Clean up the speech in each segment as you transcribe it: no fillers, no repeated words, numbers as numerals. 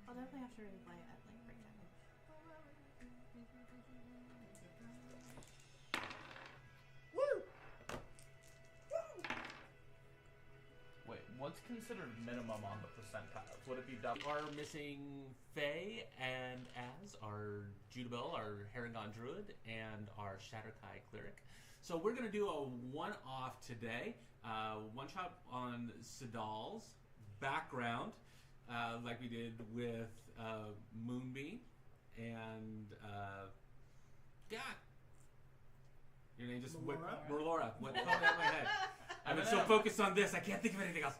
I'll definitely have to replay it at like break time. Wait, what's what's considered minimum on the percentiles? Would it be double? Are missing Faye and Az, our Judabel, our Harangon Druid, and our Shatterkai Cleric. So we're going to do a one-off today. One-shot on Sidal's background, like we did with Moonbeam. And, God. Your name just went... Melora. Went out of my head. I've been so focused on this, I can't think of anything else.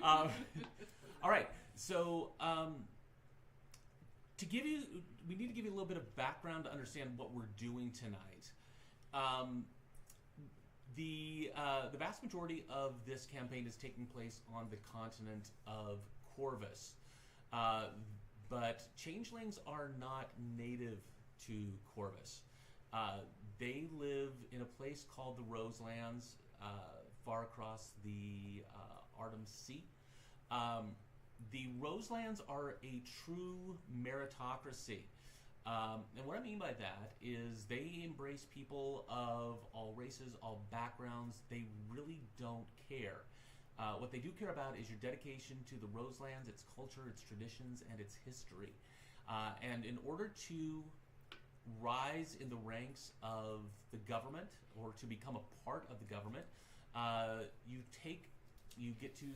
All right. So, we need to give you a little bit of background to understand what we're doing tonight. The vast majority of this campaign is taking place on the continent of Corvus. But changelings are not native to Corvus. They live in a place called the Roselands, far across the Artem Sea. The Roselands are a true meritocracy. And what I mean by that is they embrace people of all races, all backgrounds. They really don't care. What they do care about is your dedication to the Roselands, its culture, its traditions, and its history. And in order to rise in the ranks of the government, or to become a part of the government, you get to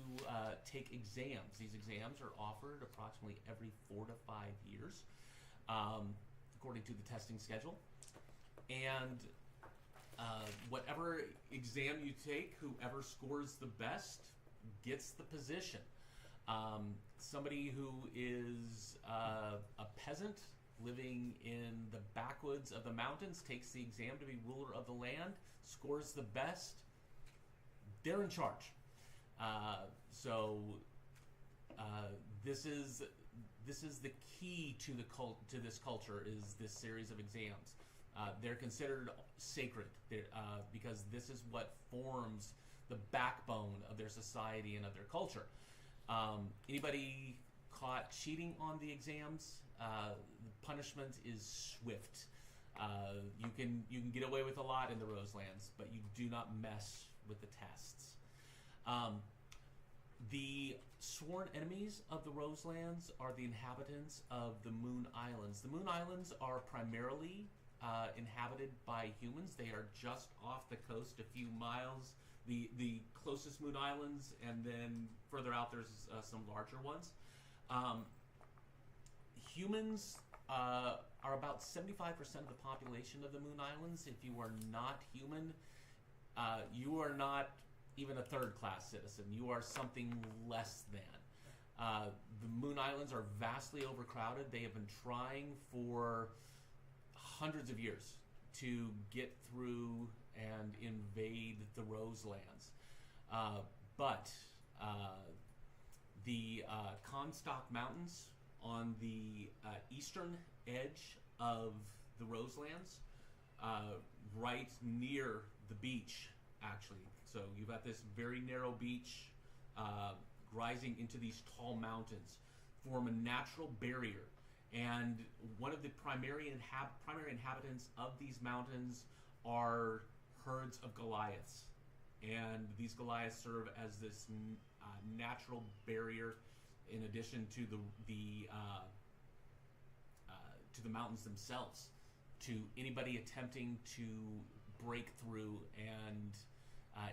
take exams. These exams are offered approximately every 4 to 5 years, according to the testing schedule. And whatever exam you take, whoever scores the best gets the position. Somebody who is a peasant living in the backwoods of the mountains takes the exam to be ruler of the land, scores the best, they're in charge. This is the key to this culture, is this series of exams. They're considered sacred because this is what forms the backbone of their society and of their culture. Anybody caught cheating on the exams, the punishment is swift. You can get away with a lot in the Roselands, but you do not mess with the tests. The sworn enemies of the Roselands are the inhabitants of the Moon Islands. The Moon Islands are primarily inhabited by humans. They are just off the coast, a few miles. The closest Moon Islands, and then further out there's some larger ones. Humans are about 75% of the population of the Moon Islands. If you are not human, you are not even a third-class citizen. You are something less than. The Moon Islands are vastly overcrowded. They have been trying for hundreds of years to get through and invade the Roselands. But the Comstock Mountains on the eastern edge of the Roselands, right near the beach, actually. So you've got this very narrow beach rising into these tall mountains, form a natural barrier. And one of the primary inhabitants of these mountains are herds of Goliaths. And these Goliaths serve as this natural barrier in addition to the mountains themselves, to anybody attempting to break through and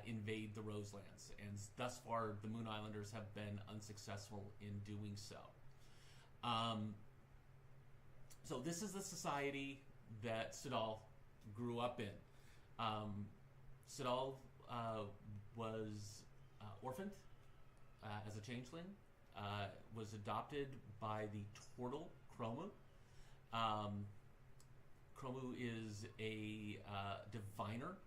invade the Roselands. And thus far, the Moon Islanders have been unsuccessful in doing so. So this is the society that Sidal grew up in. Sidal was orphaned as a changeling, was adopted by the turtle Chromu. Chromu is a diviner,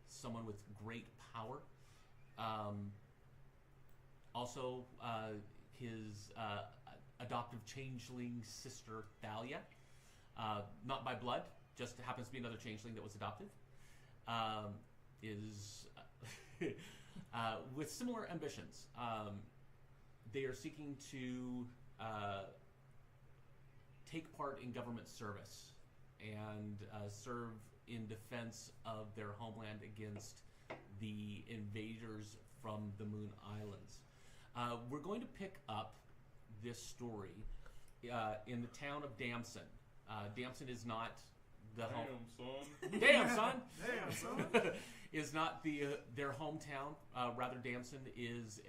someone with great power. Also, his adoptive changeling sister Thalia, not by blood, just happens to be another changeling that was adopted, is with similar ambitions. They are seeking to take part in government service and serve in defense of their homeland against the invaders from the Moon Islands. We're going to pick up this story in the town of Damson. Damson is not the home. Damn, son! Damn, son! Is not their hometown. Rather, Damson is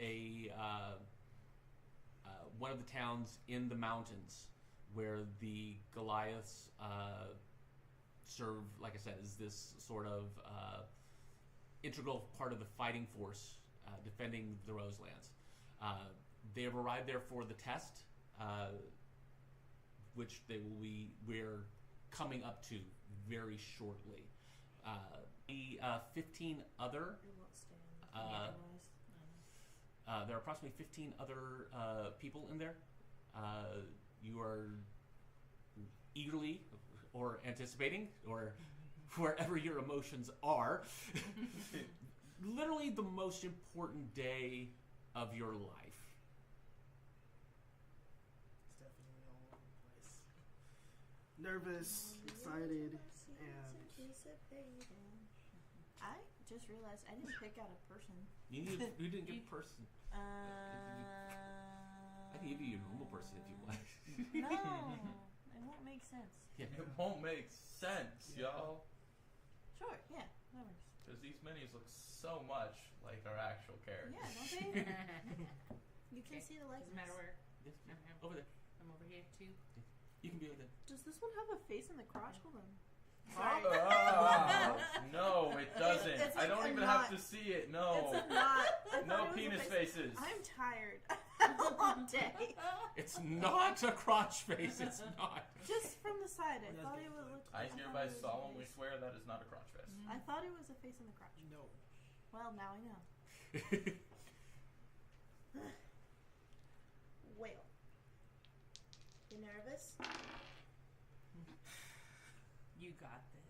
one of the towns in the mountains where the Goliaths serve, like I said, is this sort of integral part of the fighting force defending the Roselands. They have arrived there for the test, which we're coming up to very shortly. The 15 other there are approximately 15 other people in there. You are eagerly or anticipating, or wherever your emotions are, literally the most important day of your life. It's definitely all over the place. Nervous, excited, and... I just realized I didn't pick out a person. You didn't get person. I can give you your normal person if you like. No, it won't make sense. Yeah. It won't make sense, y'all. Sure, yeah, that works. Because these minis look so much like our actual characters. Yeah, don't they? You can see the likeness. Doesn't matter where. Yes, Okay. over there. I'm over here too. You can be over there. Does this one have a face in the crotch? Hold on. Oh, no, it doesn't. It's I like don't a even knot. have to see it. No. It's a knot. I No thought it was a penis face. faces. I'm tired. I've had a long day. It's not a crotch face. It's not. Just from the side, I That's thought good. it would look. I thought hereby it was a solemnly face. swear that is not a crotch fest. I thought it was a face in the crotch. No. Well, now I know. Whale. You nervous? You got this.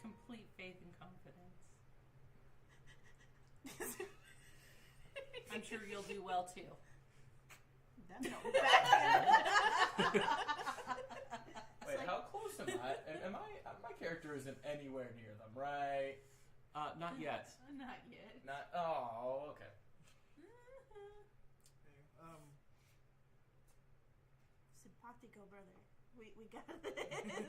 Complete faith and confidence. I'm sure you'll do well too. That's no back. Wait, how close am I? Am I? My character isn't anywhere near them, right? Not yet. Not yet. Not. Oh, okay. Simpatico, brother. We got this.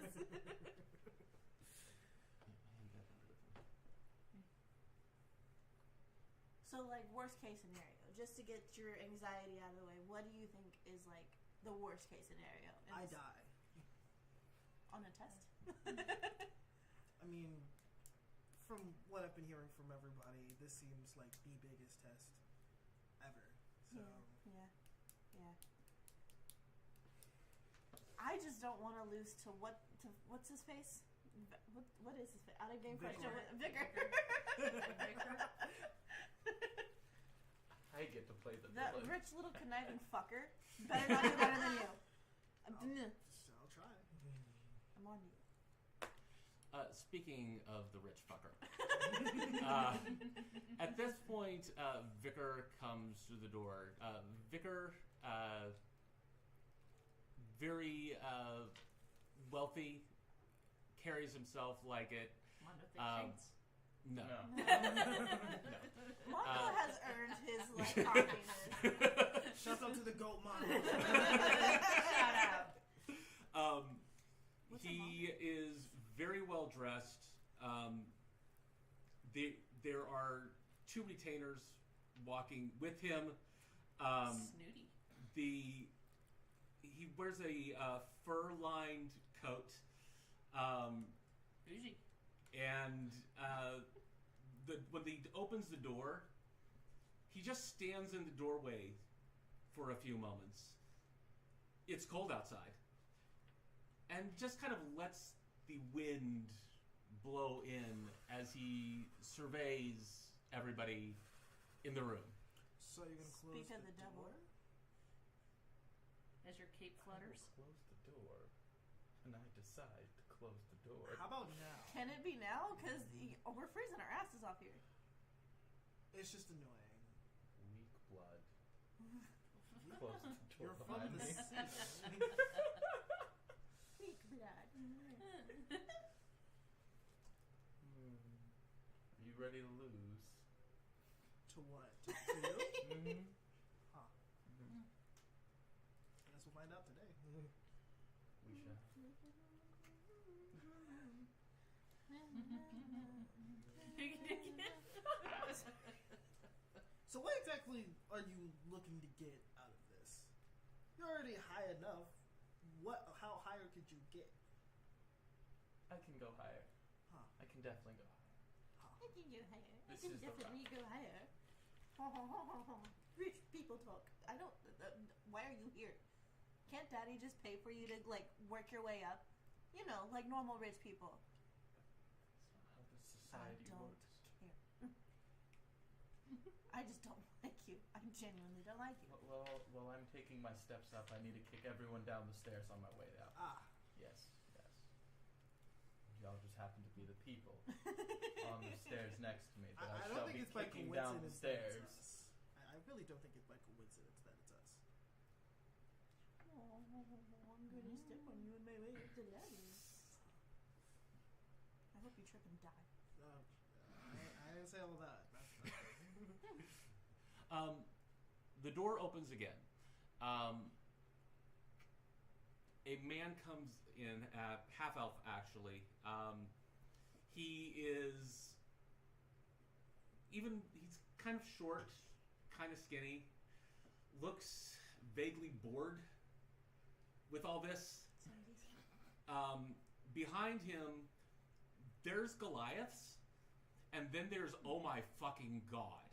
So, like, worst case scenario, just to get your anxiety out of the way, what do you think is, like, the worst case scenario? in I this- die. On a test? I mean, from what I've been hearing from everybody, this seems like the biggest test ever. So, Yeah. I just don't want to lose to what's his face? What is his face? Out of game question. Vicar. Vicar. I get to play the That villain. rich little conniving fucker better not do better than you. I'll try. I'm on you. Speaking of the rich fucker, at this point, Vicar comes through the door. Vicar, very wealthy, carries himself like it. Mondo Thick No. Mondo has earned his like cockiness. Shout out to the GOAT model. Shout out. What's He is very well dressed. There are two retainers walking with him. Snooty. He wears a fur-lined coat. Bougie. And when he opens the door, he just stands in the doorway for a few moments. It's cold outside. And just kind of lets the wind blow in as he surveys everybody in the room. So you're gonna close Speak of the the devil. door? As your cape flutters. Close the door, and I decide to close the door. How about now? Can it be now? Because we're freezing our asses off here. It's just annoying. Weak blood. Close the door You're from behind the me. sea. Weak blood. you ready to lose? To what? To you? Mm-hmm. Huh. Mm-hmm. I guess we'll find out today. We shall. So what exactly are you looking to get out of this? You're already high enough. How higher could you get? I can go higher. Huh. I can definitely go higher. I can go higher. I This can is the definitely go higher. Rich people talk. I don't. Why are you here? Can't Daddy just pay for you to like work your way up? You know, like normal rich people. That's not how this I society don't works. care. I just don't like you. I genuinely don't like you. Well, I'm taking my steps up. I need to kick everyone down the stairs on my way down. Yes. Y'all just happen to be the people on the stairs next to me that I, don't shall think be it's by kicking down the coincidence that stairs. it's us. I really don't think it's by coincidence that it's us. Oh, I'm gonna step on you in my way up to Daddy. I hope you trip and die. I didn't say all that. The door opens again. A man comes in, half elf actually. He's kind of short, kind of skinny, looks vaguely bored with all this. Behind him, there's Goliaths, and then there's oh my fucking god.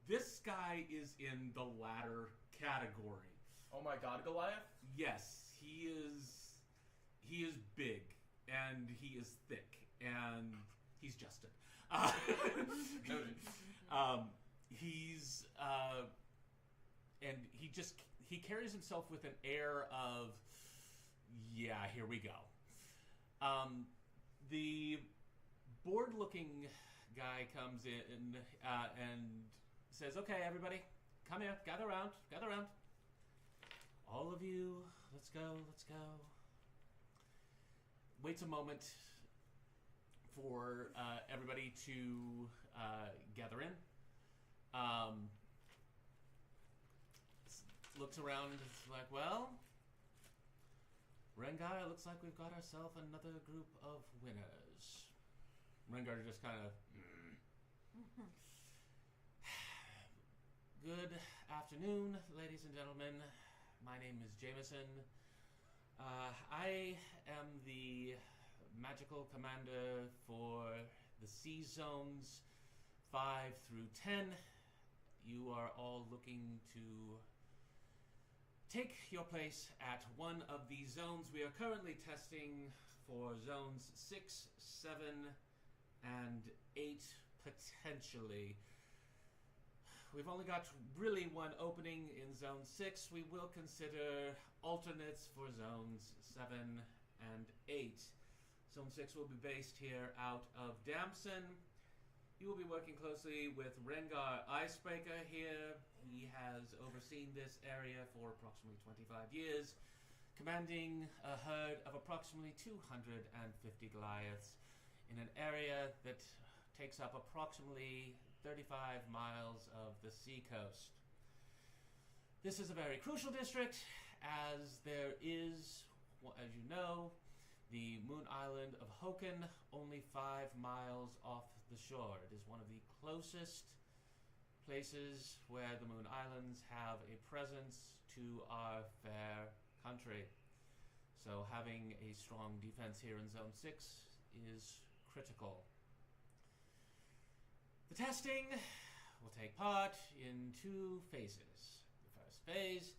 This guy is in the latter category. Oh my god, Goliath? Yes, he is big, and he is thick, and he's Justin. Noted. And he carries himself with an air of, yeah, here we go. The bored-looking guy comes in and says, okay, everybody, come here, gather around. All of you, let's go. Waits a moment for everybody to gather in. Looks around, it's like, well, Rengar, looks like we've got ourselves another group of winners. Rengar just kind of... Good afternoon, ladies and gentlemen. My name is Jameson. I am the magical commander for the Sea Zones 5 through 10. You are all looking to take your place at one of these zones. We are currently testing for zones 6, 7, and 8 potentially. We've only got really one opening in Zone 6. We will consider alternates for Zones 7 and 8. Zone 6 will be based here out of Damson. You will be working closely with Rengar Icebreaker here. He has overseen this area for approximately 25 years, commanding a herd of approximately 250 Goliaths in an area that takes up approximately 35 miles of the seacoast. This is a very crucial district, as there is, as you know, the Moon Island of Hoken, only 5 miles off the shore. It is one of the closest places where the Moon Islands have a presence to our fair country. So having a strong defense here in Zone 6 is critical. The testing will take part in 2 phases. The first phase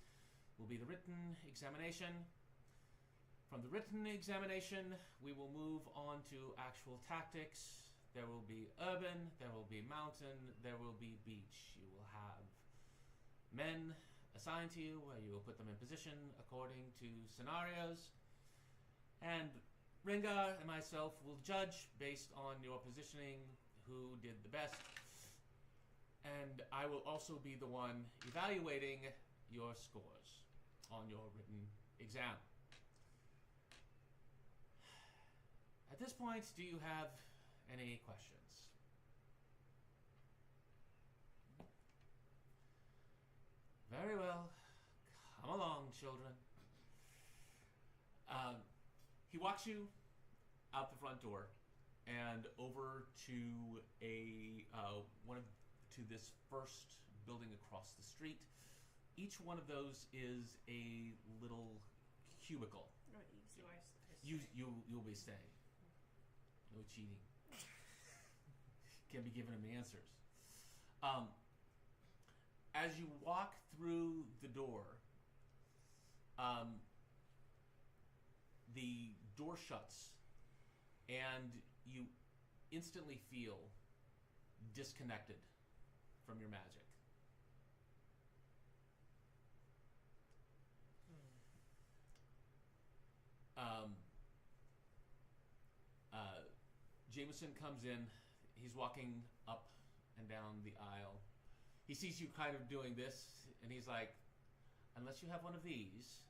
will be the written examination. From the written examination, we will move on to actual tactics. There will be urban, there will be mountain, there will be beach. You will have men assigned to you where you will put them in position according to scenarios. And Rengar and myself will judge based on your positioning who did the best, and I will also be the one evaluating your scores on your written exam. At this point, do you have any questions? Very well. Come along, children. He walks you out the front door and over to to this first building across the street. Each one of those is a little cubicle. You'll be staying. No cheating. Can't be giving him answers. As you walk through the door, the door shuts, and you instantly feel disconnected from your magic. Jameson comes in. He's walking up and down the aisle. He sees you kind of doing this, and he's like, unless you have one of these.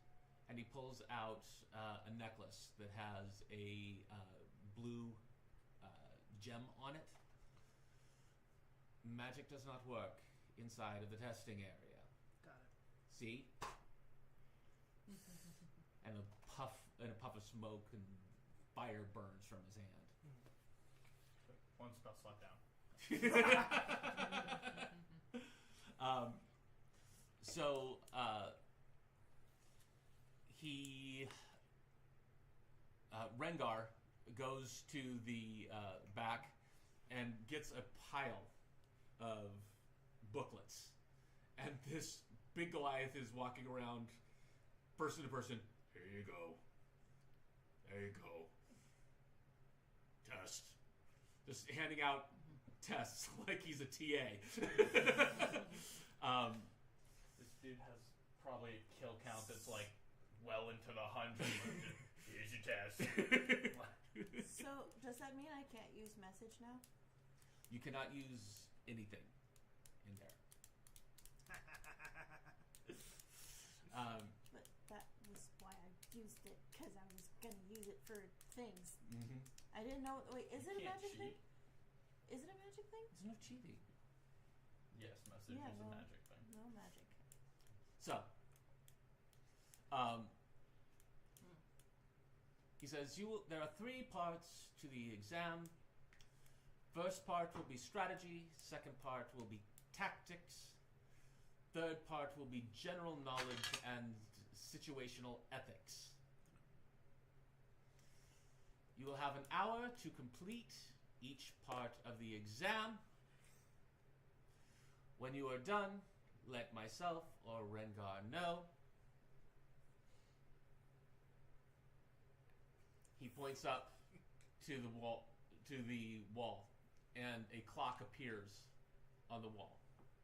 And he pulls out a necklace that has a blue gem on it. Magic does not work inside of the testing area. Got it. See? And a puff of smoke and fire burns from his hand. One spell slot down. Rengar goes to the back and gets a pile of booklets. And this big Goliath is walking around person to person. Here you go. There you go. Test. Just handing out tests like he's a TA. This dude has probably a kill count that's like well into the hundreds. Here's your test. So, does that mean I can't use message now? You cannot use anything in there. But that was why I used it, because I was going to use it for things. Mm-hmm. I didn't know. Wait, is it a magic cheat. thing? Is it a magic thing? There's no cheating. Yes, message is a magic thing. No magic. So, he says, there are 3 parts to the exam. First part will be strategy. Second part will be tactics. Third part will be general knowledge and situational ethics. You will have an hour to complete each part of the exam. When you are done, let myself or Rengar know. He points up to the wall, and a clock appears on the wall.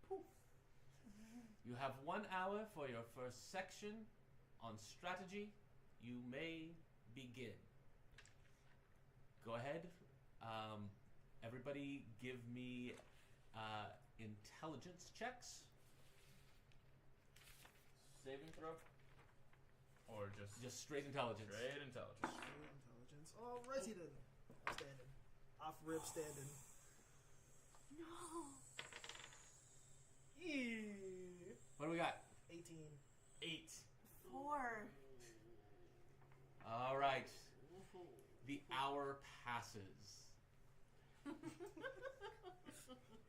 Poof. You have 1 hour for your first section on strategy. You may begin. Go ahead. Everybody give me intelligence checks. Saving throw? Or Just straight intelligence. Straight intelligence. Straight intelligence. Oh, Resident. Outstanding. Off-rip standing. No. Yeah. What do we got? 18. 8. 4. All right. The hour passes.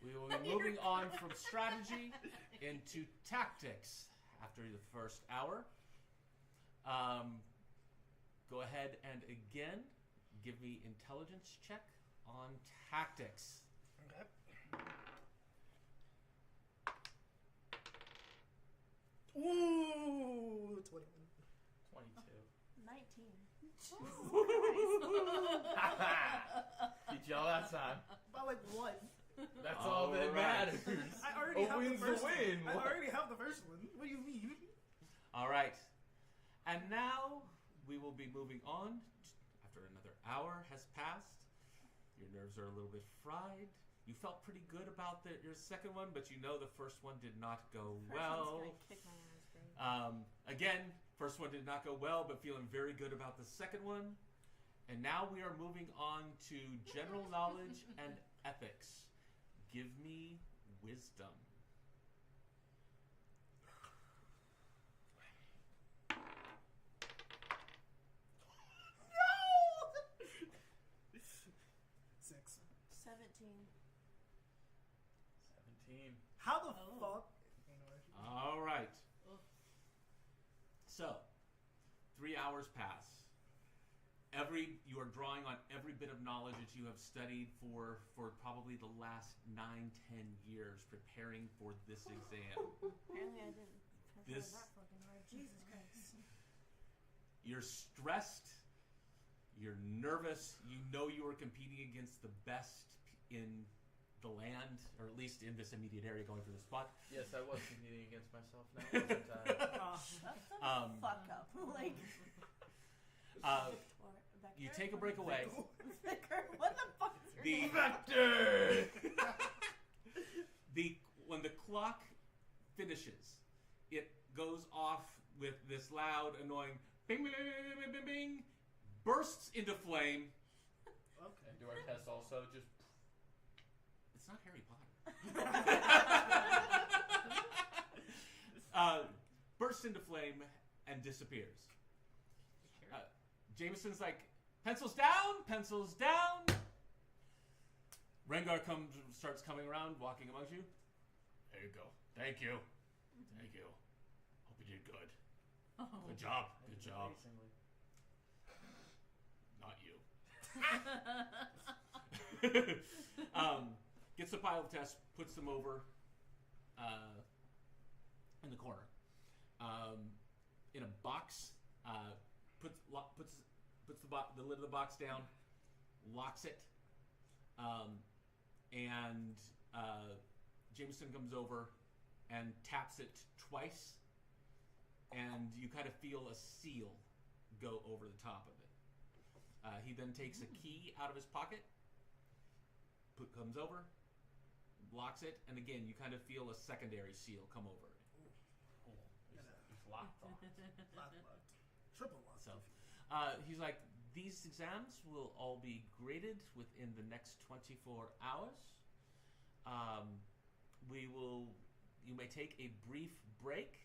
We will be moving on from strategy into tactics after the first hour. Go ahead and again give me intelligence check on tactics. Okay. Ooh, 21. 22. 19. Beat y'all that time. By like 1. That's all that matters. I already have win's the first a win. one. I What? already have the first one. What do you mean? All right. And now we will be moving on after another hour has passed. Your nerves are a little bit fried. You felt pretty good about your second one, but you know the first one did not go well. First one's gonna kick my ass, bro. Again, first one did not go well, but feeling very good about the second one. And now we are moving on to general knowledge and ethics. Give me wisdom. hours pass. You are drawing on every bit of knowledge that you have studied for probably the last 9-10 years preparing for this exam. Apparently I didn't. This- That fucking hard. Jesus Christ. You're stressed. You're nervous. You know you are competing against the best in the land, or at least in this immediate area going for the spot. Yes, I was competing against myself now, wasn't I? Shut the fuck up. Like, Vector? You take a break away. Vector? What the fuck is your name? Vector! When the clock finishes, it goes off with this loud, annoying bing, bing, bing, bing, bing, bing, bursts into flame. Okay. Do our tests also just... It's not Harry Potter. Bursts into flame and disappears. Jameson's like, pencils down, pencils down. Rengar starts coming around, walking amongst you. There you go. Thank you. Thank you. Hope you did good. Oh. Good job. Good job. Not you. Gets the pile of tests, puts them over in the corner. In a box, puts the lid of the box down, locks it, and Jameson comes over and taps it twice, and you kind of feel a seal go over the top of it. He then takes a key out of his pocket, comes over, locks it, and again you kind of feel a secondary seal come over it. It's locked on. Locked. Triple locked. So he's like, these exams will all be graded within the next 24 hours. You may take a brief break,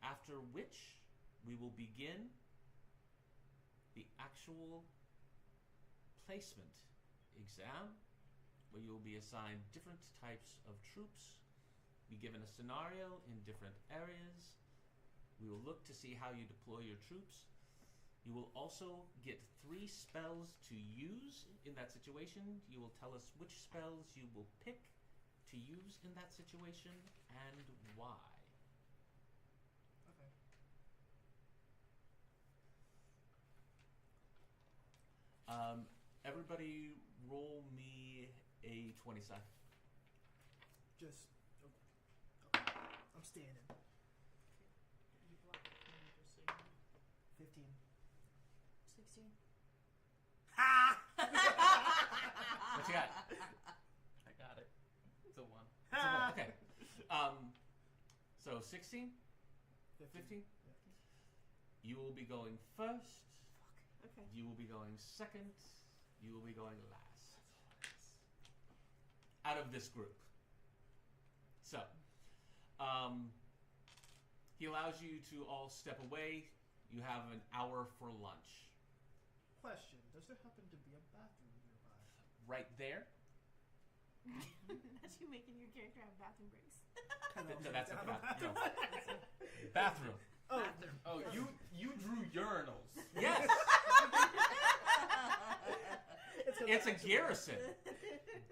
after which we will begin the actual placement exam, where you will be assigned different types of troops, be given a scenario in different areas. We will look to see how you deploy your troops. You will also get 3 spells to use in that situation. You will tell us which spells you will pick to use in that situation and why. Okay. Everybody roll me a 20 side. Just. Oh. I'm standing. You block the camera just so you know. 15. 16. Ha! What you got? I got it. It's a 1. It's a 1. Okay. So 16? 15? Yeah. You will be going first. Okay. You will be going second. You will be going last. Out of this group. So, he allows you to all step away. You have an hour for lunch. Question: does there happen to be a bathroom nearby? Right there. That's you making your character have bathroom breaks. No, that's a bathroom. No. Bathroom. Oh, Oh, you drew urinals. Yes. It's a garrison.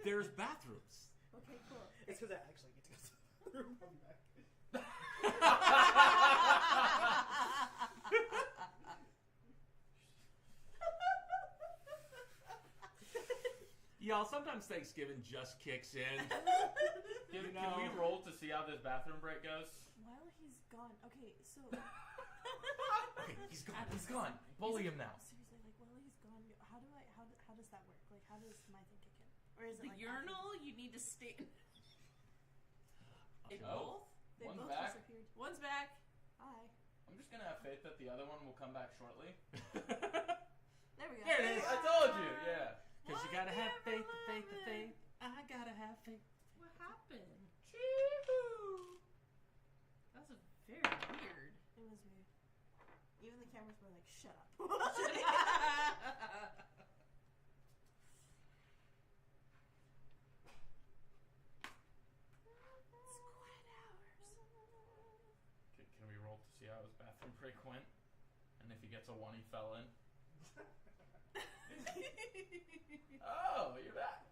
There's bathrooms. Okay, cool. It's because I actually get to go to the bathroom. I'll be back. Y'all, sometimes Thanksgiving just kicks in. Can know. we roll to see how this bathroom break goes? While he's gone, okay, so Okay, he's gone. He's gone. Bully him now. seriously, like while he's gone, how does that work? Like, how does my thing kick in? Or is it The like urinal, you need to stay. They Oh. both? They One's both back. disappeared. One's back. Hi. I'm just gonna have faith that the other one will come back shortly. There we go. Here it is. I told you. Yeah. Because you gotta have faith, the faith, the faith. I gotta have faith. What happened? Choo! That's a very weird. It was weird. Even the cameras were like, shut up. Can we roll to see how his bathroom break went? And if he gets a 1, he fell in. Oh, you're back.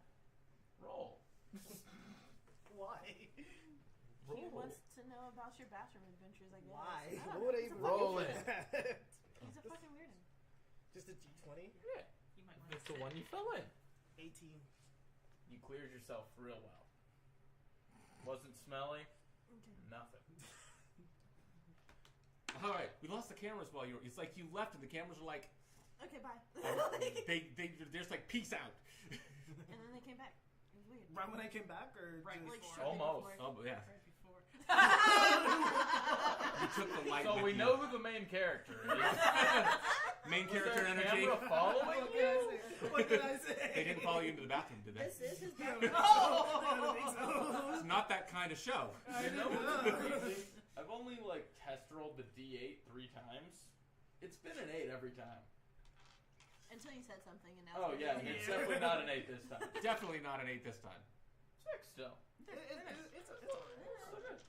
Roll. Why? He wants to know about your bathroom adventures, I guess. Why? I don't What know. would I He's a even fucking roll weirdo. it? He's a fucking weirdo. Just a D20? Yeah. You might want It's to the one you fell in. 18. You cleared yourself real well. Wasn't smelly. Okay. Nothing. All right, we lost the cameras while you were. It's like you left and the cameras were like, Okay, bye. they're just like peace out. And then they came back. It was weird. Right when I came back, or Right, just... Like before. shortly Almost. before. Oh yeah, Right before. you took the light. So with we you. know who the main character is. Main Was character there a energy. camera following What you? did I say? They didn't follow you into the bathroom, did they? This is his I bathroom. don't think so. It's not that kind of show. You know what's crazy? I've only like test rolled the D8 3 times. It's been an 8 every time. Until you said something, and now. Oh yeah, and it's definitely not an 8 this time. Definitely not an 8 this time. 6 still. It's alright.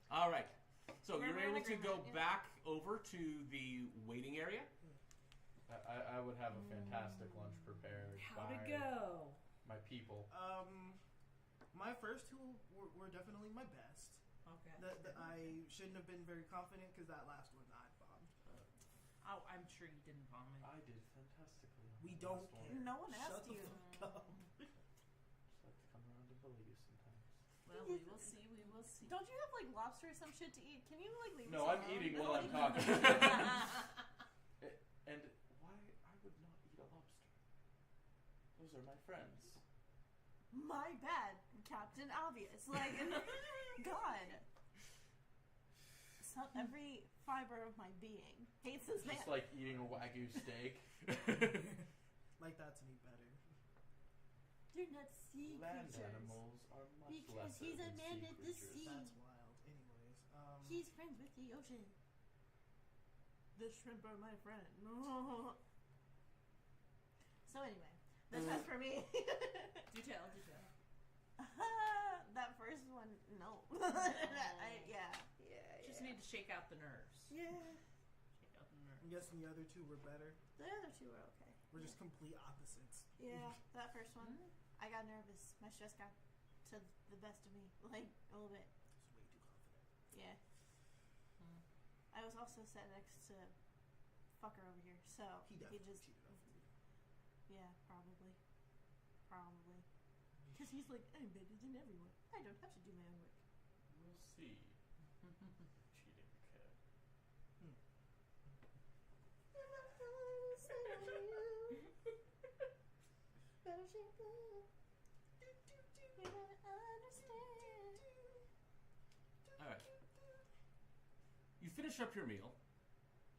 All right. So We're you're in able to go agreement, yeah. back over to the waiting area. I would have a fantastic lunch prepared How'd by it go? my people. My first two were definitely my best. Okay. That I shouldn't have been very confident because that last one I bombed. Oh, I'm sure you didn't vomit. I did fantastically. on We the don't last one. care. No one Shut asked the you. fuck up. Just like to come around to bully you sometimes. Well, we will see. We will see. Don't you have like lobster or some shit to eat? Can you like leave No, us I'm alone? eating No, while I'm like- talking. And why I would not eat a lobster? Those are my friends. My bad, Captain Obvious. Like, God. Every fiber of my being hates this man. Just like eating a Wagyu steak. Like that's any better. They're not sea Land creatures. animals are much Because lesser he's a than man sea of the creatures. sea. That's wild. Anyways, He's friends with the ocean. The shrimp are my friend. So anyway, the test for me. Do tell. Do tell. That first one, no. Yeah. Just need to shake out the nerves. Yeah. Shake out the nerves. I'm guessing the other two were better. The other two were okay. We're just complete opposites. Yeah, that first one, I got nervous. My stress got to the best of me, like a little bit. Just way too confident. Yeah. I was also sat next to fucker over here, so He definitely just cheated off me. yeah, probably. Because he's like, I'm better than everyone. I don't have to do my own work. We'll see. Cheating kid. All right. You finish up your meal.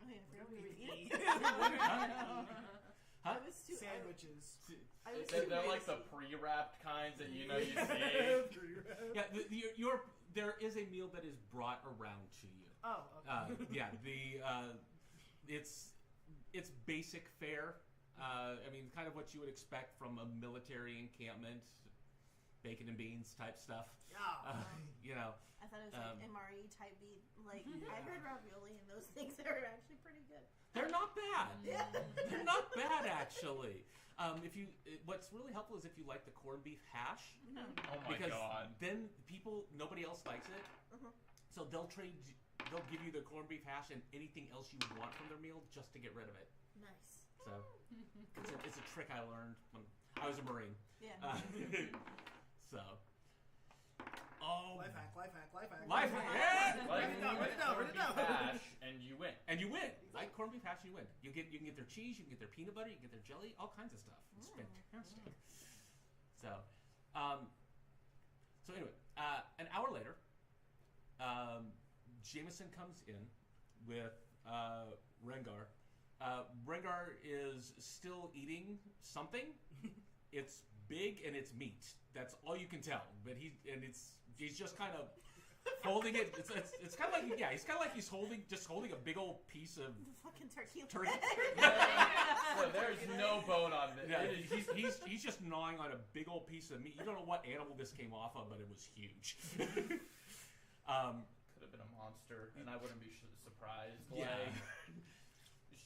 Oh yeah, I forgot we were eating. Huh? I was too Sandwiches. I was They're too like the lazy. pre-wrapped kinds that you know you see. Yeah, there is a meal that is brought around to you. Oh, okay. Yeah, it's basic fare. I mean, kind of what you would expect from a military encampment, bacon and beans type stuff. Yeah. You know, I thought it was like MRE type beat. Like I heard ravioli and those things are actually pretty good. they're not bad. Yeah. They're not bad actually. What's really helpful is if you like the corned beef hash, Oh my because god. then nobody else likes it, so they'll give you the corned beef hash and anything else you want from their meal just to get rid of it. Nice. So it's a trick I learned when I was a Marine. Yeah. So. Oh. Life hack. Life hack. Like, Write it down, write it down, write it down. Hash, and you win. And you win. Like corned beef hash, you win. You can get their cheese, you can get their peanut butter, you can get their jelly, all kinds of stuff. It's fantastic. So, anyway, an hour later, Jameson comes in with Rengar. Rengar is still eating something. It's big and it's meat. That's all you can tell. But he's just kind of holding it. It's kind of like he's kind of like he's holding a big old piece of The fucking turkey. turkey. So there's no bone on this. Yeah, he's just gnawing on a big old piece of meat. You don't know what animal this came off of, but it was huge. Could have been a monster, and I wouldn't be surprised. Yeah. Like,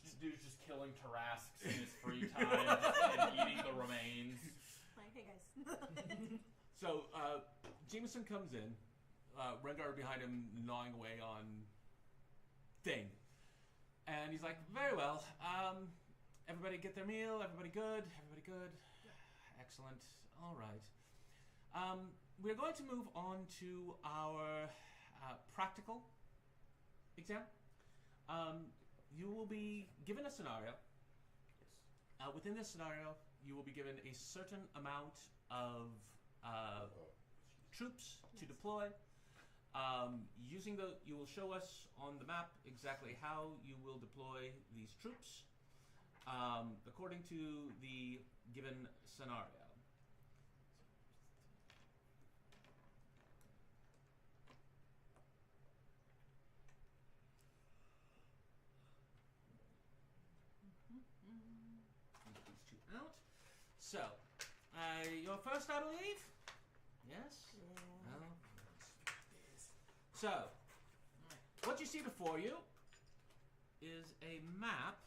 this dude's just killing Tarrasques in his free time and eating the remains. Like, hey guys. So, Jameson comes in, Rengar behind him gnawing away on thing. And he's like, very well, everybody get their meal, everybody good, everybody good. Excellent, all right. We're going to move on to our practical exam. You will be given a scenario. Within this scenario, you will be given a certain amount of troops to deploy. You will show us on the map exactly how you will deploy these troops according to the given scenario. Get these two out. So, you're first, I believe? Yes? Yeah. No? So, what you see before you is a map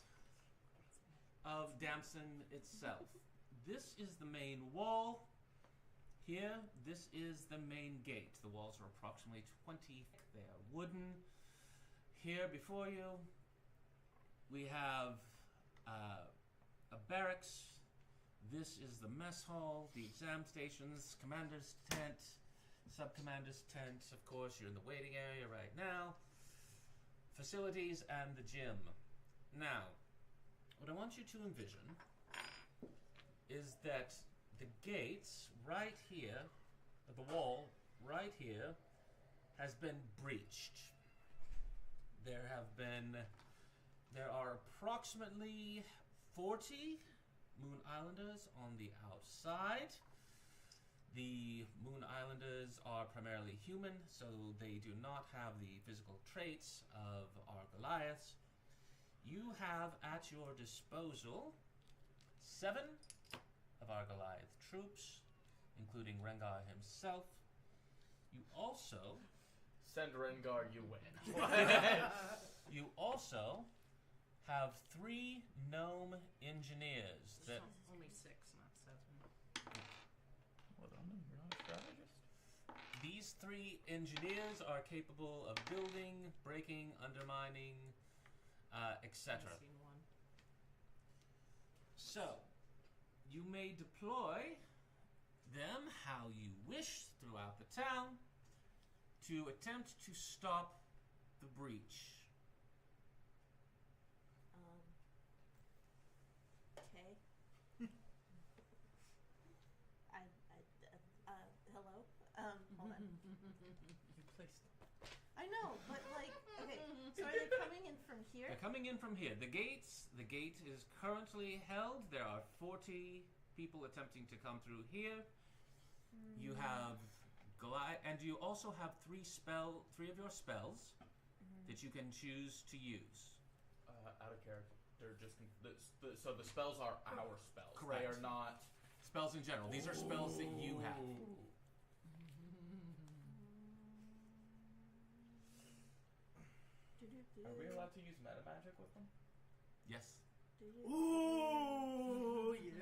of Damson itself. This is the main wall. Here, this is the main gate. The walls are approximately 20 thick. They are wooden. Here before you, we have a barracks. This is the mess hall, the exam stations, commander's tent, sub-commander's tent. Of course, you're in the waiting area right now. Facilities and the gym. Now, what I want you to envision is that the gates right here, the wall right here, has been breached. There are approximately 40 Moon Islanders on the outside. The Moon Islanders are primarily human, so they do not have the physical traits of our Goliaths. You have at your disposal 7 of our Goliath troops, including Rengar himself. You also... Send Rengar, you win. You also have 3 gnome engineers that... Only 6, not 7. Well done, you're not a strategist. These 3 engineers are capable of building, breaking, undermining, etc. I've seen one. So, you may deploy them how you wish throughout the town to attempt to stop the breach. Okay. Hello? Hold on. You placed them. I know, but like, okay, so are they coming in from here? They're coming in from here. The gate is currently held. There are 40 people attempting to come through here. You have Goliath, and you also have 3 of your spells that you can choose to use. Out of character. They're just so the spells are our spells. Correct. They are not Spells in general. These are spells that you have. Are we allowed to use meta magic with them? Yes. Ooh, yeah.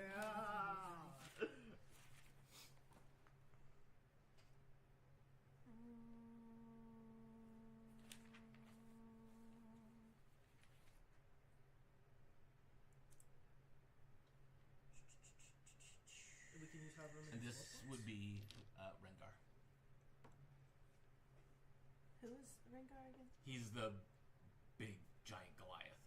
We can use however many And this spell would points. be Rengar. Who is Rengar again? He's the big, giant Goliath.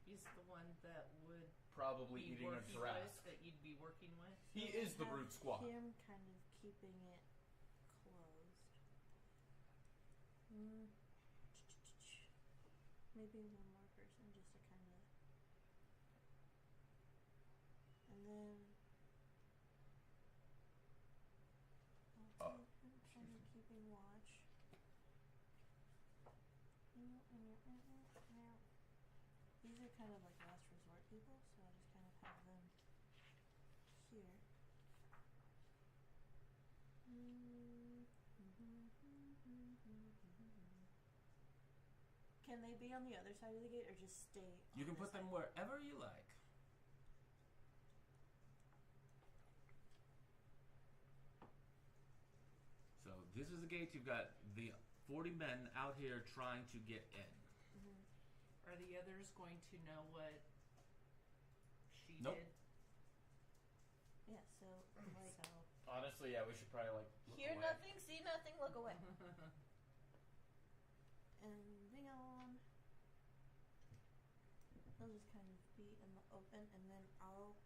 He's the one that would Probably be eating a working giraffe. with, that you'd be working with. He So is the we brute have squad. Him kind of keeping it closed. Maybe one more person just to kind of. And then. I'll take him kind of keeping watch. These are kind of like last resort people, so I'll just kind of have them here. Can they be on the other side of the gate or just stay? You on can this put them side? wherever you like. So this is the gate. You've got the 40 men out here trying to get in. Are the others going to know what she Nope. did? Yeah. So like, So Honestly, yeah, we should probably like look hear away. nothing, see nothing, look away. And hang on. They'll just kind of be in the open, and then I'll.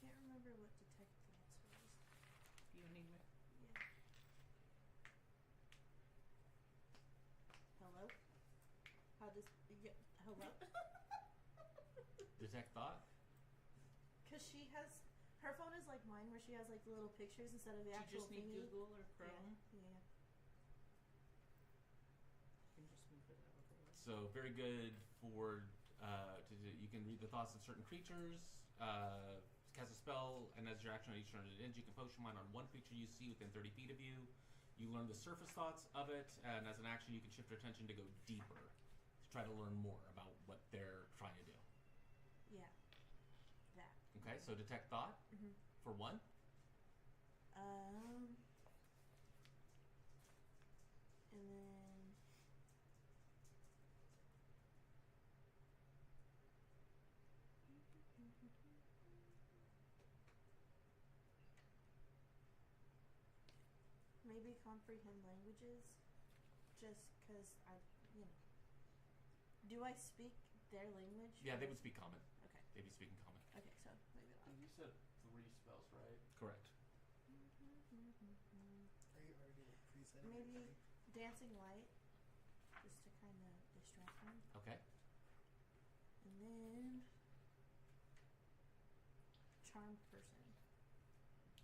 Can't remember what detect thoughts was. you need me. Yeah. Hello? How does hello? Detect thought. Because she has her phone is like mine, where she has like the little pictures instead of the Do you actual just need thingy. Google or Chrome? Yeah. You can just move it out of the way. So very good for you can read the thoughts of certain creatures. Cast a spell, and as your action on each turn it ends, you can potion mine on one creature you see within 30 feet of you. You learn the surface thoughts of it, and as an action, you can shift your attention to go deeper to try to learn more about what they're trying to do. Yeah. That. Okay, so detect thought Mhm. for 1. And then. Maybe comprehend languages, just because do I speak their language? Yeah, or- they would speak common. Okay. They'd be speaking common. Okay, so maybe that. You said 3 spells, right? Correct. Are you already like presetting? Maybe everything? dancing light, just to kind of distract them, Okay. and then charm person.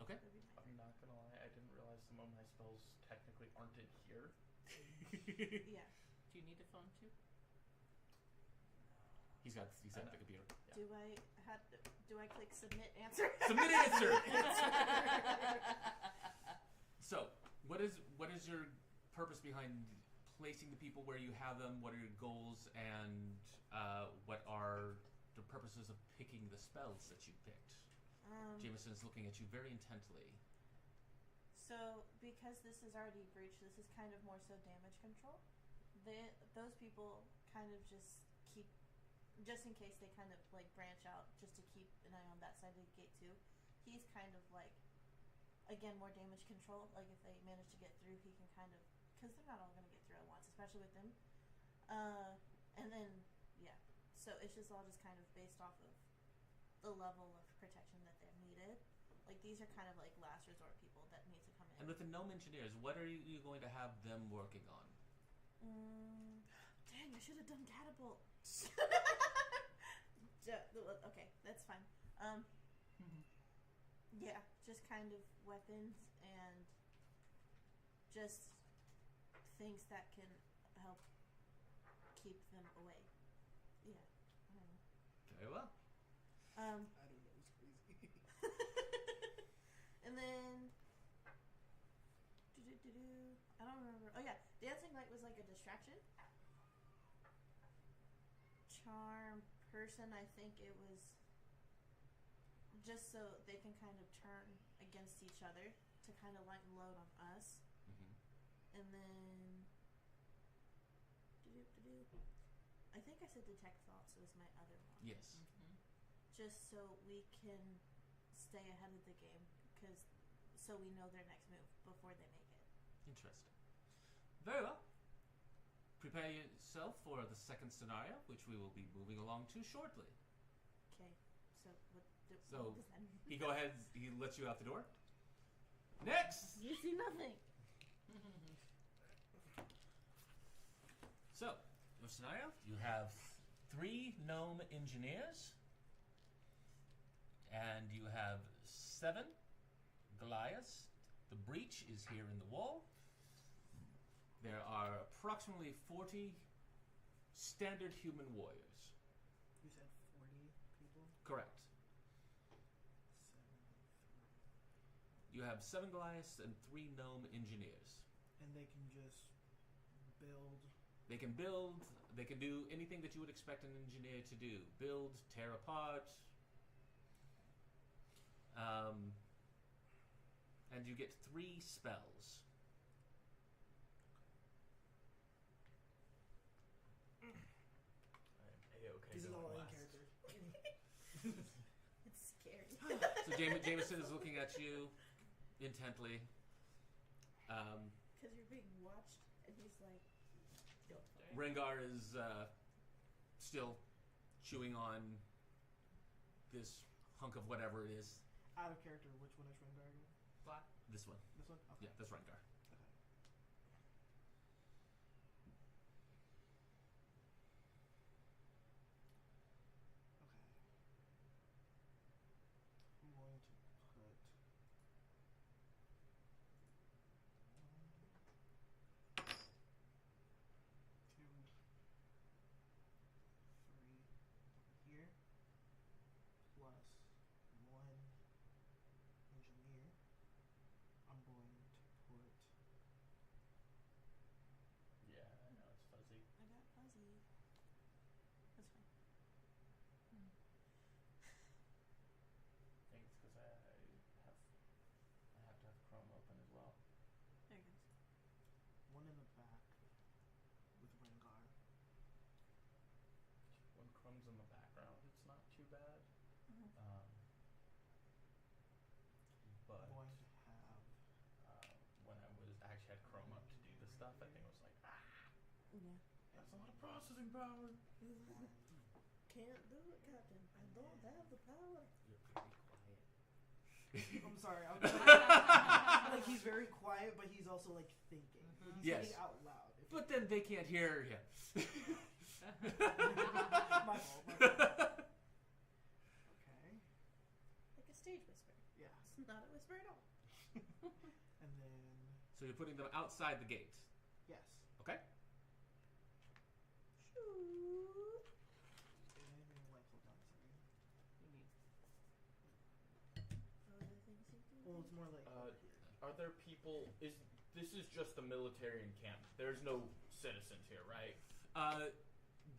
Okay. That'd be my I'm not gonna lie, I didn't realize some of my spells technically aren't in here. yeah. Do you need a phone too? He's at the computer. Yeah. Do I click submit answer? Submit answer. So, what is your purpose behind placing the people where you have them? What are your goals, and what are the purposes of picking the spells that you picked? Jameson is looking at you very intently. So, because this is already breached, this is kind of more so damage control. Those people kind of just keep, just in case they kind of like branch out, just to keep an eye on that side of the gate too. He's kind of like, again, more damage control. Like if they manage to get through, he can kind of, because they're not all going to get through at once, especially with them. And then, yeah. So it's just all just kind of based off of the level of protection that they're needed. Like these are kind of like last resort people that need to come in. And with the gnome engineers, what are you going to have them working on? Dang, I should have done catapult. Okay, that's fine. Yeah, just kind of weapons and just things that can help keep them away. Yeah, I don't know. Very well. I don't know. It's crazy. And then, I don't remember. Oh yeah, dancing light was like a distraction. Charm person, I think it was just so they can kind of turn against each other to kind of lighten load on us. And then, I think I said detect thoughts was my other one. Yes. Just so we can stay ahead of the game, so we know their next move before they make it. Interesting. Very well. Prepare yourself for the second scenario, which we will be moving along to shortly. Okay, so what does So that mean? he lets you out the door. Next. You see nothing. So, your scenario, you have 3 gnome engineers, and you have 7 Goliaths. The breach is here in the wall. there are approximately 40 standard human warriors. You said 40 people? Correct. 7, 3. You have 7 Goliaths and 3 gnome engineers. And they can just build. They can build, they can do anything that you would expect an engineer to do. Build, tear apart. And you get 3 spells. A-okay. This is going all in last. character. It's scary. So Jameson is looking at you intently. Because you're being watched, and he's like, go. Rengar is still chewing on this hunk of whatever it is. Out of character, which one is Rengar again? Black. This one. This one? Okay. Yeah, that's Rengar. Okay. Okay. I'm going to put 1, 2, 3 over here, plus 1 engineer. I'm going to put Yeah, I know it's fuzzy. I got fuzzy. That's fine. I think it's because I have to have Chrome open as well. There it goes. 1 in the back with Rengar. When Chrome's in the background, it's not too bad. Mhm. But I'm going to have when I was actually had Chrome up to do this stuff, I think it was like, Yeah. that's a lot of processing power. Can't do it, Captain. I don't have the power. You're pretty quiet. I'm sorry. I'm like he's very quiet, but he's also like thinking. Like, he's Yes. thinking out loud. But then they can't hear him. My fault. Okay. Like a stage whisper. Yeah. It's not a whisper at all. And then So you're putting them outside the gate. yes. Okay? Shoot. And then like hold on a second. You need. Other things you do. Well, it's more like over here. Are there people? This is just a military encampment? There's no citizens here, right?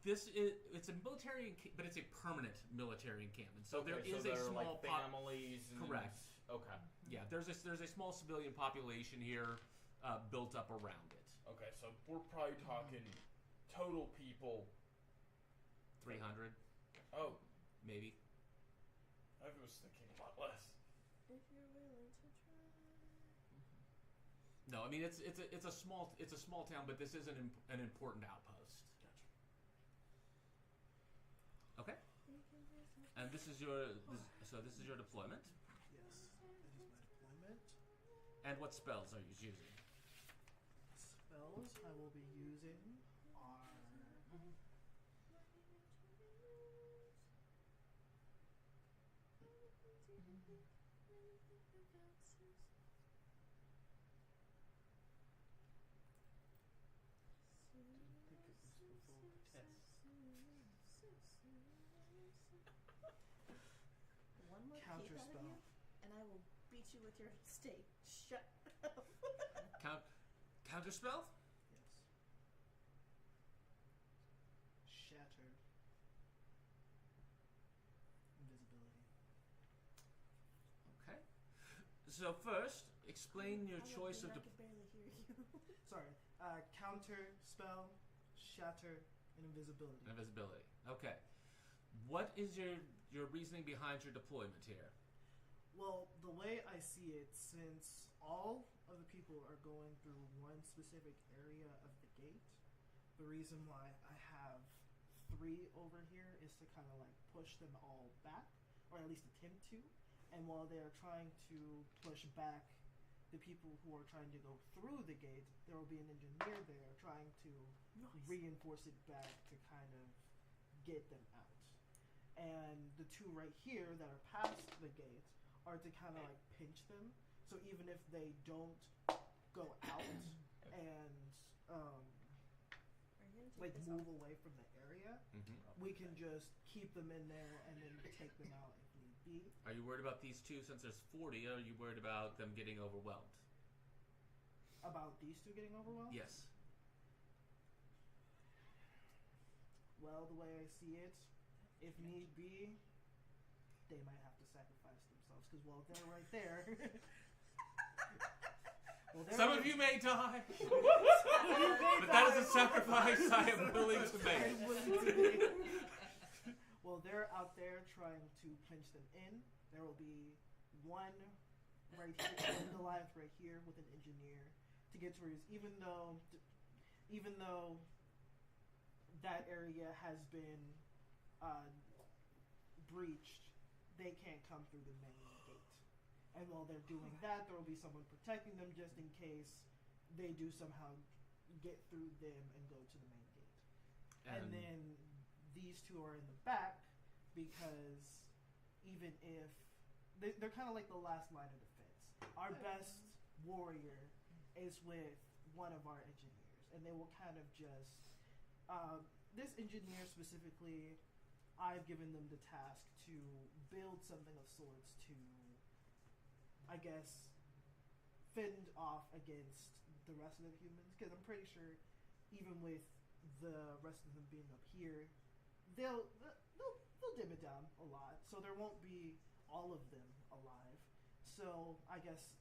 It's a military, but it's a permanent military encampment. So there is a are small like families. And Correct. Okay. Yeah, there's a small civilian population here built up around it. Okay, so we're probably talking total people. 300, Oh, maybe. I was thinking a lot less. If you're willing to try. No, I mean it's a small town, but this is an important outpost. Gotcha. Okay. And this is your deployment. Yes. That is my deployment. And what spells are you using? Spells I will be using are think of this before the test. One more Counter peep out of spell. you, and I will beat you with your stake. Shut up. Counter spell? Yes. Shattered. Invisibility. Okay. So first, explain your I love choice being of I can barely hear you. Sorry. Counter spell, shatter, and invisibility. invisibility. Okay. What is your reasoning behind your deployment here? Well, the way I see it, since all of the people are going through one specific area of the gate, the reason why I have 3 over here is to kind of like push them all back, or at least attempt to. And while they are trying to push back the people who are trying to go through the gate, there will be an engineer there trying to reinforce it back to kind of get them out. And the 2 right here that are past the gate are to kind of like pinch them. So even if they don't go out and Are you gonna take like this move off? away from the area, Mm-hmm. we can just keep them in there and then take them out if need be. Are you worried about these two since there's 40? Or are you worried about them getting overwhelmed? About these two getting overwhelmed? Yes. Well, the way I see it, if need be, they might have to sacrifice themselves because, well, they're right there. Some of you may die, but that is a sacrifice I am willing to make. Well, they're out there trying to pinch them in. There will be one right here, one Goliath right here with an engineer to get to where he is. Even though that area has been breached, they can't come through the main gate. And while they're doing that, there will be someone protecting them just in case they do somehow get through them and go to the main gate. And then these two are in the back because even if they're kind of like the last line of defense. Our best warrior is with one of our engineers, and they will kind of just this engineer specifically, I've given them the task to build something of sorts to, I guess, fend off against the rest of the humans, because I'm pretty sure even with the rest of them being up here, they'll dim it down a lot, so there won't be all of them alive. So I guess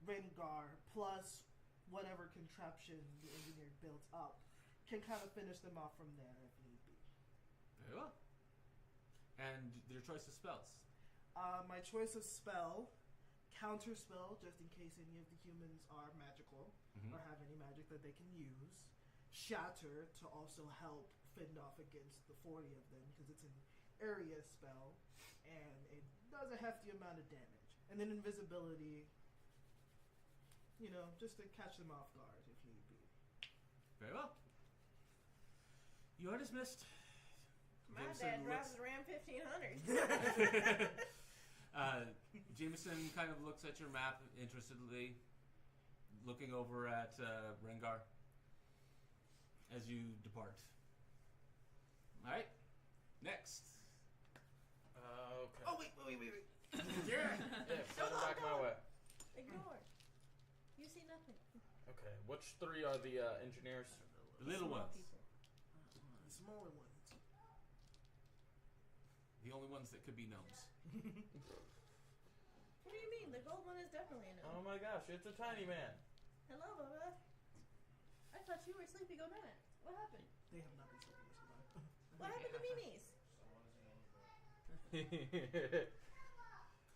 Rengar plus whatever contraption the engineer built up can kind of finish them off from there if need be. Very well. And your choice of spells? My choice of spell, counter spell, just in case any of the humans are magical or have any magic that they can use. Shatter to also help fend off against the 40 of them because it's an area spell and it does a hefty amount of damage. And then invisibility, just to catch them off guard if need be. Very well. You are dismissed. My Jameson dad drives looks- a Ram 1500. Jameson kind of looks at your map interestedly, looking over at Rengar as you depart. All right, next. Okay. Oh, wait. Yeah, send it back my way. Ignore. You see nothing. Okay, which three are the engineers? The little Small ones, people. The smaller ones. the only ones that could be gnomes. What do you mean? The gold one is definitely a Oh no. my gosh, it's a tiny man. Hello, Bubba. I thought you were sleepy Gonax. What happened? They have not been sleeping this long. What happened to Mimi's?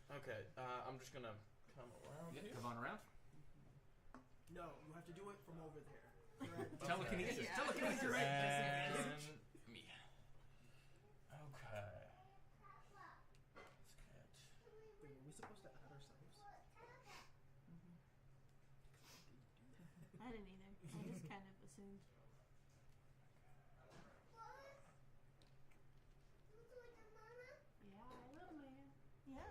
Okay, I'm just gonna come around Yeah, here. come on around. No, you have to do it from over there. Telekinesis. Yeah. Telekinesis. And me. Okay. Wait, were we supposed to add ourselves? I didn't either. I just kind of assumed. Yeah, I will, man. Yeah.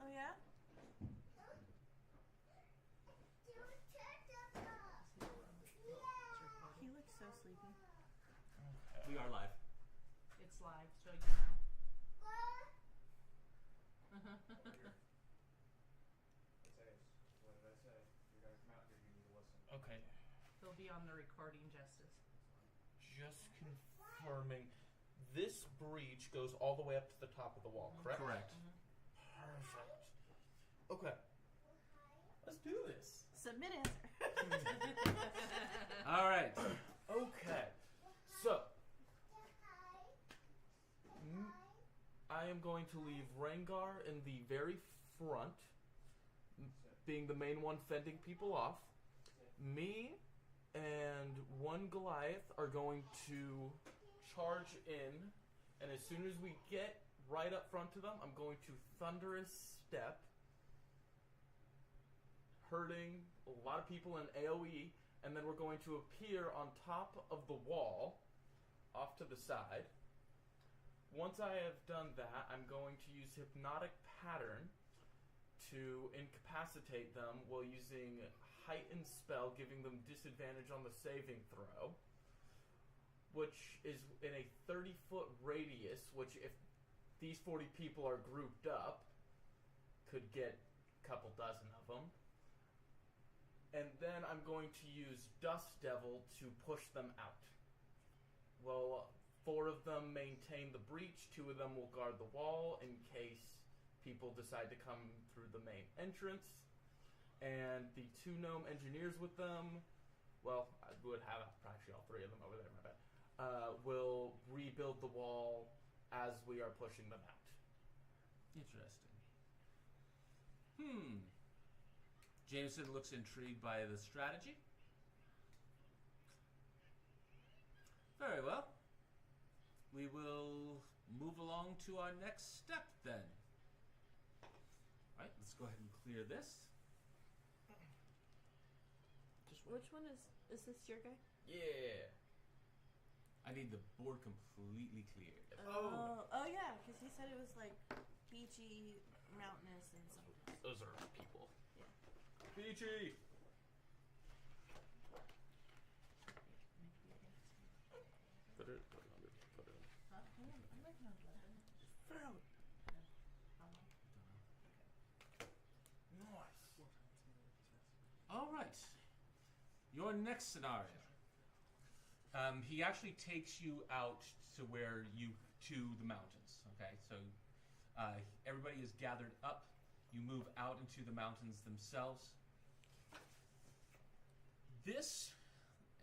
Oh yeah? He looks so sleepy. We are live. It's live, so you know. Okay, He'll be on the recording, Justice. just confirming. This breach goes all the way up to the top of the wall, correct? Correct. Perfect. Okay. Let's do this. Submit answer. All right. Okay. So, I am going to leave Rengar in the very front, being the main one fending people off. Me and one Goliath are going to charge in, and as soon as we get right up front to them, I'm going to thunderous step, hurting a lot of people in AoE, and then we're going to appear on top of the wall, off to the side. Once I have done that, I'm going to use Hypnotic Pattern to incapacitate them while using heightened spell giving them disadvantage on the saving throw, which is in a 30-foot radius, which if these 40 people are grouped up, could get a couple dozen of them. And then I'm going to use Dust Devil to push them out. Well, 4 of them maintain the breach, 2 of them will guard the wall in case people decide to come through the main entrance. And the 2 gnome engineers with them, well, I would have actually all 3 of them over there, my bad, will rebuild the wall as we are pushing them out. Interesting. Jameson looks intrigued by the strategy. Very well. We will move along to our next step then. Alright, let's go ahead and clear this. Which one is this your guy? Yeah. I need the board completely cleared. Oh yeah, because he said it was like beachy, mountainous, and something. Those are people. Yeah. Peachy! Put it. Huh? I'm working on that. Fairly. Nice. Alright. Your next scenario. He actually takes you out to the mountains. Okay, so everybody is gathered up. You move out into the mountains themselves. This,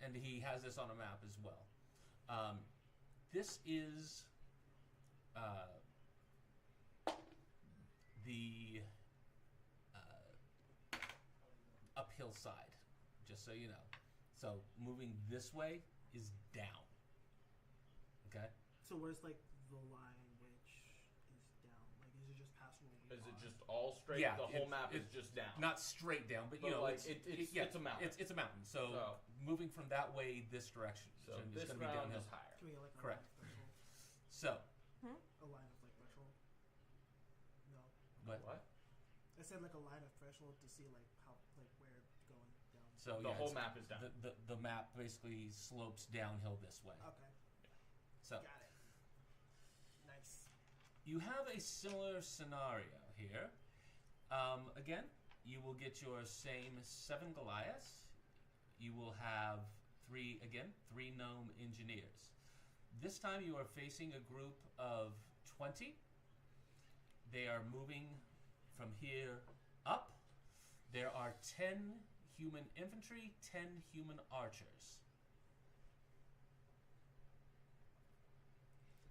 and he has this on a map as well. This is the uphill side, just so you know. So moving this way is down. Okay? So where's like the line which is down? Like is it just past where we Is it are? just all straight? Yeah, the whole it- map is it- just down. Not straight down, but you But know, like, it's it's a mountain. It's a mountain. So, moving from that way this direction. So it's this going to be round downhill. is higher. Can we get like a Correct. line of threshold? So, A line of like threshold? No. but What? I said like a line of threshold to see like how like where going down. so The yeah, whole it's- map is down. The map basically slopes downhill this way. Okay. So Got it. Nice. you have a similar scenario here. Again, you will get your same 7 Goliaths. You will have 3 gnome engineers. This time you are facing a group of 20. They are moving from here up. There are 10 human infantry, 10 human archers.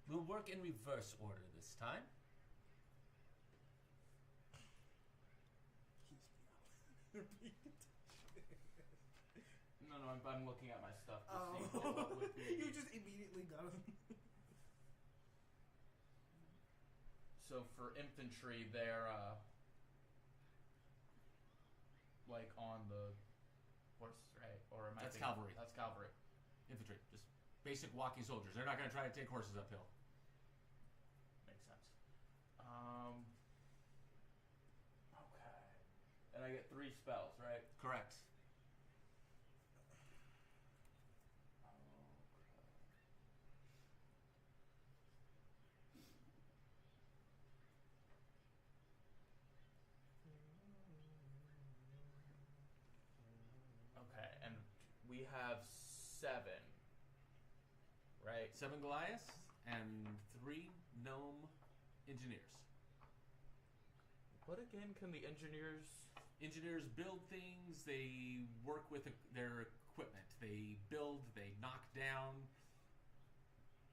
We'll work in reverse order this time. No, I'm looking at my stuff to Oh. see what would be. You just immediately done. So for infantry, they're like on the horse, right? Or am I That's thinking- cavalry. That's cavalry. Infantry, just basic walking soldiers. They're not going to try to take horses uphill. Makes sense. Okay. And I get 3 spells, right? Correct. Okay, and we have 7, right? 7 Goliaths and 3 gnome engineers. What again can the engineers? Engineers build things. They work with their equipment. They build. They knock down.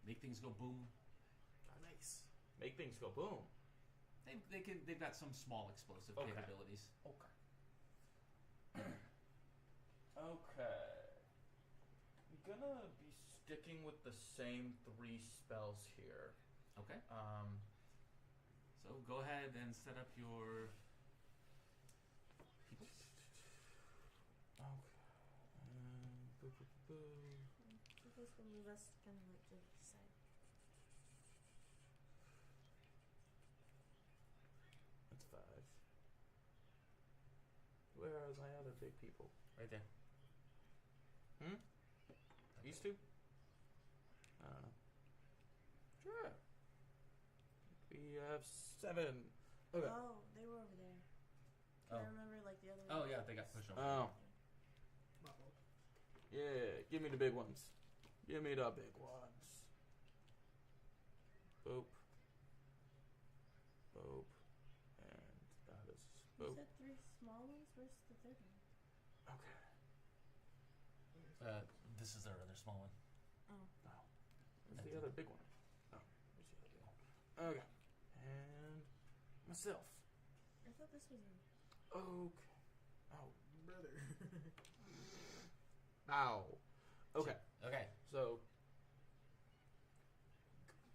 Make things go boom. Nice. Make things go boom. They've got some small explosive Okay. capabilities. Okay. Okay. I'm gonna be sticking with the same 3 spells here. Okay. So go ahead and set up your people. Okay. You guys will move us kind of like to the side. That's 5. Where are my other big people? Right there. These two? I don't know. Sure. We have 7. Okay. Oh, they were over there. Oh. I remember like the other. Oh yeah, they got pushed over. Oh. Uh-oh. Yeah, give me the big ones. Give me the big ones. Boop. Boop. And that is You boop. said 3 small ones. Where's the third one? Okay. This is their other small one. Oh. Where's the other big one? Oh, where's the other big one? Okay. And myself. I thought this was. Okay. Oh. Brother. Ow. Okay. Okay. So,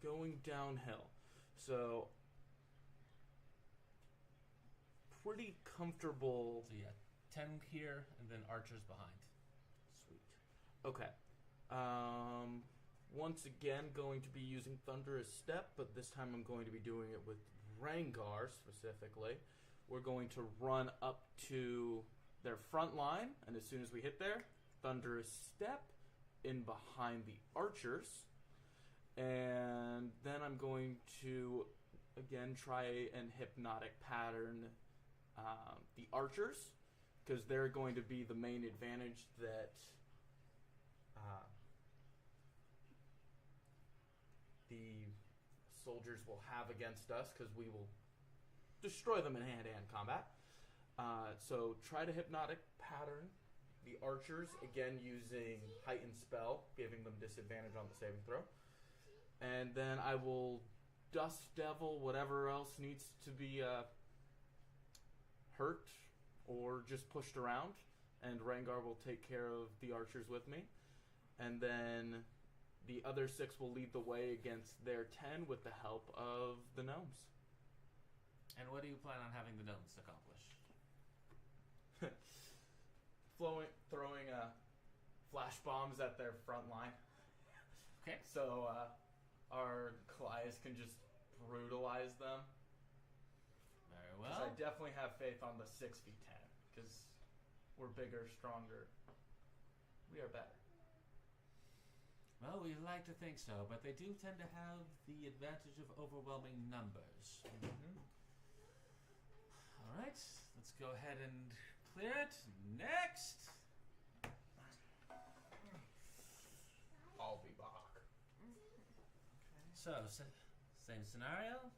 going downhill. So, pretty comfortable. So yeah, 10 here, and then archers behind. Sweet. Okay. Once again, going to be using Thunderous Step, but this time I'm going to be doing it with Rangar specifically. We're going to run up to their front line, and as soon as we hit there, Thunderous Step in behind the archers. And then I'm going to, again, try and Hypnotic Pattern the archers, because they're going to be the main advantage that the soldiers will have against us, because we will destroy them in hand-to-hand combat. So try to Hypnotic Pattern the archers, again using Heightened Spell, giving them disadvantage on the saving throw. And then I will Dust Devil whatever else needs to be hurt or just pushed around, and Rangar will take care of the archers with me. And then the other 6 will lead the way against their 10 with the help of the gnomes. And what do you plan on having the gnomes accomplish? Throwing flash bombs at their front line. Okay. So our Calias can just brutalize them. Very 'Cause well. I definitely have faith on the 6v10, because we're bigger, stronger. We are better. Well, we like to think so, but they do tend to have the advantage of overwhelming numbers. All right, let's go ahead and clear it. Next. I'll be back. So, same scenario.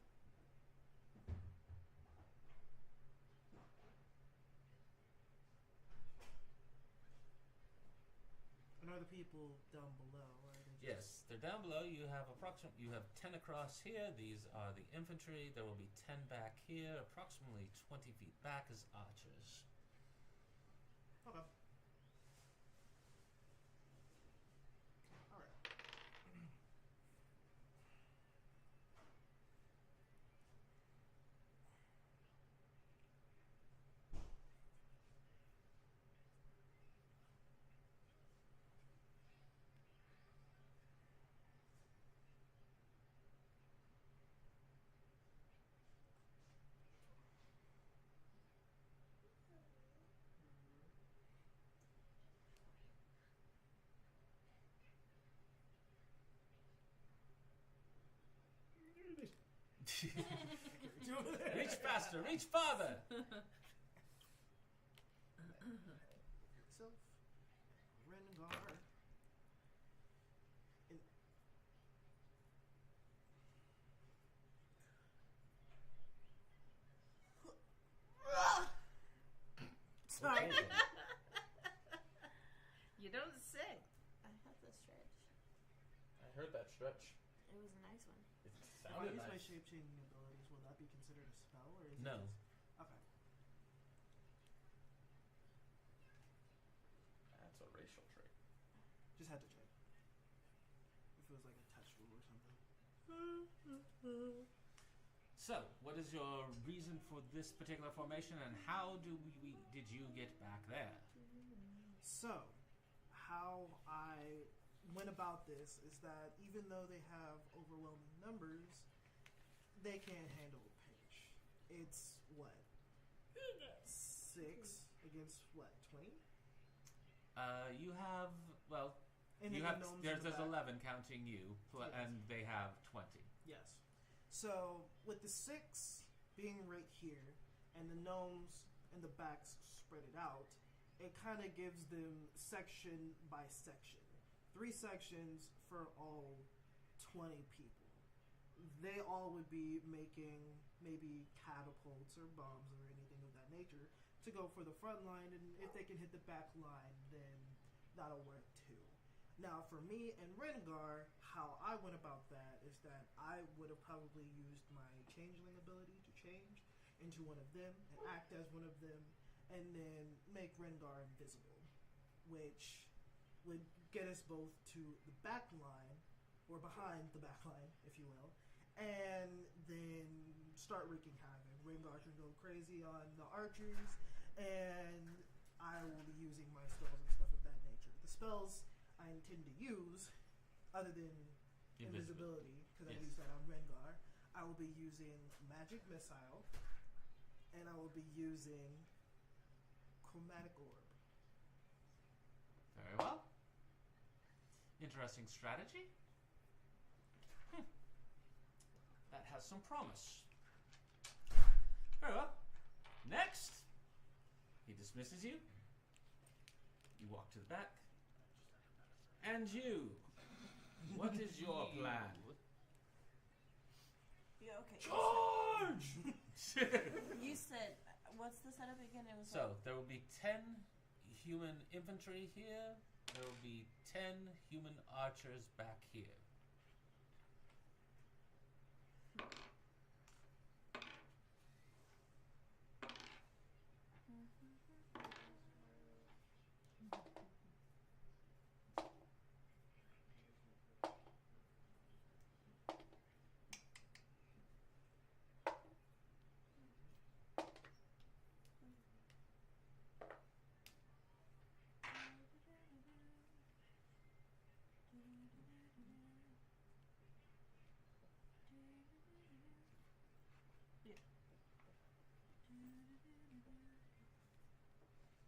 And are the people down below? Or are they just... Yes, they're down below. You have 10 across here. These are the infantry. There will be 10 back here. Approximately 20 feet back as archers. Okay. Alright. Reach faster, reach farther. Self, Rengar, and Sorry. You don't say. I had the stretch. I heard that stretch. It was a nice one. It if I sounded use my nice. shape-changing abilities, will that be considered a spell, or is No. it just... Okay. That's a racial trait. Just had to check. If it was like a touch rule or something. So, what is your reason for this particular formation, and how did you get back there? So, how I went about this is that even though they have overwhelming numbers, they can't handle a pinch. It's what? 6 against what, 20? You have, well, And you then have, the gnomes there's in the back. 11 counting you, Yes. and they have 20. Yes. So with the 6 being right here, and the gnomes and the backs spread it out, it kind of gives them section by section. 3 sections for all 20 people. They all would be making maybe catapults or bombs or anything of that nature to go for the front line, and if they can hit the back line, then that'll work too. Now, for me and Rengar, how I went about that is that I would have probably used my changeling ability to change into one of them and act as one of them, and then make Rengar invisible, which would get us both to the back line, or behind the back line, if you will, and then start wreaking havoc. Rengar can go crazy on the archers, and I will be using my spells and stuff of that nature. The spells I intend to use, other than invisibility, because I Yes. use that on Rengar, I will be using Magic Missile, and I will be using Chromatic Orb. Very well. Interesting strategy. That has some promise. Very well. Next, he dismisses you. You walk to the back. And you, what is your plan? Yeah, okay. Charge! You said, what's the setup again? It was So, there will be 10 human infantry here. There will be 10 human archers back here.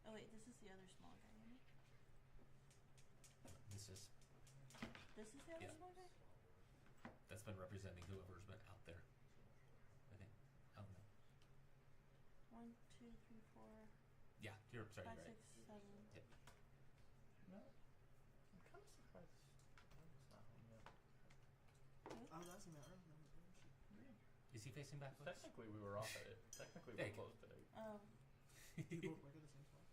Oh wait, this is the other small guy, isn't it? This is This is the other Yeah. small guy? that's been representing whoever's been out there. I think. Oh no. 1, 2, 3, 4, Yeah, you're 5, sorry. You're 6, right. 7. No, I'm kind of surprised. It's not home yet. I was asking that earlier. Is he facing backwards? Technically, we were off at it. Technically, There we you go. closed at 8. Oh. You both work at the same spot.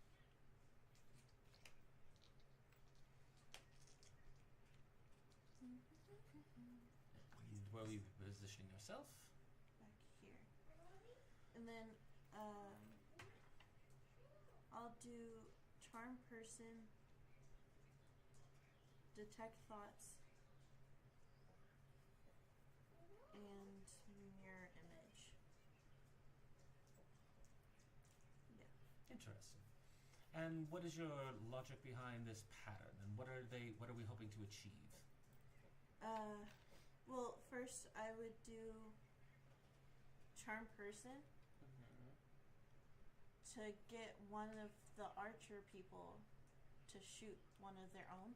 Where will you be positioning yourself? Back here. And then I'll do Charm Person, Detect Thoughts, and Mirror Image. Yeah. Interesting. And what is your logic behind this pattern? And what are we hoping to achieve? Well, first I would do Charm Person to get one of the archer people to shoot one of their own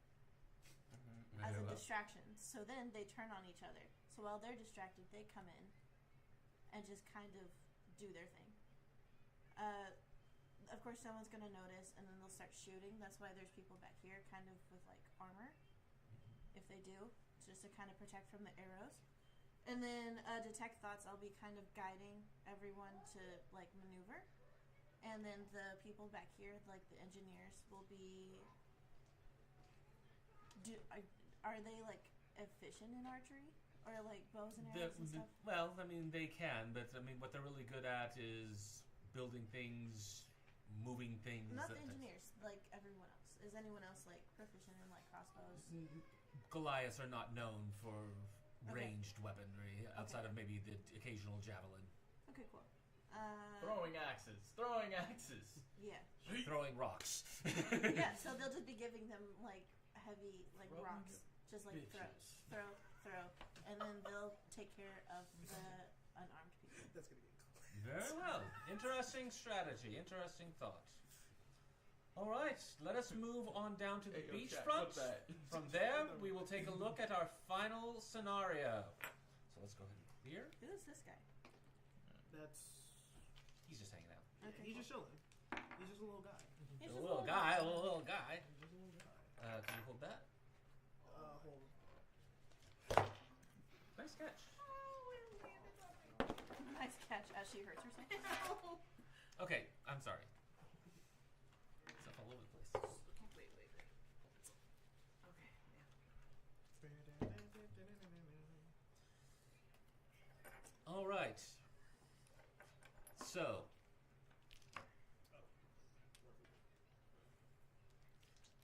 as a distraction. So then they turn on each other. So while they're distracted, they come in and just kind of do their thing. Of course, someone's going to notice, and then they'll start shooting. That's why there's people back here kind of with, like, armor, if they do, just to kind of protect from the arrows. And then Detect Thoughts, I'll be kind of guiding everyone to, like, maneuver. And then the people back here, like the engineers, will be... Are they, like, efficient in archery? Or, like, bows and arrows and stuff? Well, I mean, they can, but I mean, what they're really good at is building things, moving things. Not the engineers, like everyone else. Is anyone else, like, proficient in, like, crossbows? Goliaths are not known for Okay. ranged weaponry, outside of maybe the occasional javelin. Okay, cool. Throwing axes. Throwing axes. Yeah. Throwing rocks. Yeah, so they'll just be giving them, like, heavy, like, Throwing rocks. Just, like, bitches. throw. And then they'll take care of the unarmed people. That's gonna be cool. Very well. Interesting strategy. Interesting thought. All right, let us move on down to the Hey, yo, chat, beachfront. clip that. From there, we will take a look at our final scenario. So let's go ahead and clear. Who is this guy? That's He's just hanging out. Okay, he's cool. just chilling. He's just a little guy. He's A just little guy, a little guy. He's just a little guy. Can you hold that? Hold. Nice catch. Nice catch as she hurts herself. Okay, I'm sorry. Stuff all over the place. Wait. Okay, yeah. All right. So,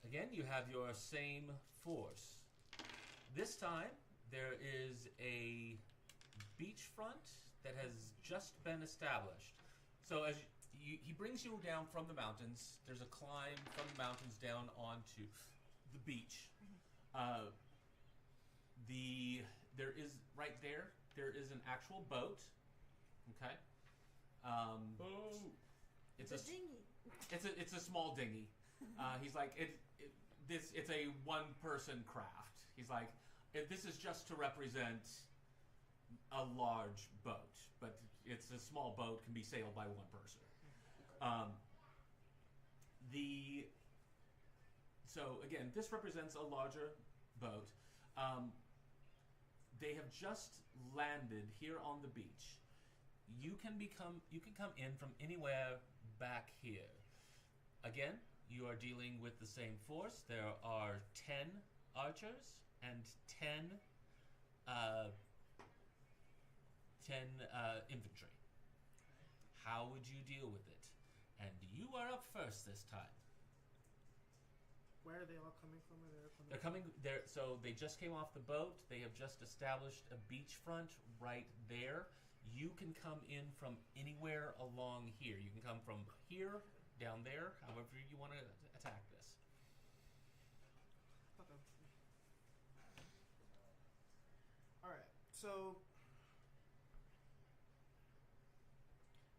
again, you have your same force. This time, there is a beachfront that has just been established. So, as he brings you down from the mountains, there's a climb from the mountains down onto the beach. There is an actual boat. Okay. It's a dinghy. it's a small dinghy. He's like it's a one person craft. He's like this is just to represent a large boat, but it's a small boat, can be sailed by one person. So again, this represents a larger boat. They have just landed here on the beach. You can come in from anywhere back here. Again, you are dealing with the same force. There are 10 archers and 10 infantry. How would you deal with it? And you are up first this time. Where are they all coming from? They're coming there. So they just came off the boat. They have just established a beachfront right there. You can come in from anywhere along here. You can come from here, down there, however you want to attack this. Okay. Alright, so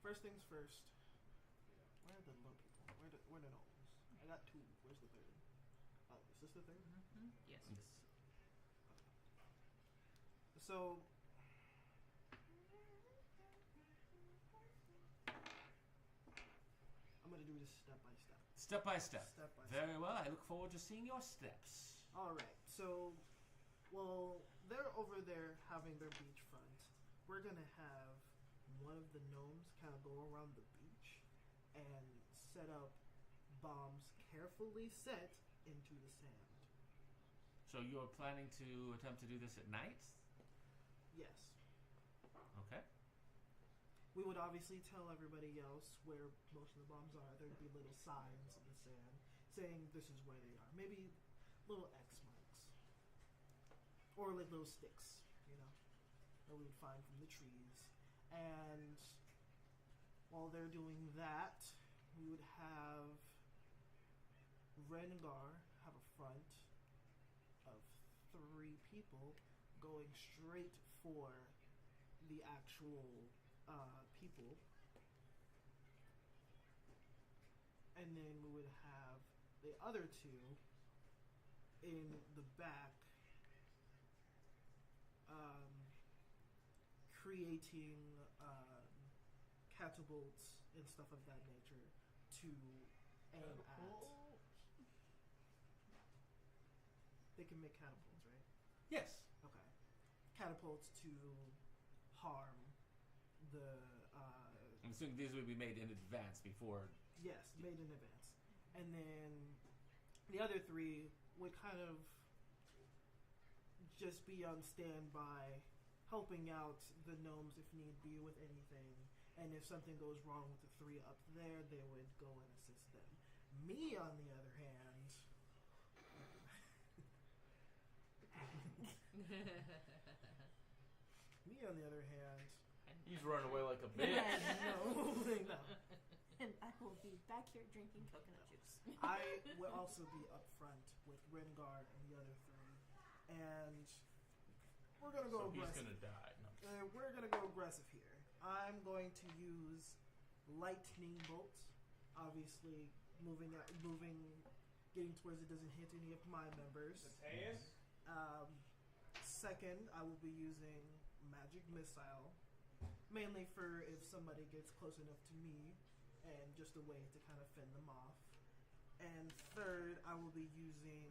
first things first. Where are the low people? Where the gnomes? I got two. Where's the third? Oh, is this the third? Mm-hmm. Yes. So I'm gonna do this step by step. Step by step. Step by Very well. I look forward to seeing your steps. Alright, so, well, they're over there having their beachfront. We're gonna have one of the gnomes kind of go around the beach and set up bombs carefully set into the sand. So you're planning to attempt to do this at night? Yes. Okay. We would obviously tell everybody else where most of the bombs are. There'd be little signs in the sand saying this is where they are. Maybe little X marks. Or like little sticks, that we would find from the trees. And while they're doing that, we would have Rengar have a front of 3 people going straight for the actual people. And then we would have the other 2 in the back creating catapults and stuff of that nature to aim at. They can make catapults, right? Yes. Okay. Catapults to harm the I'm assuming these would be made in advance before. yes, made in advance. And then the other 3 would kind of just be on standby, helping out the gnomes if need be with anything. And if something goes wrong with the 3 up there, they would go and assist them. Me, on the other hand, He's running away like a bitch. no. And I will be back here drinking coconut juice. I will also be up front with Rengar and the other 3. And we're going to go So he's aggressive. gonna die. No. We're going to go aggressive here. I'm going to use lightning bolts. Obviously, getting towards it doesn't hit any of my members. Second, I will be using magic missile, mainly for if somebody gets close enough to me, and just a way to kind of fend them off. And third, I will be using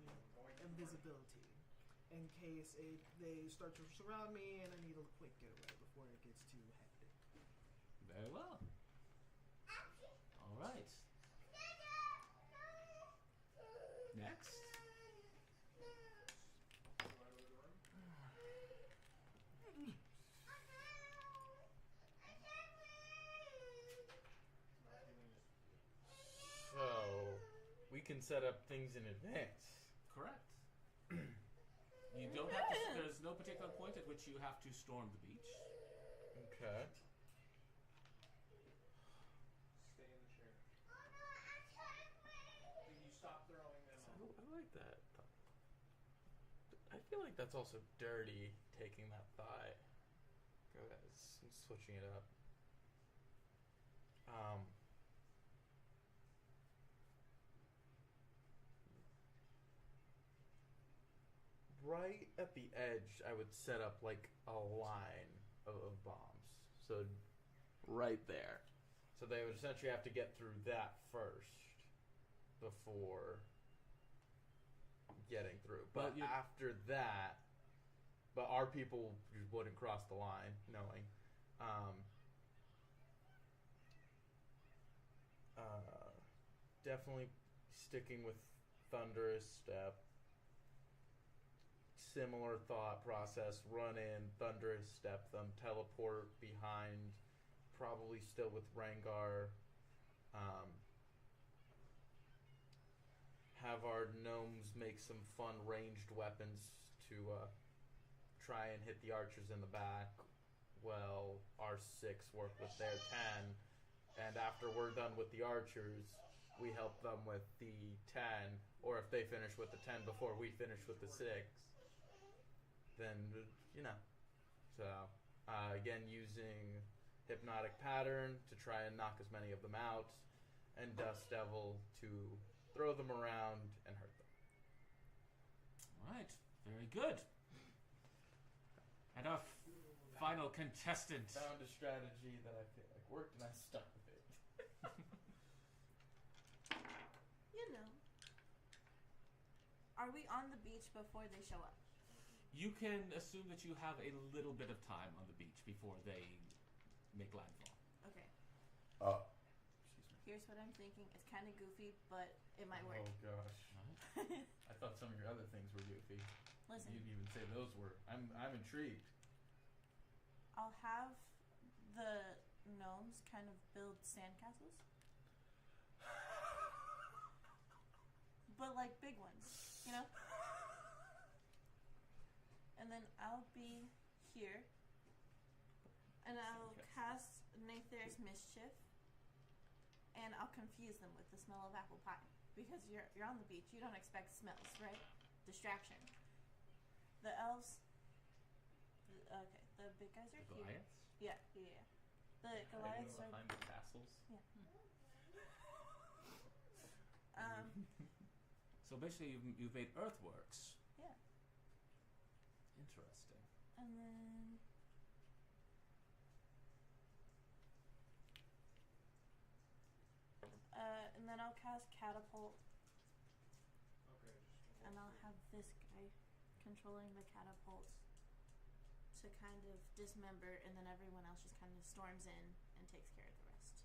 invisibility in case they start to surround me and I need a quick getaway before it gets too hectic. Very well. All right. Next. So we can set up things in advance. Correct. You don't have to. There's no particular point at which you have to storm the beach. Okay. Stay in the chair. You stop throwing them off. I like that. I feel like that's also dirty, taking that thigh. Go ahead, switching it up. Right at the edge, I would set up like a line of bombs. So right there. So they would essentially have to get through that first before getting through. But after that, our people wouldn't cross the line, knowing. Definitely sticking with Thunderous Step. Similar thought process. Run in, Thunderous Step them, teleport behind. Probably still with Rengar. Have our gnomes make some fun ranged weapons to try and hit the archers in the back. Well, our 6 work with their 10. And after we're done with the archers, we help them with the 10. Or if they finish with the 10 before we finish with the 6, then, So, again, using Hypnotic Pattern to try and knock as many of them out. And Dust Devil to throw them around and hurt them. All right. Very good. And our final contestant. Found a strategy that I feel like worked and I stuck with it. Are we on the beach before they show up? You can assume that you have a little bit of time on the beach before they make landfall. Okay. Excuse me. Here's what I'm thinking. It's kind of goofy, but it might work. Oh gosh. I thought some of your other things were goofy. Listen. You didn't even say those were. I'm intrigued. I'll have the gnomes kind of build sandcastles. But like big ones, And then I'll be here. And I'll cast Nather's Mischief. And I'll confuse them with the smell of apple pie. Because you're on the beach. You don't expect smells, right? Distraction. The elves... Okay, the big guys are The here. Goliaths? Yeah. The Goliaths are... behind the castles. Yeah. So basically, you've made earthworks. Yeah. Interesting. And then... and then I'll cast Catapult. Okay. And I'll have this guy controlling the catapult to kind of dismember, and then everyone else just kind of storms in and takes care of the rest.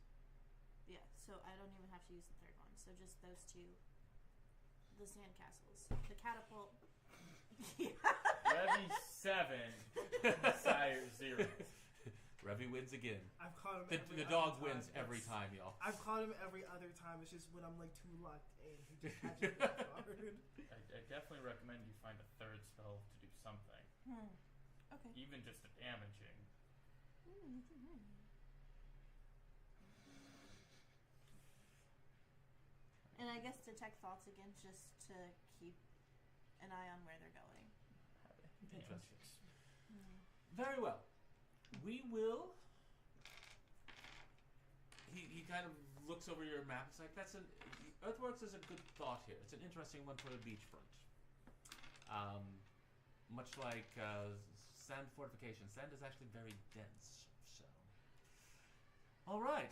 Yeah, so I don't even have to use the third one. So just those two. The sandcastles. The catapult. Revy 7, Sire 0. Revy wins again. I've caught him. The dog wins every time, y'all. I've caught him every other time. It's just when I'm like too locked in, he just catches me off guard. I definitely recommend you find a third spell to do something. Okay. Even just a damaging. And I guess detect thoughts again, just to keep an eye on where they're going. Interesting. Very well. We will. He kind of looks over your map. It's like, Earthworks is a good thought here. It's an interesting one for a beachfront. Much like sand fortification. Sand is actually very dense. So, all right.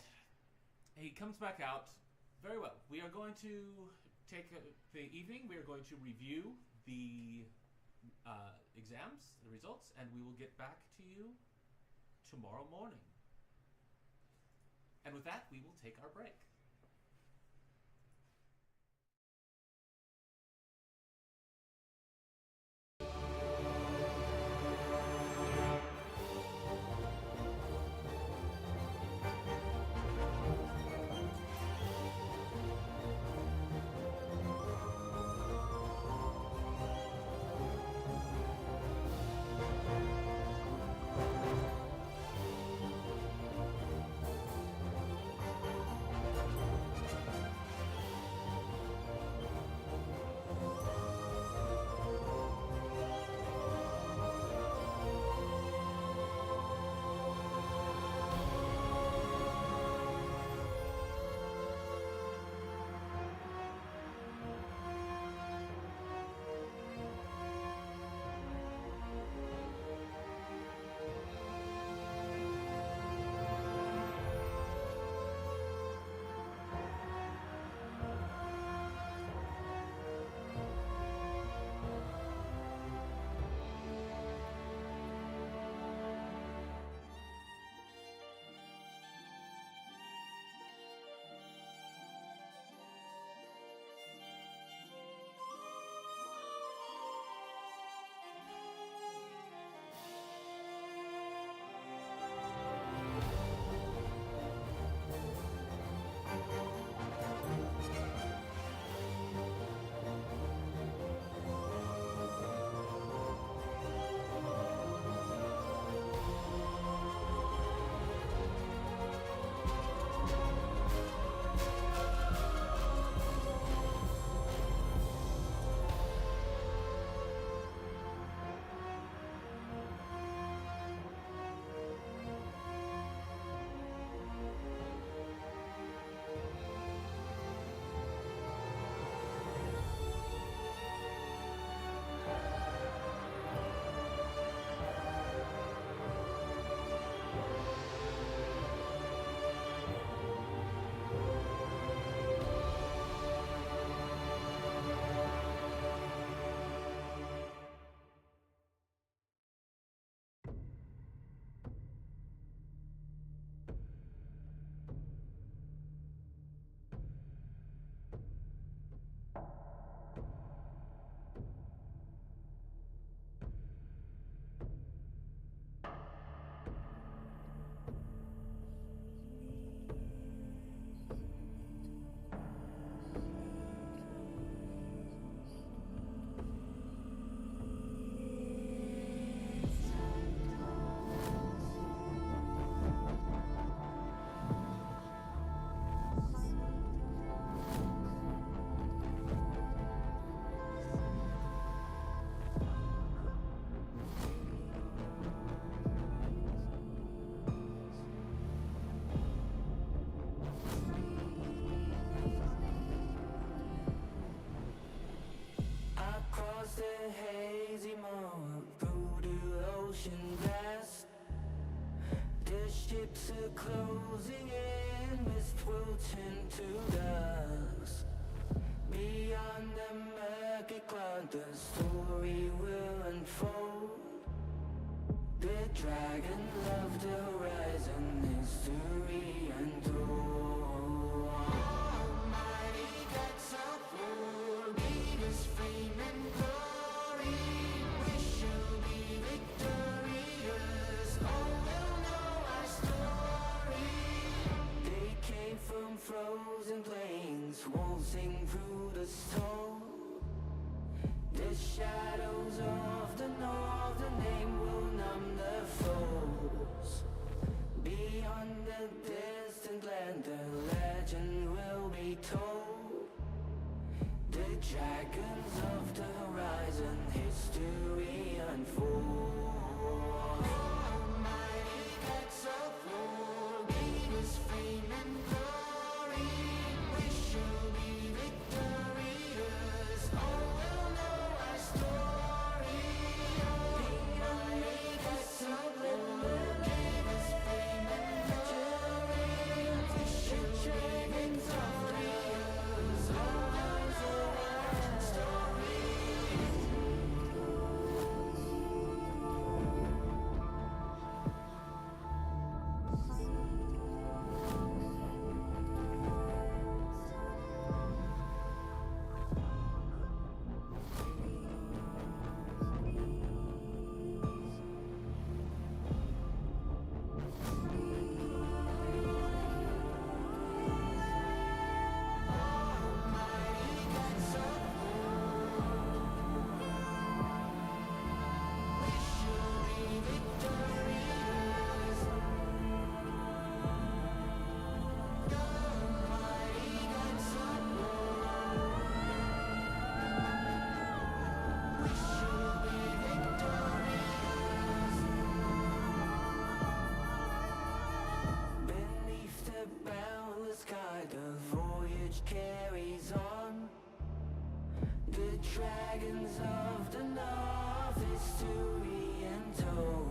He comes back out. Very well. We are going to take the evening. We are going to review the exams, the results, and we will get back to you tomorrow morning. And with that, we will take our break. Hazy moon through the ocean vast. The ships are closing in, mist will turn to dust. Beyond the murky cloud, the story will unfold. The dragon loved the horizon, history untold. Almighty gods of war, lead us flame and glory. We shall be victorious, all will know our story. They came from frozen plains, waltzing through the storm. The shadows of the northern name will numb the foes. Beyond the distant land, the dragons of the north, history untold.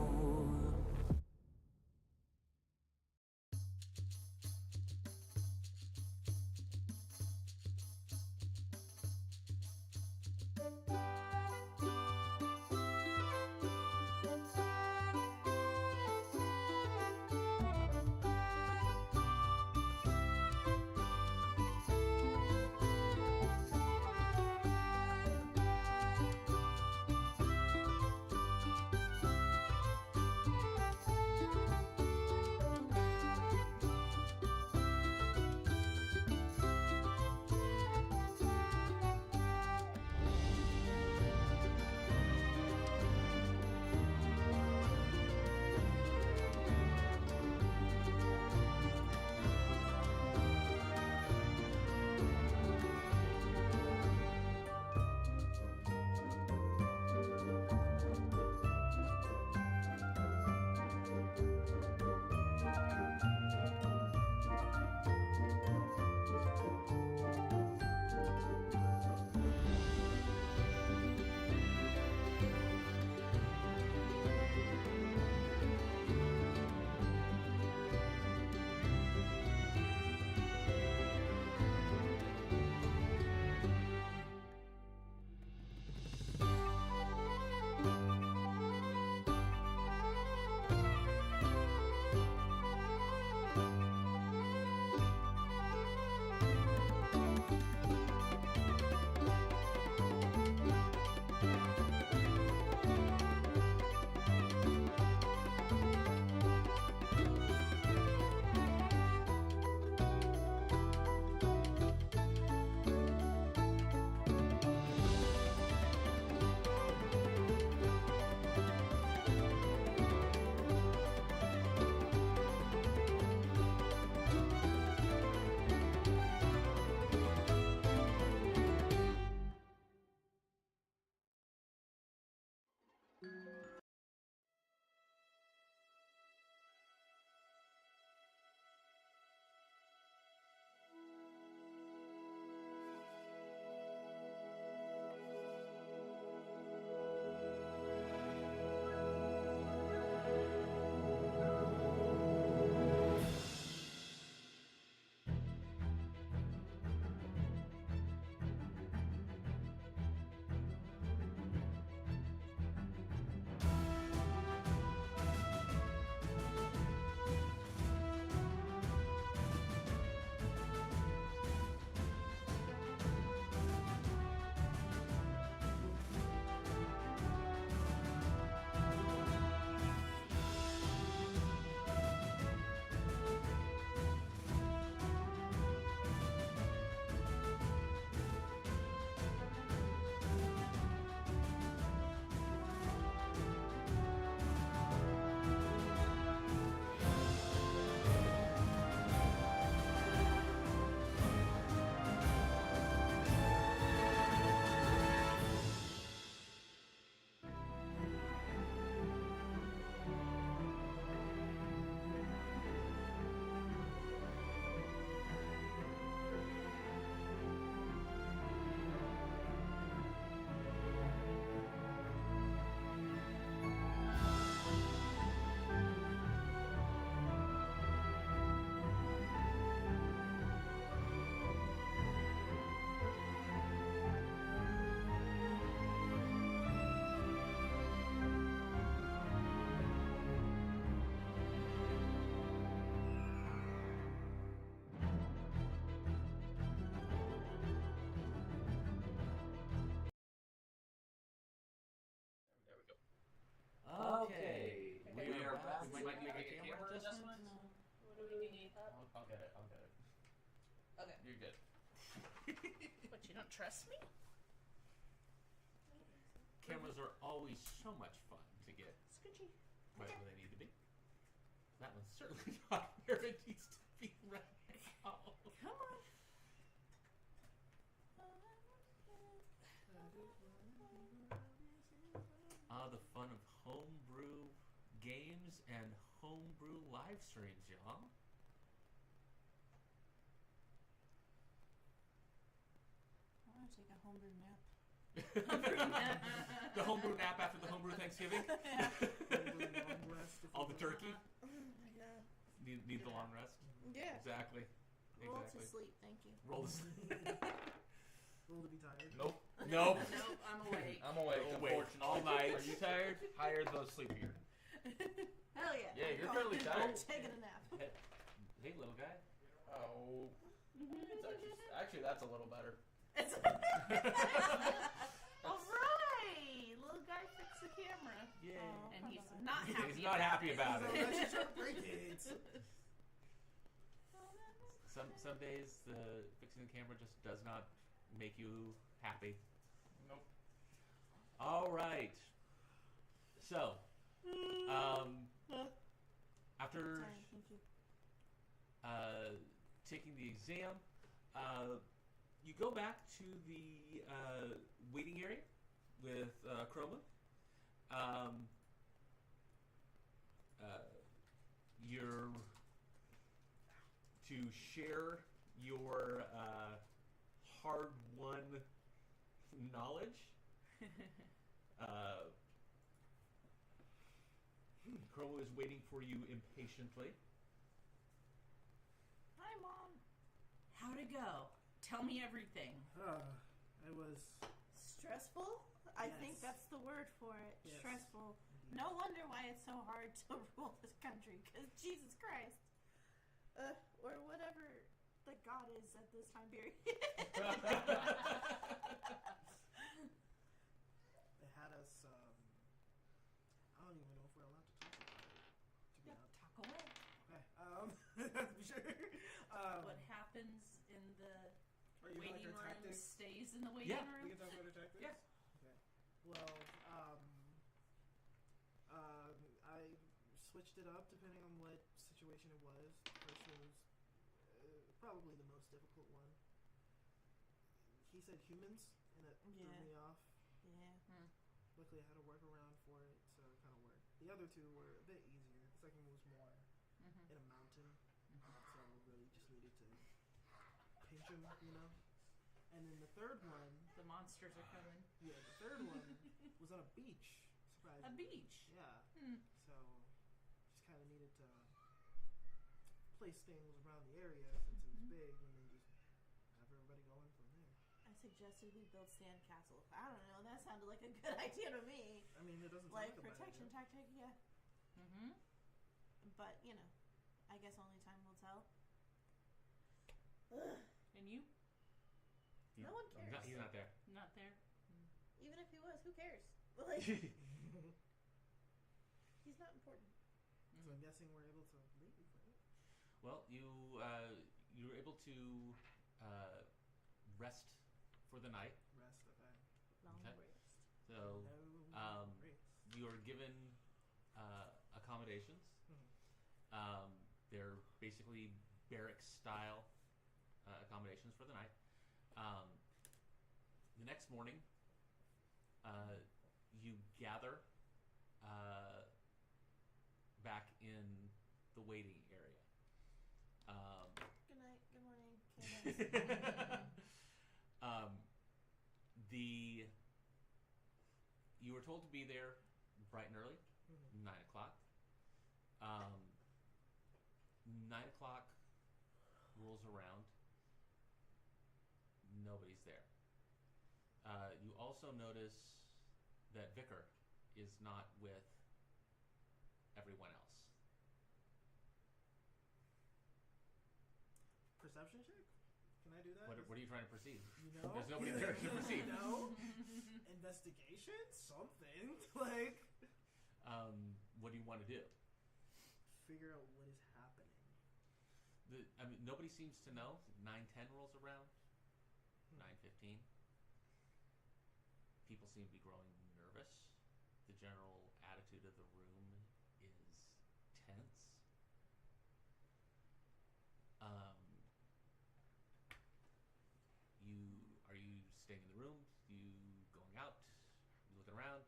Okay, we are back. We might make a camera adjustment. What do we need? I'll get it. I'll get it. Okay. You're good. But you don't trust me? Cameras are always so much fun to get Scoochie. right where they need to be. That one's certainly not where it needs to be right now. Come on. The fun of homebrew games and homebrew live streams, y'all. I want to take a homebrew nap. The homebrew nap after the homebrew Thanksgiving. Long rest if All you the will. turkey. Oh my god. Need the long rest. Yeah. Exactly. Roll Exactly. to sleep, thank you. Roll to sleep. Roll to be tired. Nope. Nope. Nope, I'm awake. I'm awake. Awake Unfortunately. all night. Are you tired? Higher the sleepier. Hell yeah. Yeah, you're I'm fairly tired. taking a nap. Hey, little guy. Oh. It's actually, that's a little better. It's All right, little guy fixed the camera, Yay. Oh. and he's not happy. He's not happy about So it. let's just try to break it. Some days the fixing the camera just does not make you happy. Nope. All right. So, after Sorry, thank you. taking the exam, you go back to the waiting area with Chroma. You're to share your hard-won knowledge. Chroma is waiting for you impatiently. Hi, Mom. How'd it go? Tell me everything. It was Stressful? I Yes. think that's the word for it. Yes. Stressful. No wonder why it's so hard to rule this country, because Jesus Christ. Or whatever the God is at this time period. They had us. I don't even know if we're allowed to talk about it. To be honest. Talk away. Okay. Sure. What happens in the Are you waiting like room our tactics? stays in the waiting Yeah. room? We can talk about our tactics. Yeah. Okay. Well, I switched it up depending on what situation it was. First one was probably the most difficult one. He said humans, and it threw Yeah. me off. Yeah. Luckily, I had a workaround for it, so it kind of worked. The other two were a bit easier. The second one was more Mm-hmm. in a mountain, so really just needed to pinch him, you know. And then the third one, The monsters are coming. yeah, the third one was on a beach. Surprisingly. A beach. Yeah. Hmm. So just kind of needed to place things around the area since it was big, and then just have everybody going from there. I suggested we build sand castle. I don't know. That sounded like a good idea to me. I mean, it doesn't Like sound like a bad protection idea. tactic, yeah. Mm-hmm. But you know, I guess only time will tell. And you? No one cares. He's not there. Not there? Even if he was, who cares? Like, he's not important. So I'm guessing we're able to leave, right? Well, you're able to rest for the night. Rest, okay. Long Okay. rest. So No race. you are given accommodations. Mhm. They're basically barrack style accommodations for the night. The next morning, you gather back in the waiting area. Good night. Good morning. Cadence. You were told to be there bright and early, Mhm. 9:00. 9:00 rolls around. Nobody's there. You also notice that Vicar is not with everyone else. Perception check? Can I do that? What are you trying to perceive? You know? There's nobody there to perceive. You know? Investigation? Something. Like, What do you want to do? figure out what is happening. Nobody seems to know. 9:10 rolls around. 9:15. People seem to be growing nervous. The general attitude of the room is tense. Are you staying in the room? You going out? You looking around?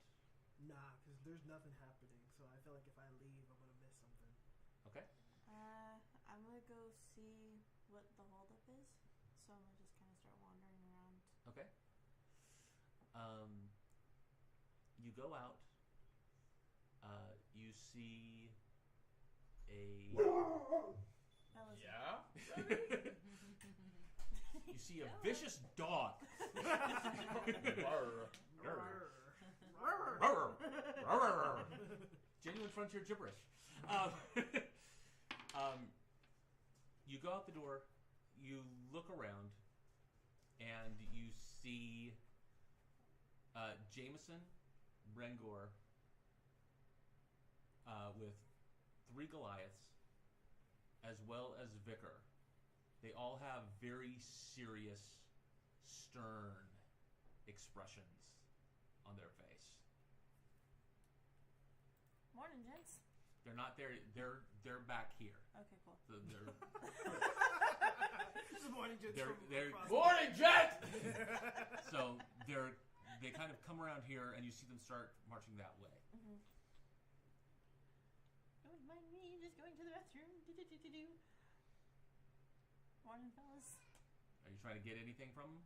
Nah, because there's nothing happening, so I feel like if I leave, I'm going to miss something. Okay. I'm gonna go see what the holdup is. So I'm gonna just kind of start wandering around. Okay. You go out. You see a. Bella's Yeah? You see a vicious dog. Genuine frontier gibberish. You go out the door. You look around, and you see Jameson, Brengor, with 3 Goliaths, as well as Vicar. They all have very serious, stern expressions on their face. Morning, gents. They're not there. They're back here. Okay, cool. They're This is morning, gents. They're- from across Morning, Jet! so they kind of come around here, and you see them start marching that way. Mm-hmm. Don't mind me just going to the bathroom. Do. Morning, fellas. Are you trying to get anything from them?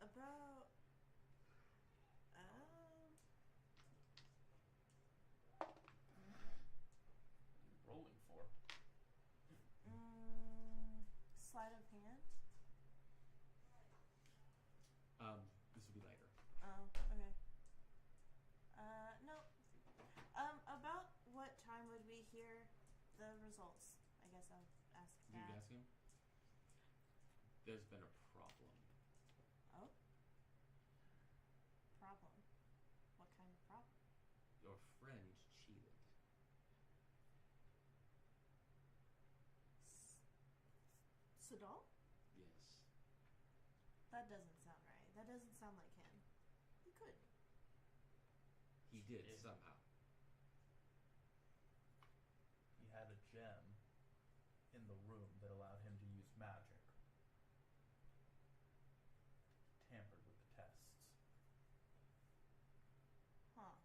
About Rolling for. sleight of hand. This will be later. Oh, okay. No. About what time would we hear the results? I guess I'll ask You that. ask him. There's been a problem. Oh. Problem. What kind of problem? Your friend cheated. Sidal? Yes. That doesn't sound right. That doesn't sound like him. He could. He did Cheated. somehow. He had a gem in the room that allowed him to use magic. Tampered with the tests. Huh.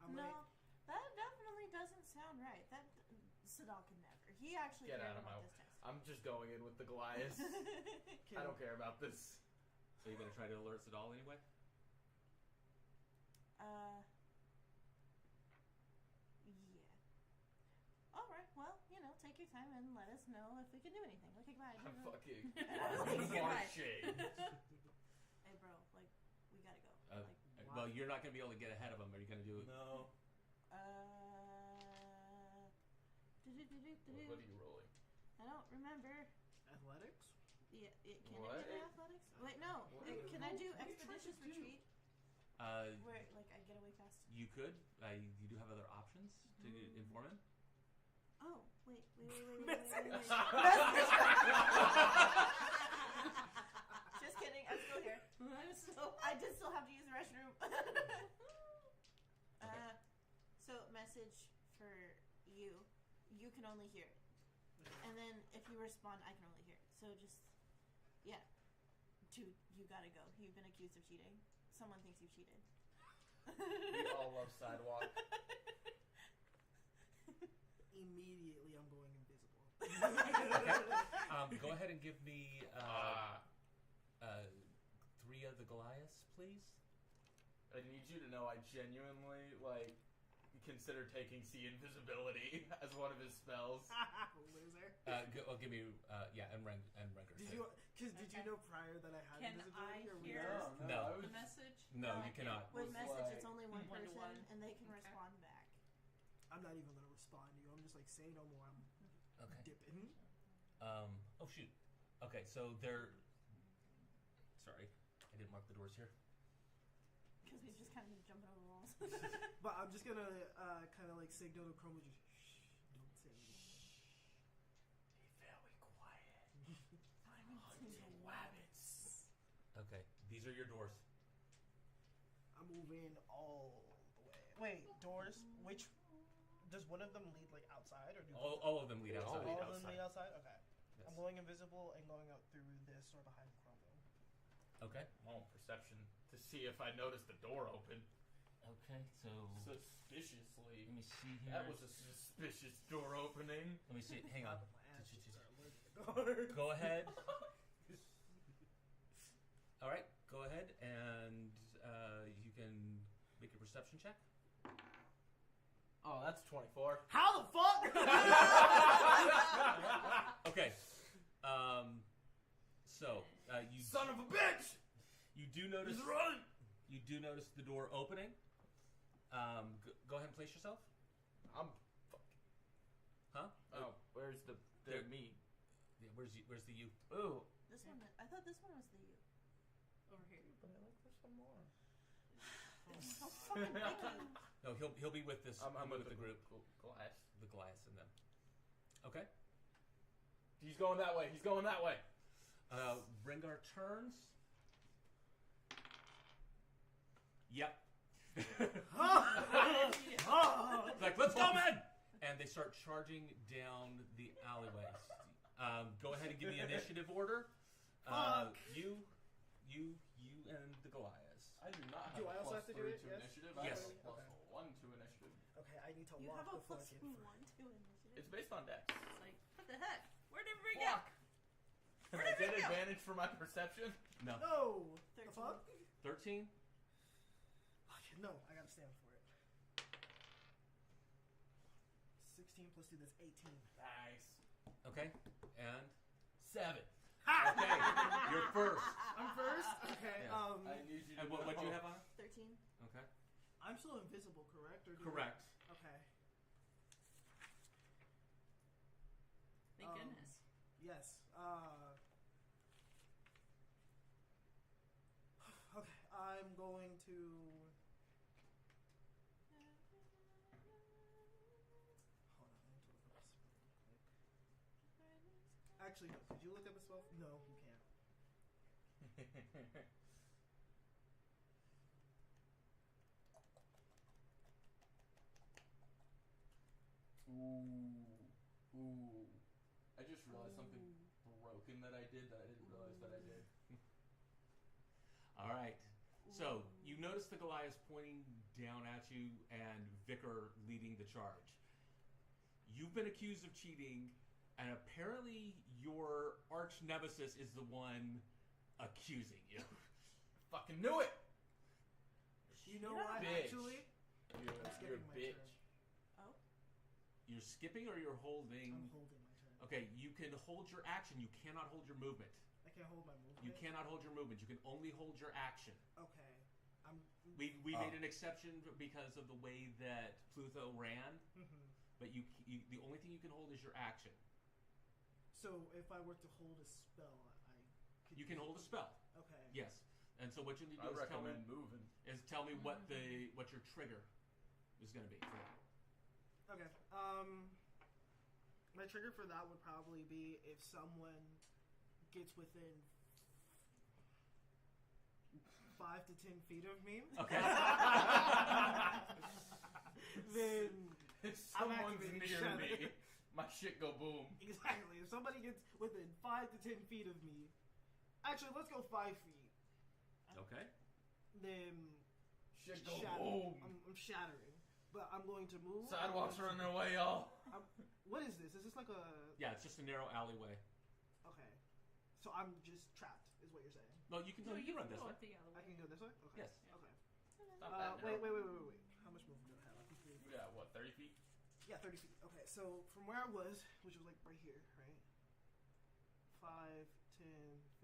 I'm No, gonna- that definitely doesn't sound right. That Sidal could never. He actually Get cared out of about my- this test. I'm just going in with the Goliath. I don't care about this. So you're gonna try to alert it all anyway? Yeah. All right. Well, take your time and let us know if we can do anything. Okay, goodbye. I'm fucking Goodbye. marching. Hey, bro. Like, we gotta go. Well, you're not gonna be able to get ahead of them. Are you gonna do it? No. What are you rolling? I don't remember. Athletics? Yeah, can What? it be athletics? Wait, no. What are Can I do expeditious trying to do? retreat? Where, like, I get away fast? You could. You do have other options to inform him. Oh, wait. Just kidding. I'm still here. I did still have to use the restroom. So, message for you. You can only hear it. And then if you respond, I can only hear it. So just, yeah. Dude, you gotta go. You've been accused of cheating. Someone thinks you cheated. We all love Sidewalk. Immediately, I'm going invisible. Go ahead and give me 3 of the Goliaths, please. I need you to know I genuinely, consider taking see invisibility as one of his spells. Loser. Give me, and Renker. Did you know prior that I had Can invisibility? I or hear No. I was the message? No, No, you cannot. With Was message, like it's only one one to person, one. and they can Okay. respond back. I'm not even gonna respond to you. I'm just like, say no more. I'm Okay. dipping. Oh shoot. Okay, so they're. Sorry, I didn't mark the doors here. Because we've just kind of been jumping over walls. But I'm just gonna kind of like signal to Chroma, just shh, don't say anything. Be very quiet. Hunting Rabbits. Okay, these are your doors. I'm moving all the way. Wait, doors? Which does one of them lead like outside or do All of them lead They all outside. lead all of them outside. lead outside? Okay. Yes. I'm going invisible and going out through this or behind Chroma. Okay. Roll perception to see if I noticed the door open. Okay, so Suspiciously. let me see here. That was a suspicious door opening. Let me see. Hang on. Go ahead. All right, go ahead, and you can make a perception check. Oh, that's 24. How the fuck? Okay. So you Son of a bitch! you do notice He's running! you do notice the door opening. Go ahead and place yourself. I'm. Huh? Oh, where's the There. me? Yeah, where's the you? Ooh. This one, I thought this one was the U. Over here. But I like this one more. How fucking picky. No, he'll be with this. I'm he'll be with the group, Glass. the Goliaths and them. Okay. He's going that way. He's going that way. Rengar turns. Yep. Like, let's go, man! And they start charging down the alleyway. Go ahead and give me initiative order. You, and the Goliaths. I do not Do have I a also plus have to do 3 it? to Yes? initiative. Yes. I have a plus Okay. 1 to initiative. Okay, I need to You walk have a the plus fucking. 1 to initiative. It's based on dex. It's like, what the heck? Where did we go? Can I get advantage for my perception? No. No! The 13. fuck? 13? No, I gotta stand for it. 16 plus 2, that's 18. Nice. Okay. And 7. okay, you're first. I'm first? Okay, Yes. I need you to And what do you have on? 13. Okay. I'm still invisible, correct? Or do Correct. Okay. Thank goodness. Yes. Okay, I'm going to. Hold on, I need to look up a spell real quick. Actually, no. Could you look up a spell? No, you can't. Ooh. I just realized something broken that I did that I didn't realize that I did. All right. So you notice the Goliaths pointing down at you and Vicar leading the charge. You've been accused of cheating, and apparently your arch nemesis is the one accusing you. Fucking knew it! You know what? Bitch. Actually, You're a skipping my bitch. turn. Oh. You're skipping or you're holding? I'm holding my turn. Okay, you can hold your action. You cannot hold your movement. I can't hold my movement. You cannot hold your movement. You can only hold your action. Okay. I'm. We made an exception because of the way that Plutho ran, but you the only thing you can hold is your action. So if I were to hold a spell, I could. You can hold a spell. Okay. Yes. And so what you need to I do recommend moving. tell me what your trigger is going to be for that. Okay. My trigger for that would probably be if someone gets within 5 to 10 feet of me. Okay. Then If I'm someone's activating near shadow. me, my shit go boom. Exactly. If somebody gets within 5 to 10 feet of me, actually, let's go 5 feet. Okay. Then Shit go shatter. boom. I'm shattering, but I'm going to move. Sidewalks running away, y'all. What is this? Is this like a? Yeah, it's just a narrow alleyway. Okay. So I'm just trapped, is what you're saying. No, you can No, you you run can this go way. up the other I way. can go this way. Okay. Yes. Okay. Not that Wait. narrow. How much movement do I have? I think We got what, 30 feet? Yeah, 30 feet. Okay, so from where I was, which was like right here, right? 5, 10,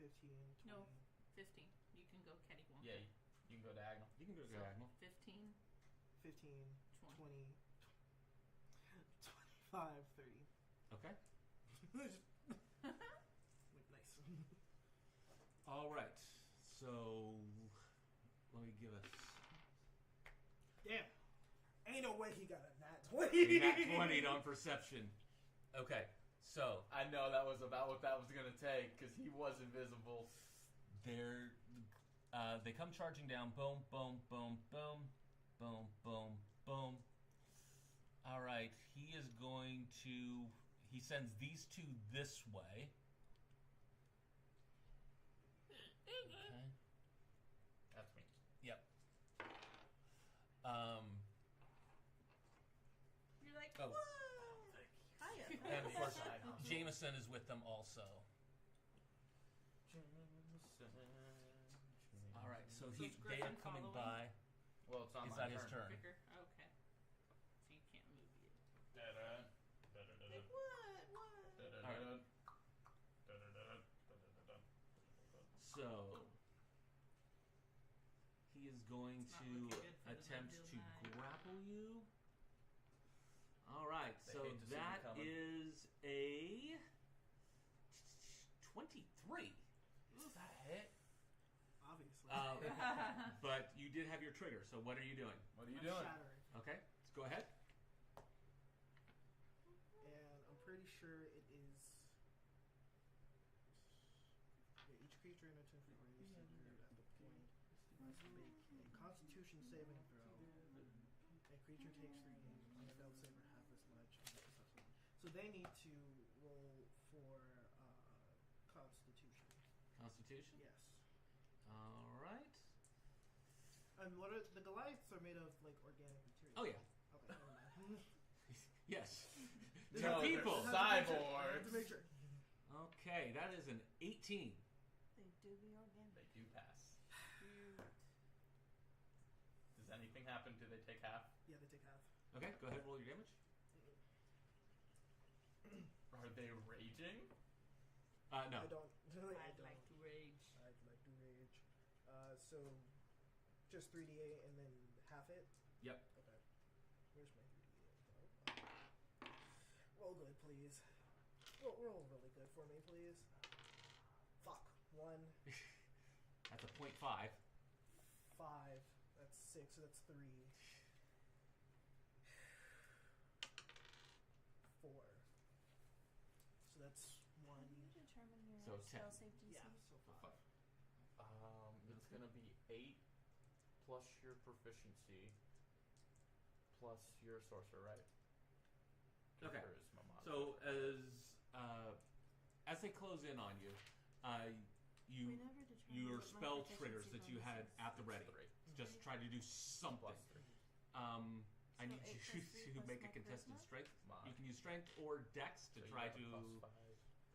15, 20. No. 15. You can go catty-wonk. Yeah, you can go diagonal. You can go So, diagonal. 15, 15, 20. 20, 25, 30. Okay. Like, nice. All right. So let me give us Damn. Ain't no way he got a nat a 20. nat 20 on perception. Okay. So I know that was about what that was going to take, because he was invisible. they come charging down. Boom, boom, boom, boom, boom, boom, boom. All right. He is going to. He sends these two this way. Okay. That's me. Yep. You're like, Oh. whoa! Hiya. And of course, Jameson is with them also. All right, so is they Griffin are coming following? by. Well, it's not Is my that his turn? Figure. Okay. So you can't move yet. Like, what? Alright. So he is going It's not to looking good for the attempt Moonbeam to Knight. grapple you. All right, They so hate to see me that coming. is a 23. Is that a hit? Obviously. But you did have your trigger, so what are you doing? What are you I'm doing? shattering. Okay, let's go ahead. And I'm pretty sure it is. Yeah, each creature in a 10 feet radius centered at the point must make a Constitution saving throw. A creature takes 3 games on a failed save or half as much. So they need to roll for Constitution. Constitution? Yes. All right. And what are the Goliaths are made of like organic material? Oh, yeah. Okay, never mind. Yes. No, They're people. they're I have to make sure. Okay, that is an 18. They do be organic. They do pass. Does anything happen? Do they take half? Yeah, they take half. Okay, go ahead, roll your damage. Are they raging? No. I don't. Really, I I'd don't. like to rage. I'd like to rage. So just 3d8 and then half it. Yep. Okay. Where's my 3d8? Roll good, please. Roll really good for me, please. Fuck. 1, That's a 0.5. 5. That's 6. So that's 3. 4. So that's 1. How do you determine your So 10. spell save DC? Yeah. So 5. It's gonna be 8 plus your proficiency plus your sorcerer, right? Okay. Charisma mod. So as they close in on you, We never determined your what my spell proficiency triggers that you bonus had is. at the ready. 3. Just try to do something. Plus 3. I So need 8 you plus 3 to plus make a my contested charisma? strength. Mod. You can use strength or dex to So you try have to plus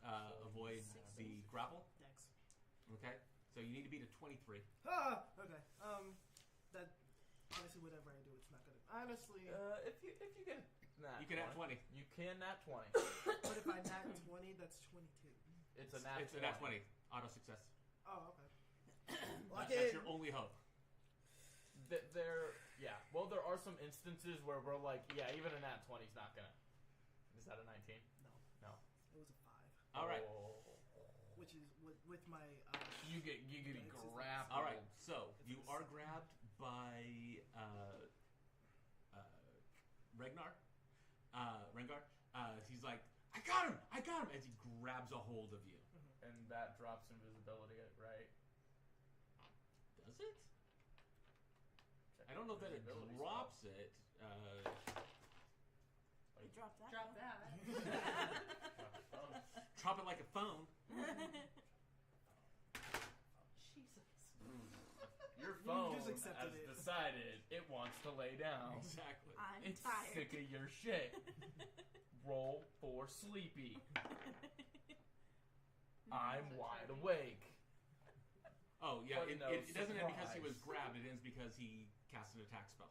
5. avoid Six. the grapple. Dex. Okay, so you need to beat a 23. Ah! Okay. That obviously whatever I do, it's not gonna. Honestly, If you get nat You can add 20. You can nat 20. but if I nat 20, that's 22. It's a nat It's a nat 20. Auto success. Oh, okay. That's your only hope. Well, there are some instances where we're like, yeah, even a nat 20 is not gonna. Is that a 19? No. It was a 5, All right. Oh. which is with my. You get Dex is grappled. All right. So It's you a are 7. grabbed by Rengar. He's like, I got him! As he grabs a hold of you. And that drops invisibility, right? Does it? Check I don't know that it invisibility drops it. We dropped that. Drop though. that. spell. Drop it like a phone. Jesus. Your phone just accepted has it. decided it wants to lay down. Exactly. I'm It's tired. sick of your shit. Roll for sleepy. I'm wide awake. Oh, yeah. But It, no it doesn't end because he was surprise. grabbed. It ends because he cast an attack spell.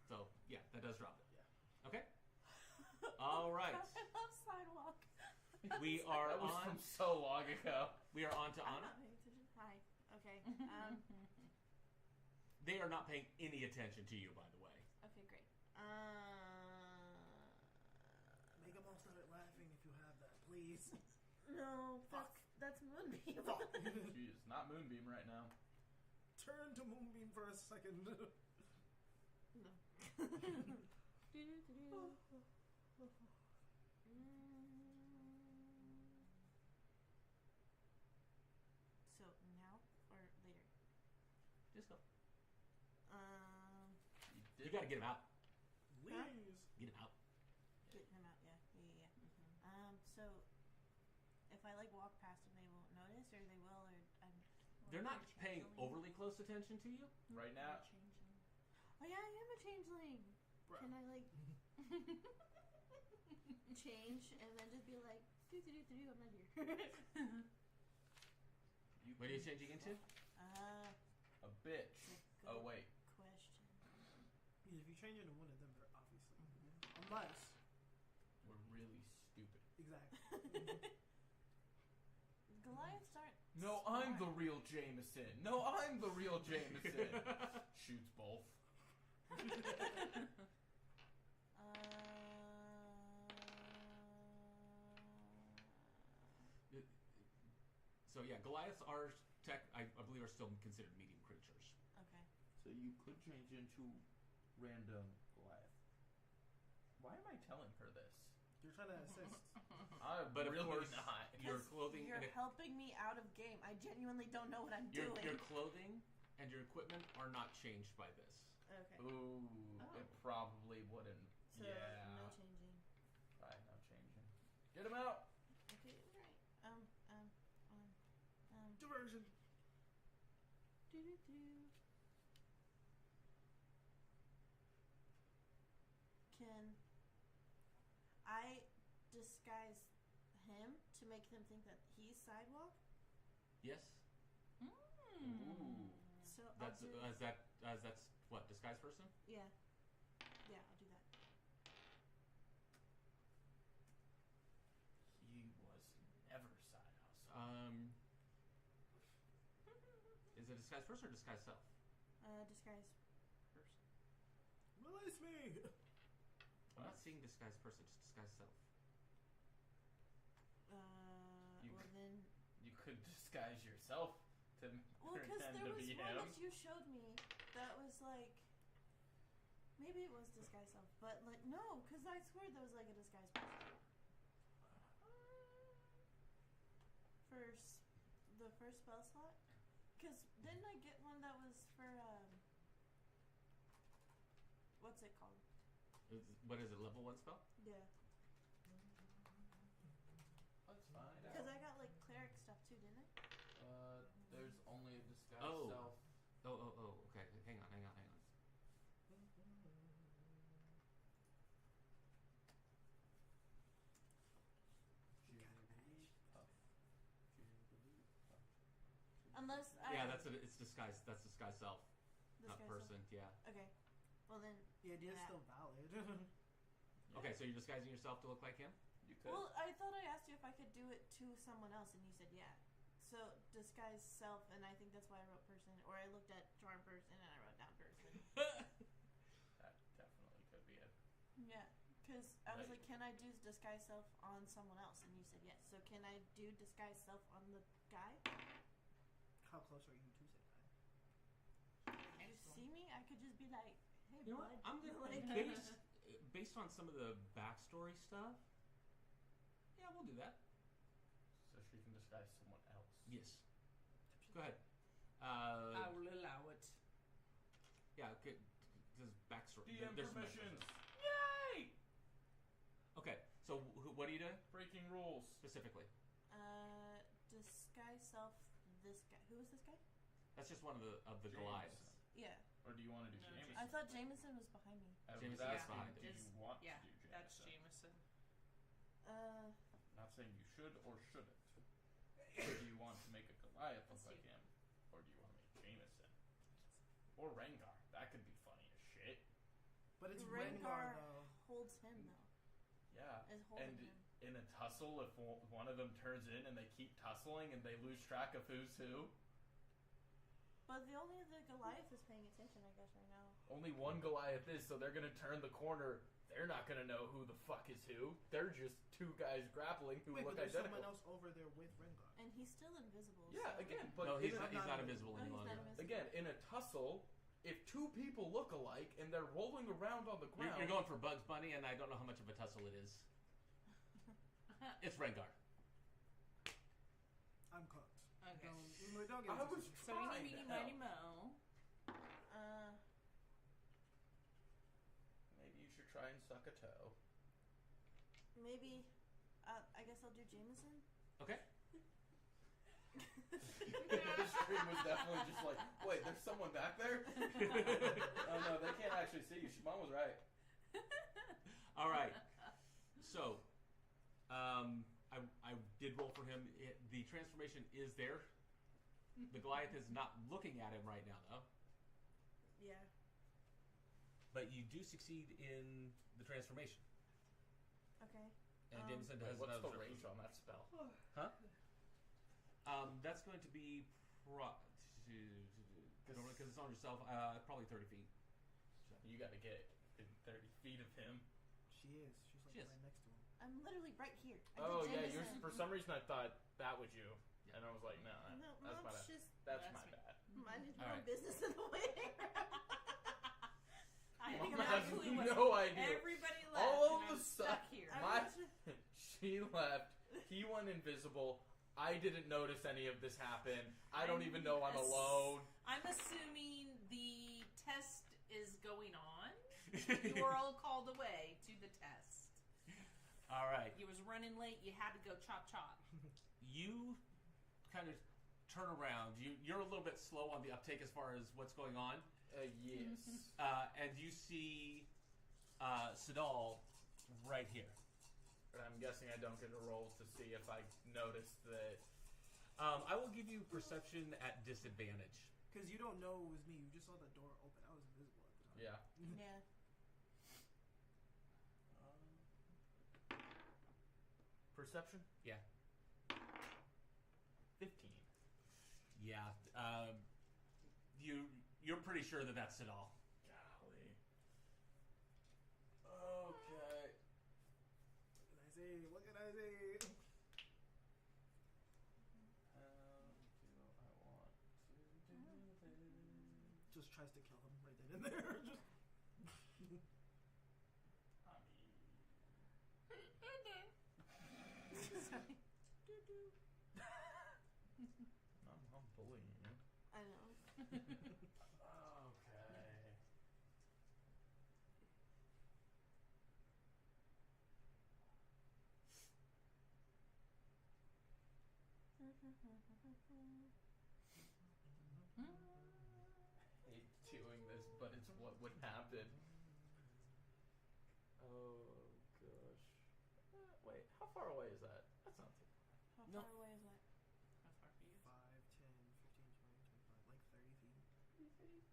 So, yeah, that does drop it. Yeah. Okay. All right. I love sidewalk. We are That was on. from so long ago. We are on to I'm Anna. not paying attention. Hi. Okay. They are not paying any attention to you, by the way. Okay, great. Make them all start laughing if you have that, please. No, Fuck. that's Moonbeam. Fuck. Jeez, not Moonbeam right now. Turn to Moonbeam for a second. No. So now or later? Just go. You You gotta get him out. Please. Get him out. Getting him out, yeah. So if I like walk past them, they won't notice, or they will, or I'm. They're not a paying changeling? overly close attention to you. Right I'm now, a changeling. Oh yeah, I am a changeling. Bruh. Can I like? change and then just be like, do, I'm not here. What are you changing into? A bitch. Oh, wait. Question. If you change into one of them, they're obviously unless We're really stupid. exactly. Goliaths aren't. No, I'm the real Jameson. No, I'm the real Jameson. Shoots both. So yeah, Goliaths are I believe are still considered medium creatures. Okay. So you could change into random Goliath. Why am I telling her this? You're trying to assist. I'm But of really course, not. your clothing You're and helping me out of game. I genuinely don't know what I'm your doing. clothing and your equipment are not changed by this. Okay. Ooh, it probably wouldn't. So yeah. no changing. Right, no changing. Get him out. Okay, right. Diversion. Can I disguise him to make them think that he's Sidewalk? Yes. Ooh. So That's I'll do, that's what, disguised person? yeah, I'll do that. He was never Sidal. Is it disguised person or disguised self? Disguise person. Release me. I'm not seeing disguised person, just disguised self. You Well could- then. You could disguise yourself to Well, because pretend there to was be one him. that you showed me that was like. Maybe it was disguise self, but like no, because I swear there was like a disguise person. The first spell slot. Because didn't I get one that was for what's it called? What is it, level 1 spell? Yeah. Let's find Because out. I got like cleric stuff too, didn't I? There's only a disguise Oh. self. Oh, okay. Hang on. Unless I. Yeah, it's disguised. That's disguised self, not disguise person. self. Yeah. Okay. Well then. The idea is Yeah. still valid. Okay, so you're disguising yourself to look like him? You could. Well, I thought I asked you if I could do it to someone else, and you said yeah. So disguise self, and I think that's why I wrote person, or I looked at charm person and I wrote down person. That definitely could be it. Yeah, because I was Right. like, can I do disguise self on someone else? And you said yes. So can I do disguise self on the guy? How close are you to say that? You see me? I could just be like, hey, You know bud. what? I'm gonna like, based on some of the backstory stuff. Yeah, we'll do that. So she can disguise someone else. Yes. Go ahead. I will allow it. Yeah. Okay. This backstory. DM There's some permissions. backstory. Yay! Okay. So what are you doing Breaking rules. specifically? disguise self. This guy. Who is this guy? That's just one of the Jameson. Goliaths. Yeah. Or do you want to do No, Jameson? I thought Jameson was behind me. I was Jameson is asking, behind do him. you want Yeah, to do Jameson? that's Jameson. Not saying you should or shouldn't. So do you want to make a Goliath look Let's like see. him? Or do you want to make Jameson? Or Rengar. That could be funny as shit. But it's Rengar Rengar though. holds him though. Yeah. Is holding And him. in a tussle, if one of them turns in and they keep tussling and they lose track of who's who, But the only the Goliath is paying attention, I guess, right now. only one Goliath is, so they're gonna turn the corner. They're not gonna know who the fuck is who. They're just two guys grappling who Wait, look but there's identical. someone else over there with Rengar. And he's still invisible. Yeah, so. again, but No, he's in a- not invisible Oh, any he's not longer. invisible. again, in a tussle, if two people look alike and they're rolling around on the ground, You're going for Bugs Bunny, and I don't know how much of a tussle it is. It's Rengar. I'm cooked. Okay. Don't get I into was this. So trying eeny, to meeny, help. miny, mo. Maybe you should try and suck a toe. Maybe. I guess I'll do Jameson. Okay. The stream was definitely just like, wait, there's someone back there? Oh no, they can't actually see you. Shimon was right. All right. So, I did roll for him. The transformation is there. The Goliath is not looking at him right now, though. Yeah. But you do succeed in the transformation. Okay. And Jameson Wait, has what's another the range on that spell? Huh? That's going to be because it's on yourself. Probably 30 feet. So. You got to get in 30 feet of him. She is. She's like She is. right next to him. I'm literally right here. Oh did yeah, Jameson. for some reason I thought that was you, and I was like, no, No, that's my Mom's bad. just That's That's my me. bad. minding her All own right. business in the way. I Mom have has absolutely was. no idea. Everybody left. All and of I'm a stuck sudden- here. My- She left. He went invisible. I didn't notice any of this happen. I don't even know I'm alone. I'm assuming the test is going on. You were all called away to the test. All right. You was running late. You had to go chop chop. You kind of turn around. You're a little bit slow on the uptake as far as what's going on. Yes. And you see Sidal right here. But I'm guessing I don't get a roll to see if I noticed that. I will give you perception at disadvantage. Because you don't know it was me. You just saw the door open. I was invisible at the time. Yeah. Yeah. Perception? Yeah. 15. Yeah. You're pretty sure that that's Sidal. Golly. Okay. What can I say? How do I want to do this? Just tries to kill him right then and there. Just Sorry. I'm bullying you. I know. Okay. Hate doing this, but it's what would happen. Oh gosh. Wait, how far away is that? That's not too How No. far away is that? How far for you? 5, 10, 15, 20, 25, like 30 feet.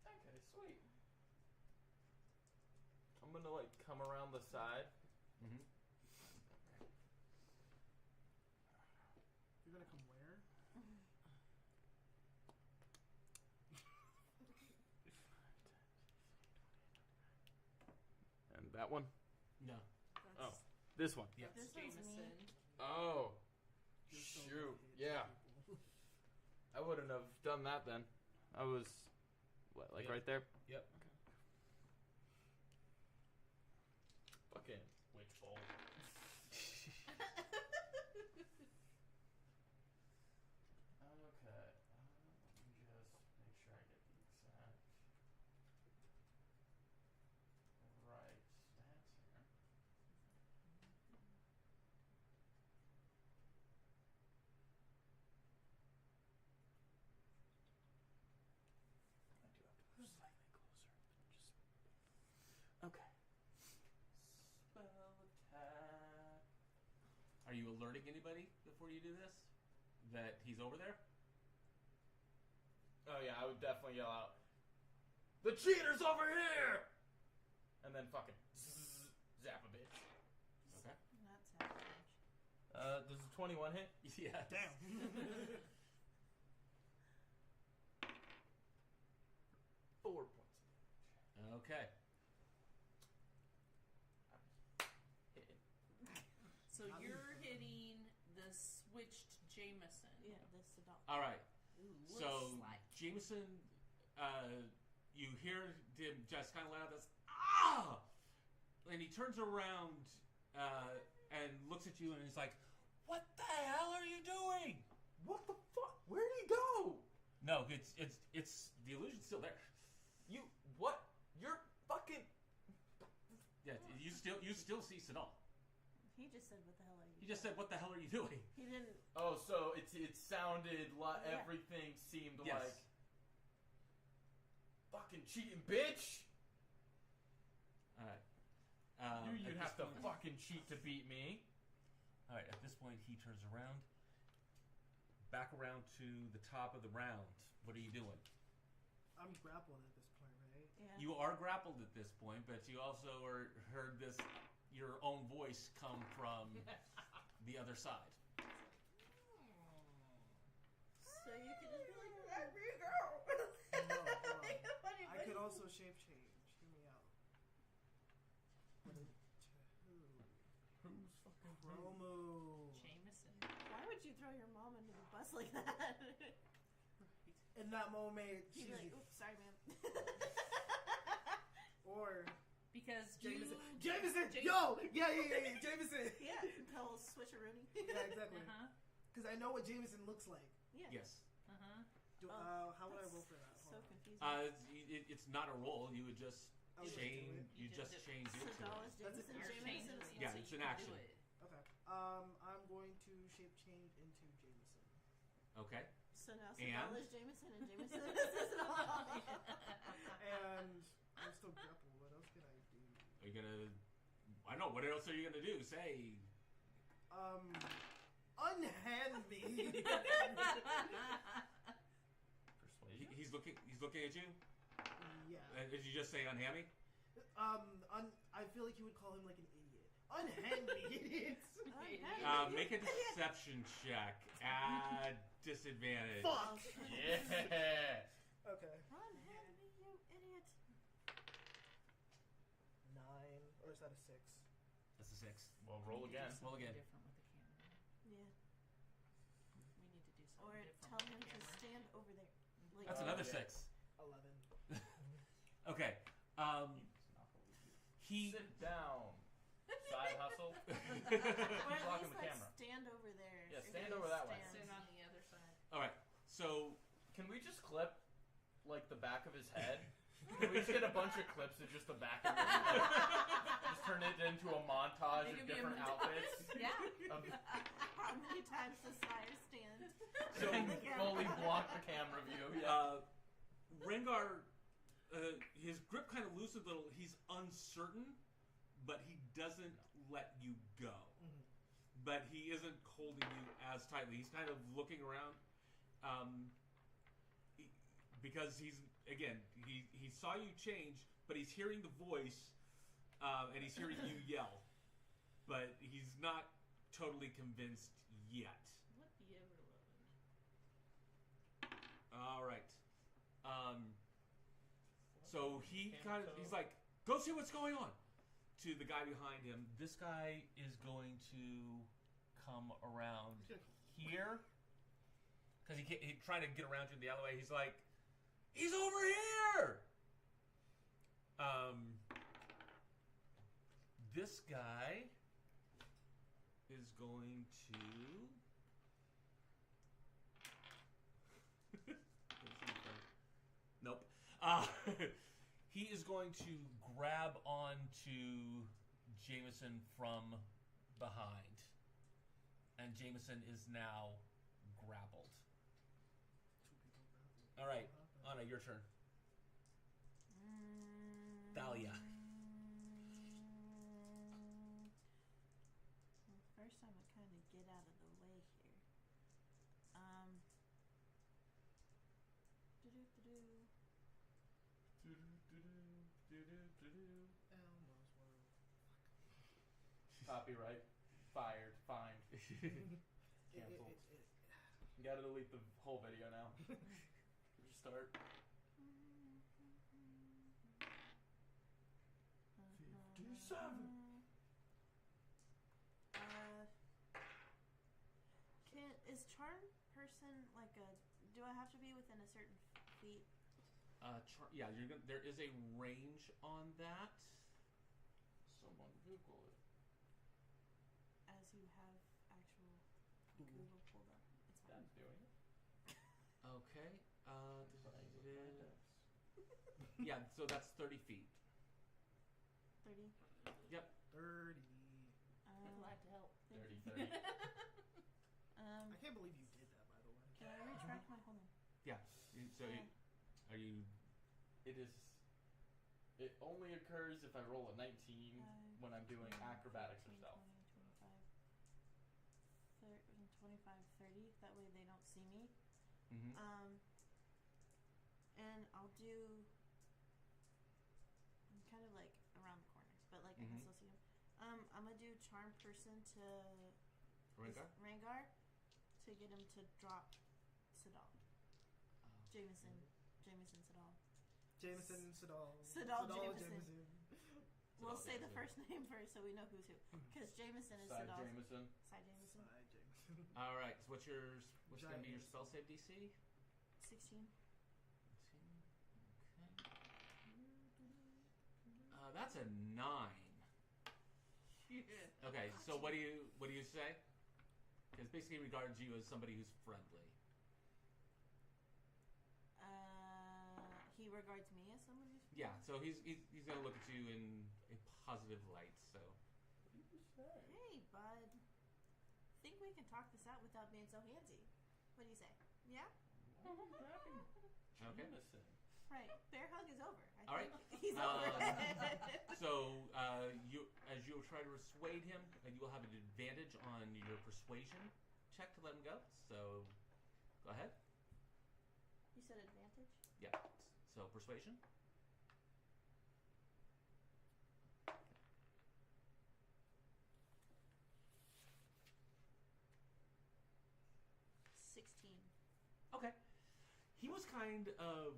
Okay, sweet. I'm gonna like come around the side. Mm-hmm. You're gonna come where? And that one? No. That's, Oh. This one. Yep. This one's me. Jameson. Oh. Just so Shoot. we hit Yeah. people. I wouldn't have done that then. I was what, like Yep. right there? Yep. Fucking witch bolt. Okay. Let me just make sure I get the exact right stats here. I do have to move slightly closer. Okay. Spell attack. Are you alerting anybody before you do this? That he's over there? Oh yeah, I would definitely yell out, "The cheater's over here!" And then fucking zap a bitch. Okay. That's average. Does a 21 hit? Yeah. Damn. 4 points. Okay. Hitting. So you're hitting the switched Jameson. Yeah, this Sidal. All right. Ooh, looks So like. Jameson, you hear him just kind of let out this ah, and he turns around and looks at you and he's like, "What the hell are you doing?" What the fuck? Where'd he go? No, it's the illusion's still there. You what? You're fucking. Yeah, you still see Sidal. He just said, "What the hell are you?" He just said, "What the hell are you doing?" He didn't. Oh, so it sounded like Yeah. everything seemed Yes. like fucking cheating, bitch. All right. You'd have to fucking cheat to beat me. All right. At this point, he turns around, back around to the top of the round. What are you doing? I'm grappled at this point, right? Yeah. You are grappled at this point, but you also heard your own voice come from the other side. So you can just be like, let me go. No, hold on. I could also shape change. Hear me out. Who's fucking Promo. Jameson. Why would you throw your mom under the bus like that? In that moment, She'd she's be like, oops, sorry, ma'am. or Because Jameson. you... Jameson! Yo! Yeah, Jameson! Yeah, tell switcheroony. Yeah, exactly. Uh-huh. Because I know what Jameson looks like. Yeah. Yes. Uh-huh. How would I That's roll for that? So Hold on. confusing. It's not a roll. You would just I would just change. do it. You just change it. So dollars, That's Jameson, it. Jameson. Yeah, so it's you an can action. do it. Okay. I'm going to shape change into Jameson. Okay. So now And? Sidal is Jameson and Jameson is Sidal. And I'm still grappled. What else can I do? Are you gonna? I don't know. What else are you gonna do? Say. Unhand me. Persuasion? He's looking at you. Yeah. Did you just say unhand me? I feel like you would call him like an idiot. Unhand me, idiots. Make a deception check at disadvantage. Fuck. Yeah. Okay. Unhand me, you idiot. 9, or is that a 6? That's a 6. Well, roll We need to again. do Roll something again. different with the camera. Yeah. We need to do something Or different tell with him the to camera. stand over there. Like, That's another 6. 11. Okay. He. Sit down. Side hustle. or Keep at blocking least the like camera. stand over there. Yeah, If stand he over that way. Sit stands. on the other side. All right. So Can we just clip, like, the back of his head? Can we just get a bunch of clips of just the back of his head? Just turn it into a montage It of could be a different montage. outfits? Yeah. Of, How many times does Sire stand? so on the camera? fully block the camera view. Yeah. Rengar, his grip kind of loosens a little. He's uncertain, but he doesn't let you go. Mhm. But he isn't holding you as tightly. He's kind of looking around, because he saw you change, but he's hearing the voice, and he's hearing you yell, but he's not totally convinced yet. What the ever All right. So he's like, go see what's going on. To the guy behind him. This guy is going to come around here because he's trying to get around you in the alleyway. He's like, he's over here. This guy is going to. Nope. He is going to grab onto Jameson from behind. And Jameson is now grappled. All right, Anna, your turn. Thalia. Well, first I'm gonna kind of get out of the way here. Elmo's World. Copyright. Fired. Fined. Cancelled. You gotta delete the whole video now. Restart. 57. Is charm person like a? Do I have to be within a certain feet? There is a range on that. Someone Google it. As you have actual Google pulled up. It's fine. Dad's doing it. Okay. Yeah, so that's 30 feet. 30. Yep. 30. Glad to help. 30. I can't believe you did that, by the way. Can I retract my hold on? Yeah. So are you? It only occurs if I roll a 19 when I'm doing acrobatics or 15, stealth. 20, 25, 30. That way they don't see me. Mm-hmm. And I'll do. I'm kind of like around the corners, but like I can still see him. I'm gonna do charm person to Rangar to get him to drop Sidal. Jameson Sidal. Sidal Jameson. We'll say the first name first so we know who's who. Because Jameson is Side Sidal. Jameson. Side Jameson. All right. So what's going to be your spell save DC? 16. That's a 9. Okay, so what do you say? Because basically regards you as somebody who's friendly. He regards me as someone who's friendly? Yeah, so he's gonna look at you in a positive light. So. Hey, bud. Think we can talk this out without being so handsy? What do you say? Yeah. Okay. Jameson. Right. Bear hug is over. All right. He's over. So as you try to persuade him, you will have an advantage on your persuasion check to let him go. So go ahead. You said advantage? Yeah. So persuasion. 16. Okay. He was kind of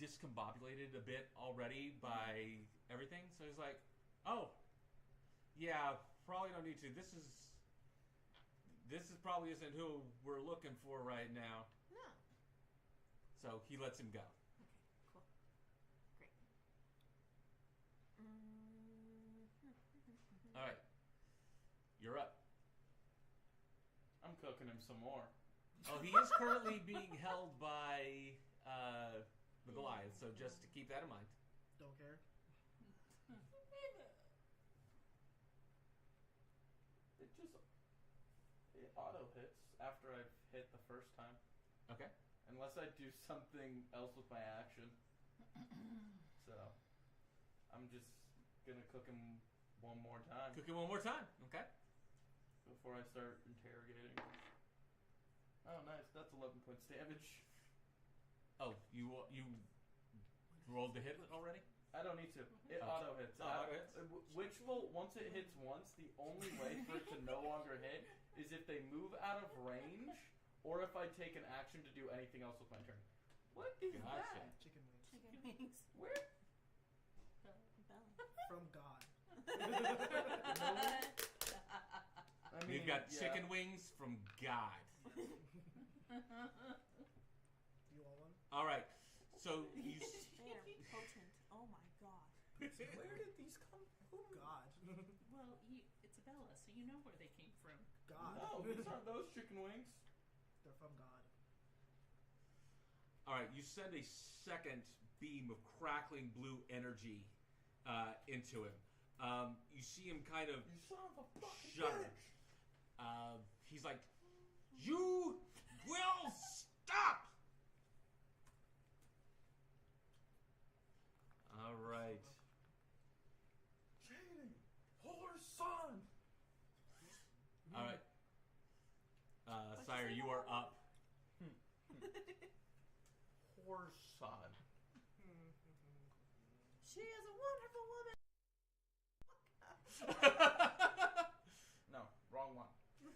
discombobulated a bit already by everything, so he's like, "Oh, yeah, probably don't need to. This probably isn't who we're looking for right now." No. So he lets him go. Okay, cool. Great. All right, you're up. I'm cooking him some more. Oh, he is currently being held by the Goliath, so just to keep that in mind. Don't care. It auto hits after I've hit the first time. Okay. Unless I do something else with my action. So, I'm just gonna cook him one more time. Cook it one more time. Okay. Before I start interrogating. Oh, nice. That's 11 points damage. Oh, you rolled the hit already? I don't need to. It Okay. auto hits. Auto hits? Which will, once it hits once, the only way for it to no longer hit is if they move out of range or if I take an action to do anything else with my turn. What is Gotcha. that? Chicken wings. Chicken wings. Where? Bella. From God. I mean, We've got yeah. chicken wings from God. You all one? All right. So you Very potent. Oh my god. Where did these come from? God. Well, it's a Bella, so you know where they came from. God. No, these aren't those chicken wings. They're from God. All right, you send a second beam of crackling blue energy into him. You see him kind of You son of a fucking shudder. bitch. He's like, "You will stop!" All right. Cheating. Whore's son. All right. Sire, you are up. Whore's son. She is a wonderful woman. No, wrong one.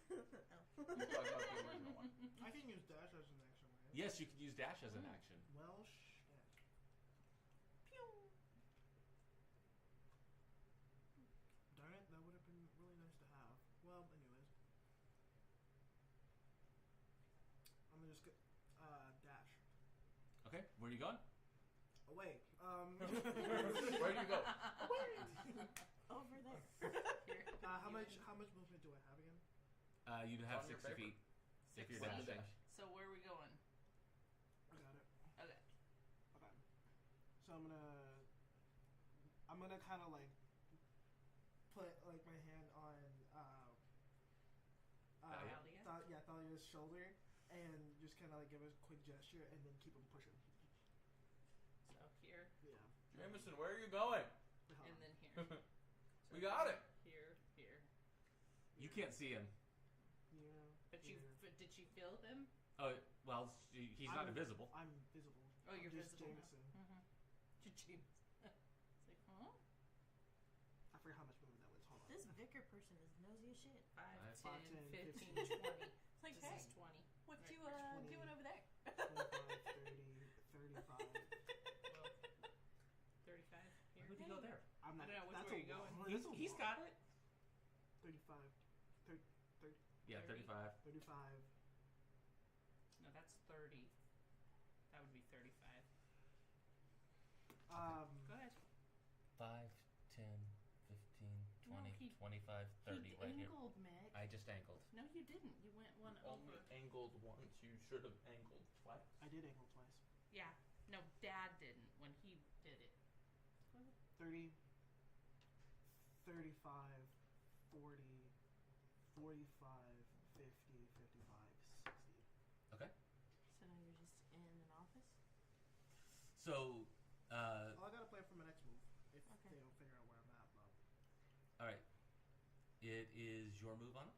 Oh. Talk about the original one. I can use dash as an action, right? Yes, you can use dash as an action. Well, shit. Pew. Darn it, that would have been really nice to have. Well, anyways. I'm gonna just go, dash. Okay, where are you going? Away. Where do you go? Over there. How much movement do I have again? You'd have On your 60 paper. feet. If you're 60. dashing. So where are we going? I got it. Okay. Okay. So I'm gonna kind of like put like my hand on Thalia? Thalia's shoulder and just kind of like give a quick gesture and then keep him pushing. So here Yeah. Jameson, where are you going? The hell. and then here. We got it. can't see him. Yeah. But here. did she feel him? Oh, well, he's not invisible. I'm visible. Oh, you're just visible. Jameson. Mm-hmm. James. It's like, huh? I forgot how much movement that was. Hold on. This vicar person is nosy as shit. 5, 5, 10, 10, 15, 20. It's like, This hey, is 20. what Right, you 20. doing over there? 25, 30, 35. Well, 35 here. Where did he go there? I'm not. I don't know, which that's way a you going? lot. That's a He's lot. got it. 35, 30, Yeah, 30. 35. 35. No, that's 30. That would be 35. Go ahead. 5, 10, 15, 20, No, he- 25, 30 he right here. angled, Mick. I just angled. No, you didn't. You went one Only over. angled once. You should have angled twice. I did angle twice. Yeah. No, Dad didn't when he did it. 30, 35, 40, 45, 50, 55, 60. Okay. So now you're just in an office? So, Well, I gotta play for my next move if Okay. they don't figure out where I'm at, though. all right. It is your move on.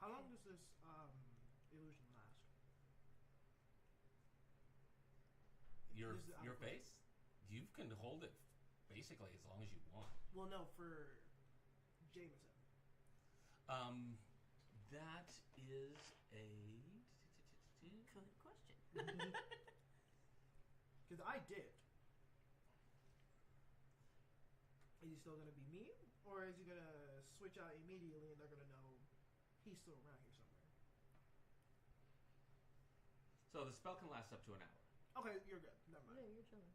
How long does this illusion last? Your This is out your of question. face. You can hold it basically as long as you want. Well, no, for Jameson. That is a. Good question. Because I did. Is he still gonna be me, or is he gonna switch out immediately and they're gonna know he's still around here somewhere? So the spell can last up to an hour. Okay, you're good. Never mind. Yeah, you're chilling.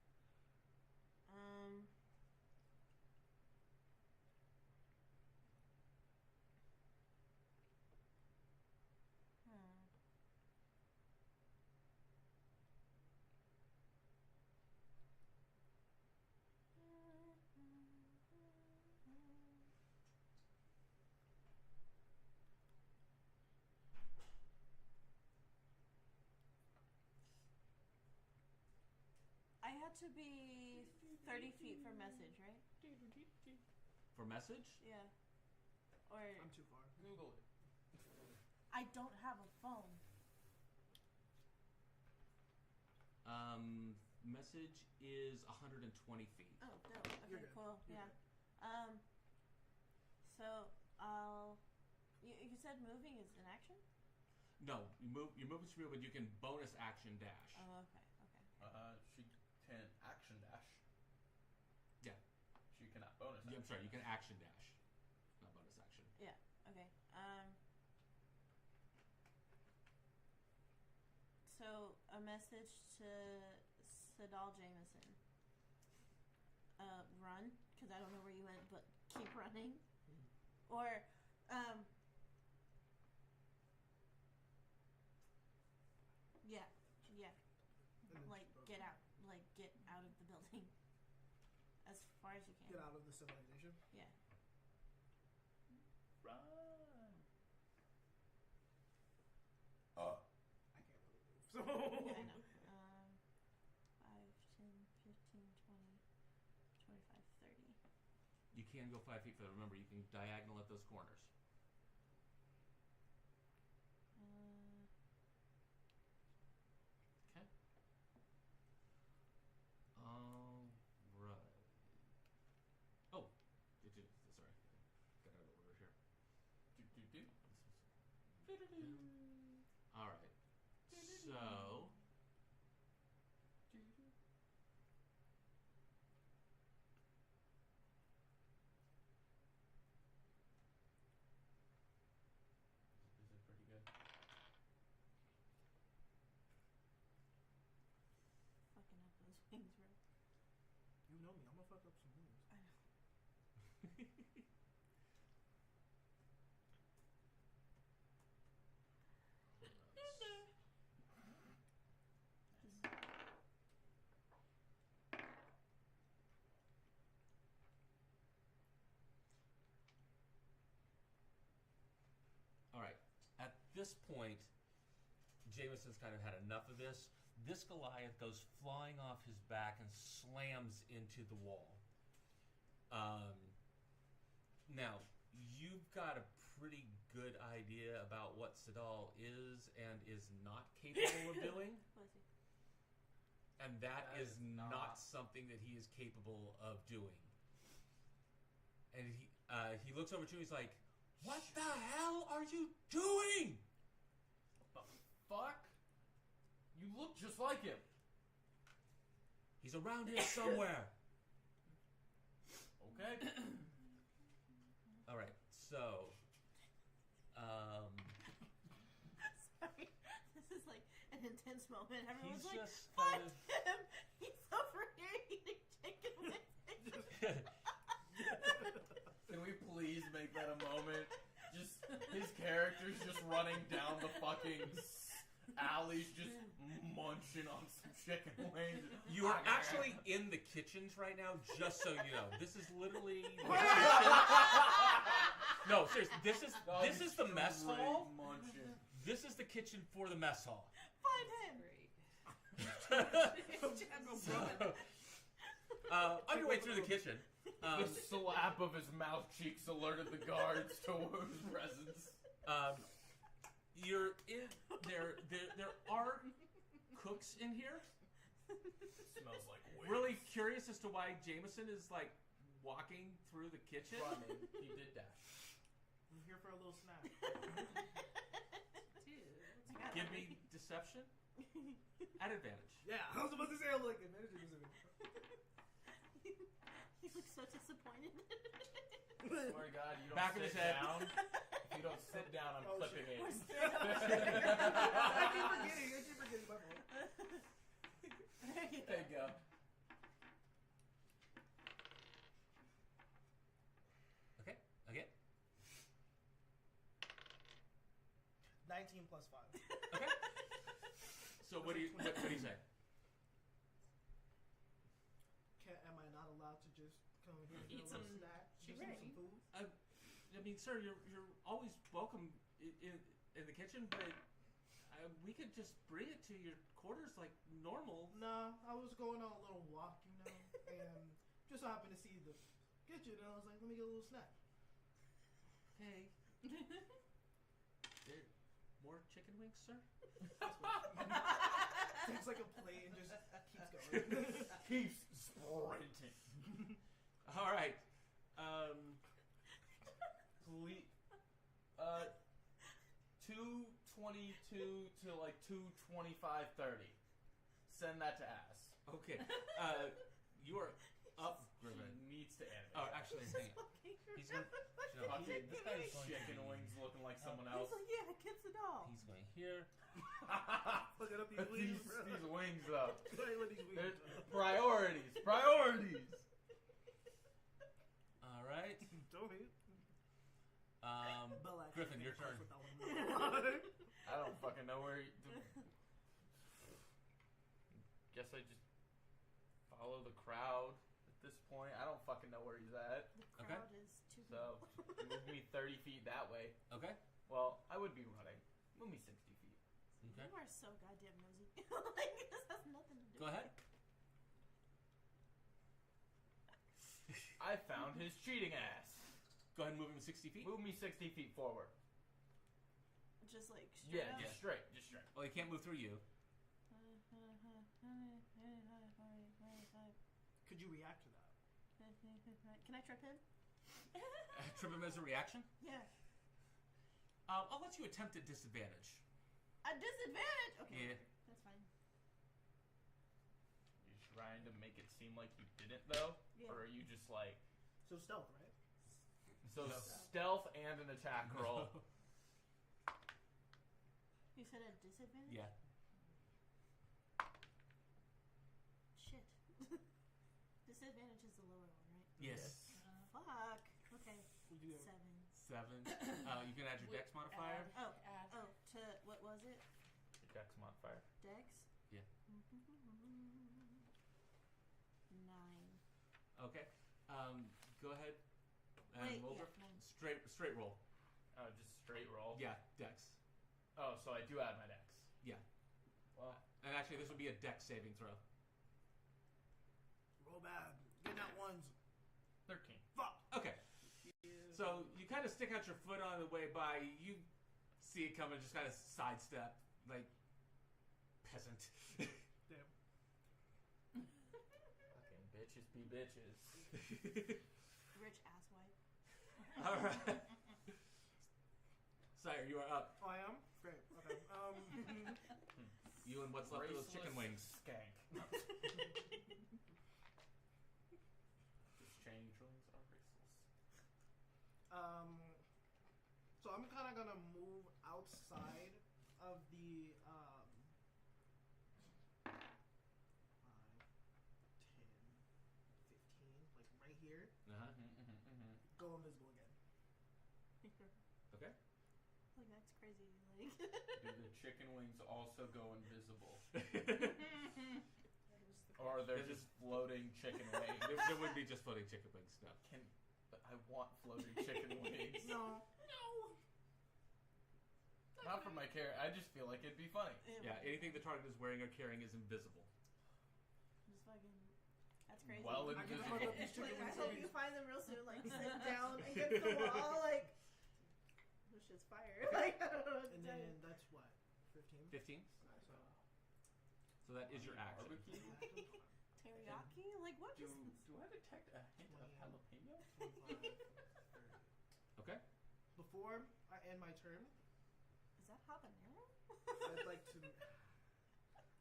I had to be 30 feet for message, right? For message? Yeah. Or I'm too far. Google it. I don't have a phone. Message is 120 feet. Oh, dope. You're Okay, good. cool. You're Yeah. good. So I'll. You said moving is an action? No, you move. Your movement's real, but you can bonus action dash. Oh, okay. Okay. She can action dash. Yeah. She cannot bonus. I'm action sorry. You can dash. action dash, not bonus action. Yeah. Okay. So a message to Sidal Jameson. Run, because I don't know where you went, but keep running. Or yeah. And then Like just get out. Like get out of the building. As far as you can. Get out of the civilization. Yeah. Run. I can't really move. So Yeah, I know. 5, 10, 15, 20, 25, 30. You can go 5 feet further. Remember, you can diagonal at those corners. Okay. All right. Oh, sorry. Got out of order here. All right. So. Is it pretty good? Fucking up those wings, bro. you know me, I'm gonna fuck up some moves. I know. All right. At this point, Jameson's kind of had enough of this. This Goliath goes flying off his back and slams into the wall. Now, you've got a pretty good idea about what Sidal is and is not capable of doing. Bless you. And that That is is not not- something that he is capable of doing. And he looks over to you, he's like, what the hell are you doing? Fuck? You look just like him. He's around here somewhere. Okay. All right, so, Sorry. This is like an intense moment. Everyone's he's like, just fuck kind of... him! He's over here eating chicken wings. Can we please make that a moment? Just his character's just running down the fucking alleys, just munching on some chicken wings. You are actually in the kitchens right now, just so you know. This is literally the kitchen. No, seriously, this is the mess hall. Munching. This is the kitchen for the mess hall. Find him! On your way through the kitchen, The slap of his mouth cheeks alerted the guards to his presence. you're in there. There are cooks in here. Smells like wings. Really curious as to why Jameson is like walking through the kitchen. Running. He did dash. I'm here for a little snack. Dude. Give me deception at advantage. Yeah, I was about to say, I'm like, advantage is He looks so disappointed. Swear to God, you don't Back of sit his head. down. If you don't sit down, I'm Oh, clipping shit. it. We're standing up. I keep forgetting, my fault. There you go. There you go. Okay. Okay. 19 plus 5. Okay. So what do you say? Am I not allowed to just come here and Eat get a little some snack? chicken Just wing? some food? I mean, sir, you're always welcome in the kitchen, but we could just bring it to your quarters like normal. Nah, I was going on a little walk, and just happened to see the kitchen, and I was like, let me get a little snack. Okay. There, more chicken wings, sir? Takes like a plate and just keeps going. Keeps sprinting. All right. Please, 2:22 to like 2:25:30. Send that to ass. Okay. You are up, Griffin. He needs to animate. Oh, actually, hang on. He's going. No, Fucking this guy's going chicken to- wings looking like someone He's else. like, yeah, kiss the doll. He's going here. Look at up these wings, these, bro. these wings, though. Play with these They're wings. priorities. Priorities. All right. Don't hate. Bella actually Griffin, your turn. with that one. I don't fucking know where. Guess I just follow the crowd at this point. I don't fucking know where he's at. The Okay. crowd is too So move me 30 feet that way. Okay. Well, I would be running. Move me 60 feet. Okay. You are so goddamn nosy. Like, this has nothing to do Go with ahead. I found his cheating ass. Go ahead and move him 60 feet. Move me 60 feet forward. it. Just like straight Yeah, up. just straight. Just straight. Well, he can't move through you. Could you react to that? Can I trip him? Trip him as a reaction. Yeah. I'll let you attempt at disadvantage. A disadvantage? Okay. Yeah. That's fine. You're trying to make it seem like you didn't, though? Yeah. Or are you just like. So stealth, right? So No. stealth and an attack roll. You said a disadvantage? Yeah. Shit. Disadvantage is the lower one, right? Yes. Fuck. Okay. Would you do 7. 7. You can add your dex modifier. Oh. Oh, to what was it? Your dex modifier. Dex? Yeah. 9. Okay. Go ahead. And Wait, roll yeah, for- 9. straight roll. Oh, just straight roll? Yeah, dex. Oh, so I do add my dex. Yeah. Well, And actually, this would be a dex saving throw. roll bad? Get that ones. 13. So you kind of stick out your foot on the way by. You see it coming, just kind of sidestep, like peasant. Damn. Fucking bitches be bitches. Rich asswipe. All right, Sire, you are up. Oh, I am? Great. Okay. You and what's left of those chicken wings. Skank. Just changelings are raceless. So I'm kind of gonna move outside of the 5, 10, 15, like right here. Uh-huh. Go invisible again. Okay. Like that's crazy. Like Do the chicken wings also go invisible? that was the Or are there This just floating chicken wings? there would be just floating chicken wings. No. But I want floating chicken wings. No. Not for my character. I just feel like it'd be funny. Yeah, anything the target is wearing or carrying is invisible. Just fucking. That's crazy. Well, I can fuck up these chicken Like, I wings. hope you find them real soon. Like sit down against the wall. Like this shit's fire. Like I don't know what to And tell then you. that's what? 15? 15. So, So that is your action. Barbecue? Teriyaki? Like what? Do Just I detect a hint of jalapeno? 25, 30. Okay. Before I end my turn, is that habanero? I'd like to.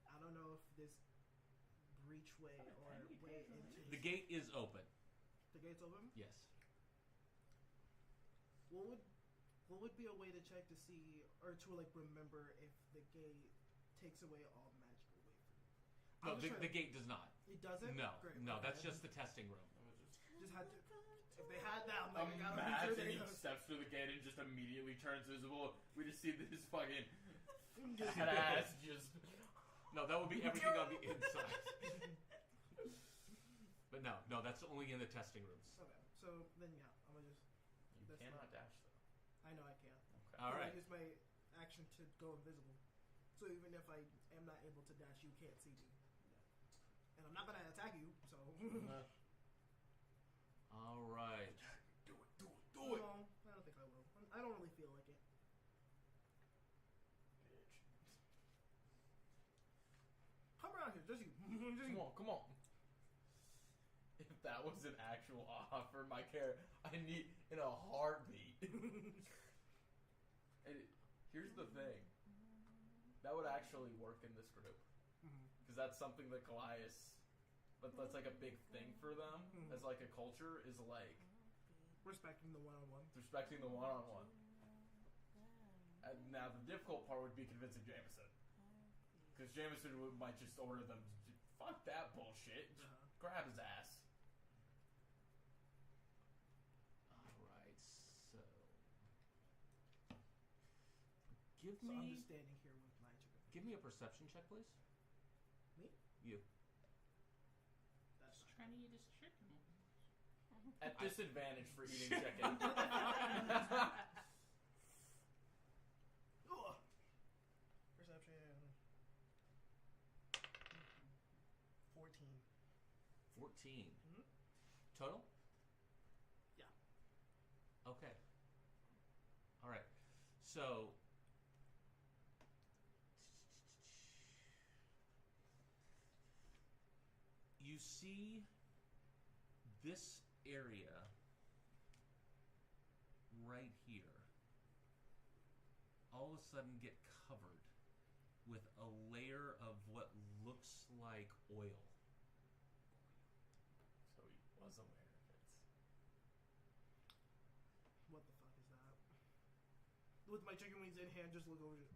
I don't know if this breach way or way into The gate is open. the gate's open. Yes. What would be a way to check to see or to like remember if the gate takes away all magical away from me? No, I'm just the trying- gate does not. It doesn't. No, Great. no, Okay. that's just the testing room. Just had to. If they had that, I'm like, I gotta make sure Imagine they he know. steps through the gate and just immediately turns visible. We just see this fucking badass just. No, that would be everything on the inside. But no, that's only in the testing rooms. Okay, so then yeah, I'm gonna just. You That's cannot fine. dash though. I know I can. Okay. All But right. I use my action to go invisible, so even if I am not able to dash, you can't see me. And I'm not gonna attack you, so. All right. Do it. No, I don't think I will. I don't really feel like it. Bitch. Come around here, just you. Just you. Come on. If that was an actual offer, my character, I need in a heartbeat. And here's the thing, that would actually work in this group because that's something that Goliath, that's like a big thing for them as like a culture is like Respecting the one-on-one. respecting the one-on-one. And now the difficult part would be convincing Jameson, because Jameson might just order them to fuck that bullshit, just grab his ass. All right. So, give So I'm me just standing here with my chicken. give me a perception check, please. Me? You. That's Just not trying to eat his chicken. At disadvantage for eating chicken. Ugh. Perception. 14. 14. Mhm. Total? Yeah. Okay. All right. So, you see this area right here all of a sudden get covered with a layer of what looks like oil. So he was aware of it. What the fuck is that? With my chicken wings in hand, just look over.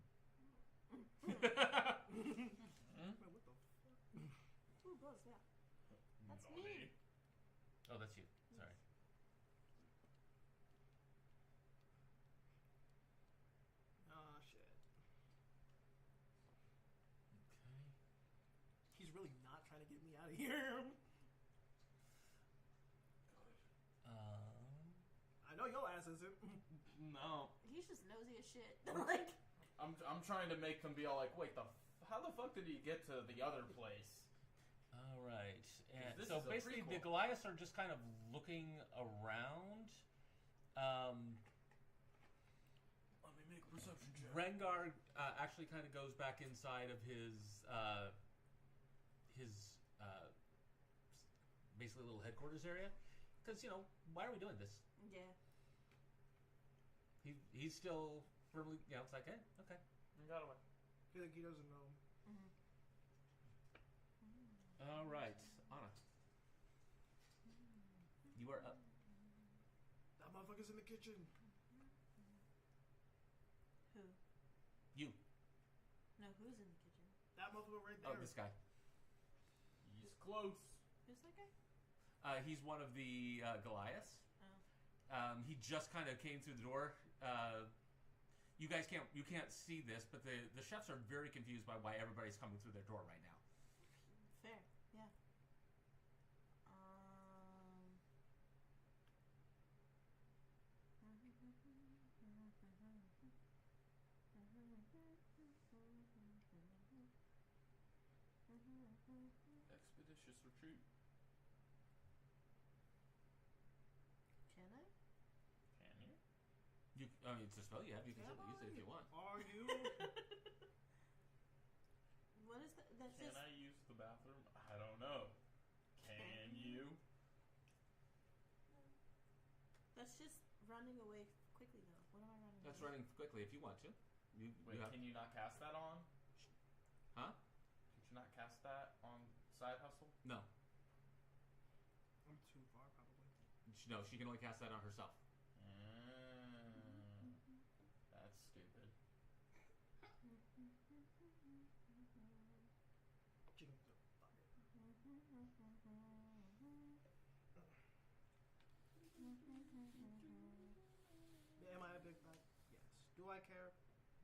Wait, what the fuck? Ooh, blows, yeah. That's Not me. Oh, that's you. Sorry. Ah, shit. Okay. He's really not trying to get me out of here. I know your ass isn't. No. He's just nosy as shit. Like I'm trying to make them be all like, wait, how the fuck did he get to the other place? All right. And This so is a basically, the prequel. Goliaths are just kind of looking around. Let me make a perception check. Rengar actually kind of goes back inside of his basically little headquarters area, because why are we doing this? Yeah. He's still firmly, it's like, hey, okay. You got away. I feel like he doesn't know. All right, Anna, you are up. That motherfucker's in the kitchen. Who? You. No, who's in the kitchen? That motherfucker right there. Oh, this guy. He's close. Who's that guy? He's one of the Goliaths. Oh. He just kind of came through the door. You guys can't see this, but the chefs are very confused by why everybody's coming through their door right now. Fair. Yeah. Expeditious retreat. Can I? Can you? It's a spell you have. You can certainly use it if you want. Are you? What is that? That's Can just. I use the bathroom? I don't know. Can you? That's just running away quickly, though. What am I running? That's away? running quickly if you want to. You Wait, have, can you not cast that on? huh? Could you not cast that on Side Hustle? No, I'm too far, probably. no. She can only cast that on herself. That's stupid. Chicken soup. Fuck it. Am I a big bag? Yes. Do I care?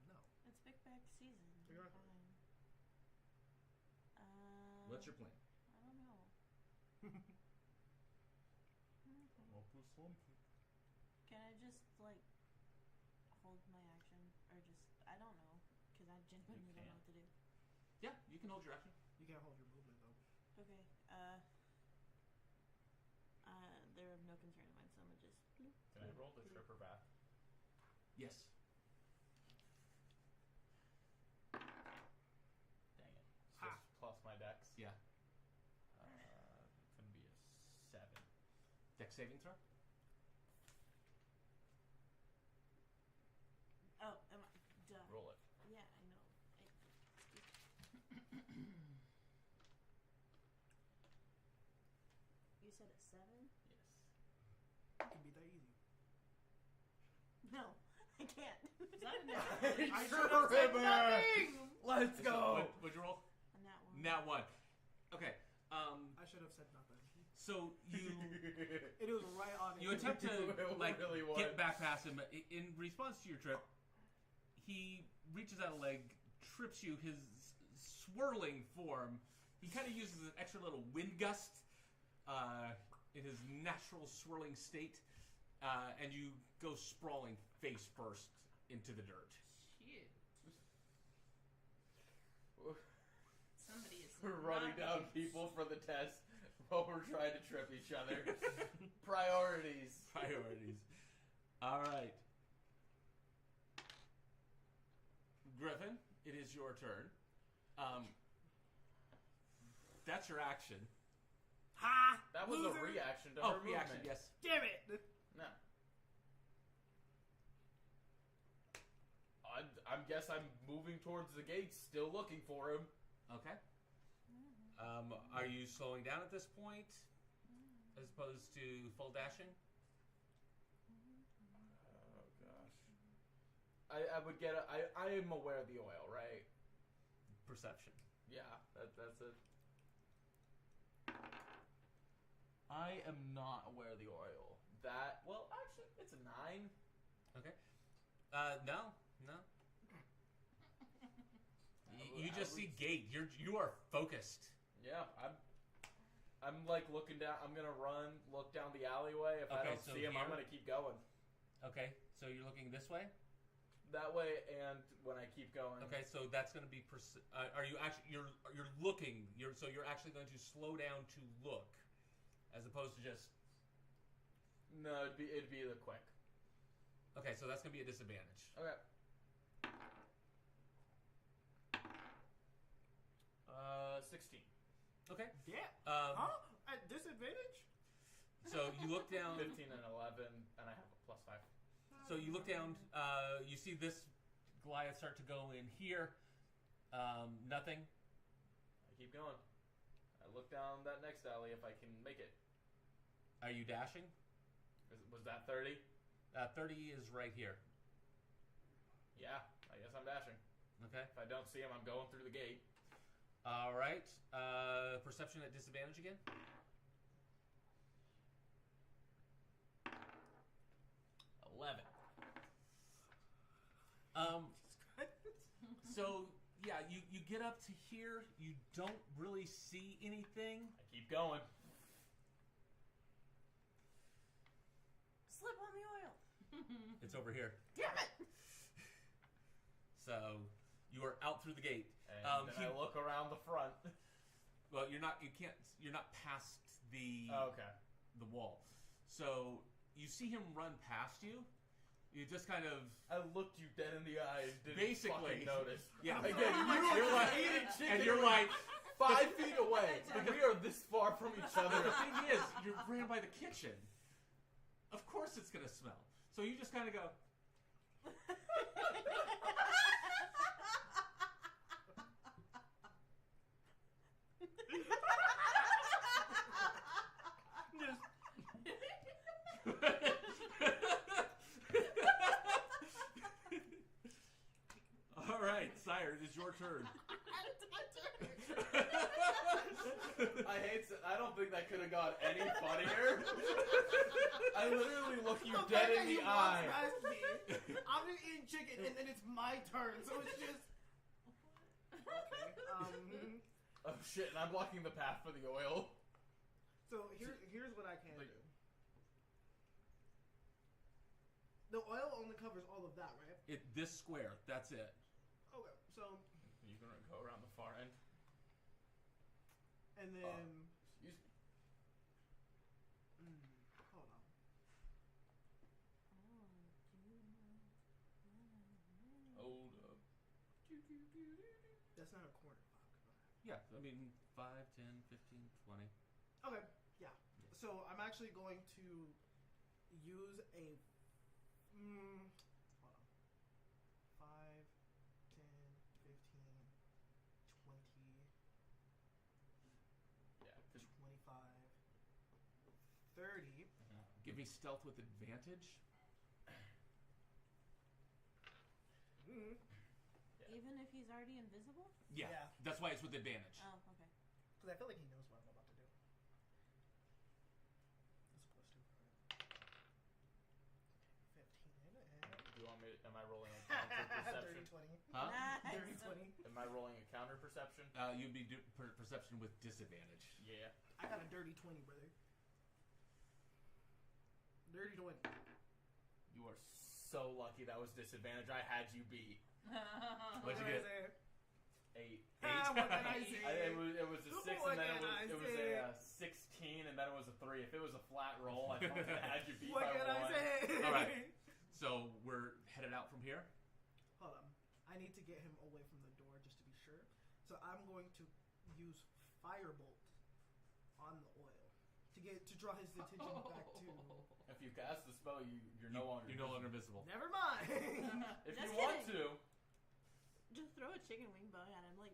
No. It's big bag season. You're Exactly. fine. What's your plan? I don't know. Come up with something. Can I just hold my action, or just I don't know, because I genuinely don't know what to do. Yeah, you can hold your action. You can't hold your movement though. Okay. They're of no concern of mine, so I'm gonna just. Can I roll the tripper back? Yes. Dang it. It's Ha. just plus my dex. Yeah. It's gonna be a 7. Dex saving throw. Oh, am I? Duh. Roll it. Yeah, I know. You said it's 7? Yes. It can be that easy. No, I can't. Is that a nat? I should have said nothing. Let's So, go. what'd you roll? A nat 1. Nat 1. Okay. I should have said nothing. So you It was right on it. you attempt to It really was. get back past him. In response to your trip, he reaches out a leg, trips you. His swirling form. He kind of uses an extra little wind gust in his natural swirling state, and you go sprawling face first into the dirt. Shit. Somebody is We're running not down being- people for the test while we're trying to trip each other. Priorities. Priorities. All right. Griffin, it is your turn. That's your action. Ha! That was Loser. a reaction to Oh, her reaction, movement. yes. Damn it! No. I guess I'm moving towards the gates, still looking for him. Okay. Are you slowing down at this point, as opposed to full dashing? Oh gosh. I would get. I am aware of the oil, right? Perception. Yeah, that's it. I am not aware of the oil. Actually, it's a 9. Okay. No. You just see gate. You are focused. Yeah, I'm like looking down. I'm gonna run, look down the alleyway. If I Okay, don't so see him, I'm here? gonna keep going. Okay. So you're looking this way. That way, and when I keep going. Okay. So that's going to be. Are you actually? You're looking. So you're actually going to slow down to look, as opposed to just. No, it'd be the quick. Okay, so that's going to be a disadvantage. Okay. 16. Okay. Yeah. Um, At disadvantage? So you look down. 15 and 11, and I have a +5. So you look down. You see this Goliath start to go in here. Nothing. I keep going. I look down that next alley if I can make it. Are you dashing? Was that 30? 30 is right here. Yeah, I guess I'm dashing. Okay. If I don't see him, I'm going through the gate. All right. Perception at disadvantage again. 11. So yeah, you get up to here. You don't really see anything. I keep going. Slip on the oil. It's over here. Damn it! So you are out through the gate. And then I look around the front. Well, you're not. You can't. You're not past the Okay. the wall. So you see him run past you. You just kind of I looked you dead in the eye and didn't Basically. fucking notice. yeah. Again, You're like, eating chicken and you're wings like, 5 feet away. We are this far from each but other. the thing is, you ran by the kitchen. Of course, it's gonna smell. So you just kind of go. All right, Sire, it is your turn. It's my turn. I don't think that could have gone any funnier. I literally look you dead in the eye. I'm just eating chicken, and then it's my turn, so it's just... Okay, Oh shit, and I'm blocking the path for the oil. so here's what I can Like- do. The oil only covers all of that, right? This square, that's it. Okay, so... You can go around the far end. And then... Excuse me. Hold on. Hold up. That's not a corner block. Yeah, I mean 5, 10, 15, 20. Okay, yeah. So I'm actually going to use a... hold on. 5, 10, 15, 20, Yeah. 25, 30. Give me stealth with advantage. Mm. Even if he's already invisible? Yeah, Yeah. that's why it's with advantage. Oh, okay. Because I feel like he knows what I'm about to do. That's a +2. 15 and... Do you want me? Am I rolling a counter perception? Dirty 20. Huh? Nice. Dirty 20. Am I rolling a counter perception? You'd be perception with disadvantage. Yeah. I got a dirty 20, brother. Dirty 20. You are so lucky that was disadvantage. I had you beat. What'd you get? 8. Ah, what can I say? It was a 6 What and then can I it was say? a 16 and then it was a 3. If it was a flat roll, I fucking had you beat What by can I 1. say? All right. So we're headed out from here. Hold on. I need to get him away from the door just to be sure. So I'm going to use Firebolt on the oil to draw his attention back to... If you cast the spell, you're no longer visible. Never mind. If Just you want kidding. to, Just throw a chicken wing bow at him, like.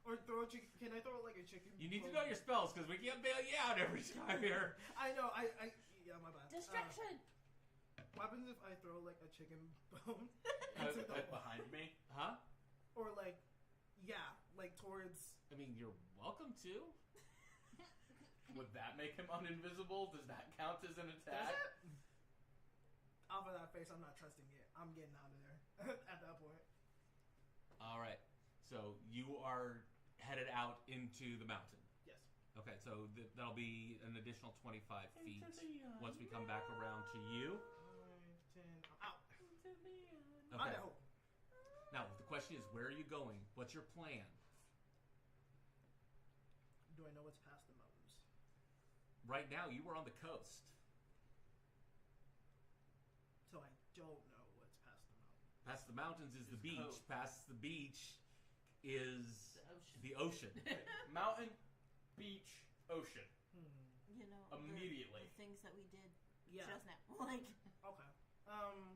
Or throw a chicken... Can I throw like a chicken... You need to know your spells because we can't bail you out every time here. I know. Yeah, my bad. Distraction! What happens if I throw like a chicken bone into the behind me. Huh? or like, yeah, like towards? I mean, you're welcome to. Would that make him uninvisible? Does that count as an Does attack? it? Off of that face, I'm not trusting it. I'm getting out of there at that point. All right. So you are headed out into the mountain. Yes. Okay, so that'll be an additional 25 feet once we come back around to you. 5, 10. Out. Okay. Idaho. Now, the question is, where are you going? What's your plan? Do I know what's past the mountains? Right now, you were on the coast. don't know what's past the mountain. Past the mountains is the It's beach. coast. Past the beach is The ocean. the ocean. Mountain, beach, ocean. You know, Immediately. the things that we did Yeah. just now. Like, Okay.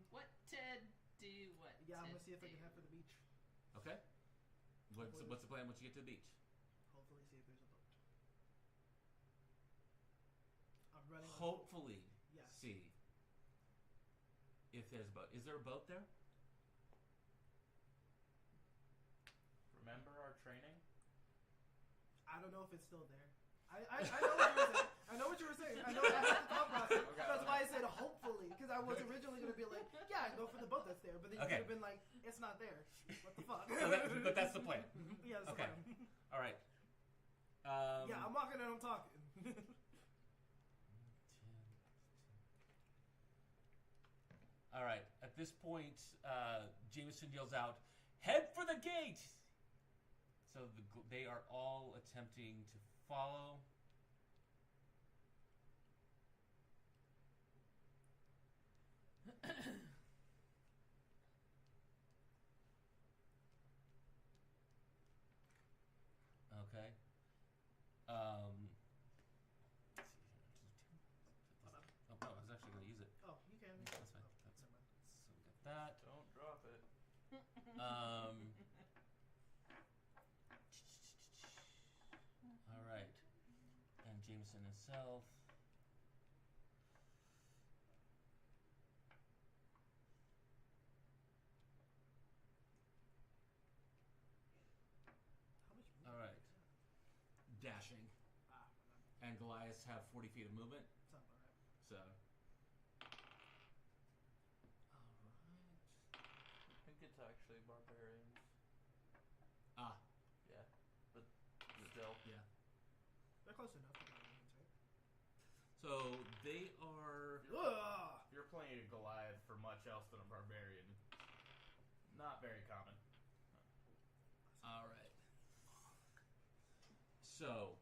What Ted do? What? Yeah, I'm Ted gonna see if I do? can head for the beach. Okay. What's the plan once you get to the beach? Hopefully, see if there's a boat. I'm running. on Hopefully, Yes. see if there's a boat. Is there a boat there? Remember our training? I don't know if it's still there. I know what you were saying. I know what you were saying. I know that's the thought process. Okay, That's okay. why I said hopefully, because I was originally going to be like, yeah, I go for the boat that's there, but then you Okay. could have been like, it's not there. What the fuck? But that's the plan. Yeah, that's Okay. the plan. All right. Yeah, I'm walking and I'm talking. All right. At this point, Jameson yells out, "Head for the gate!" So they are all attempting to follow. Okay. Oh, no, I was actually going to use it. Oh, you can. That's fine. Oh, That's, never mind. so we got that. Don't drop it. All right. And Jameson himself. How much All right. Dashing. Ah, And Goliaths have 40 feet of movement. sounds alright. So. I think it's actually barbarians. Ah, Yeah, but still. yeah. They're close enough to get right? So they are. Ugh! If you're playing a Goliath for much else than a barbarian, not very common. All right. So,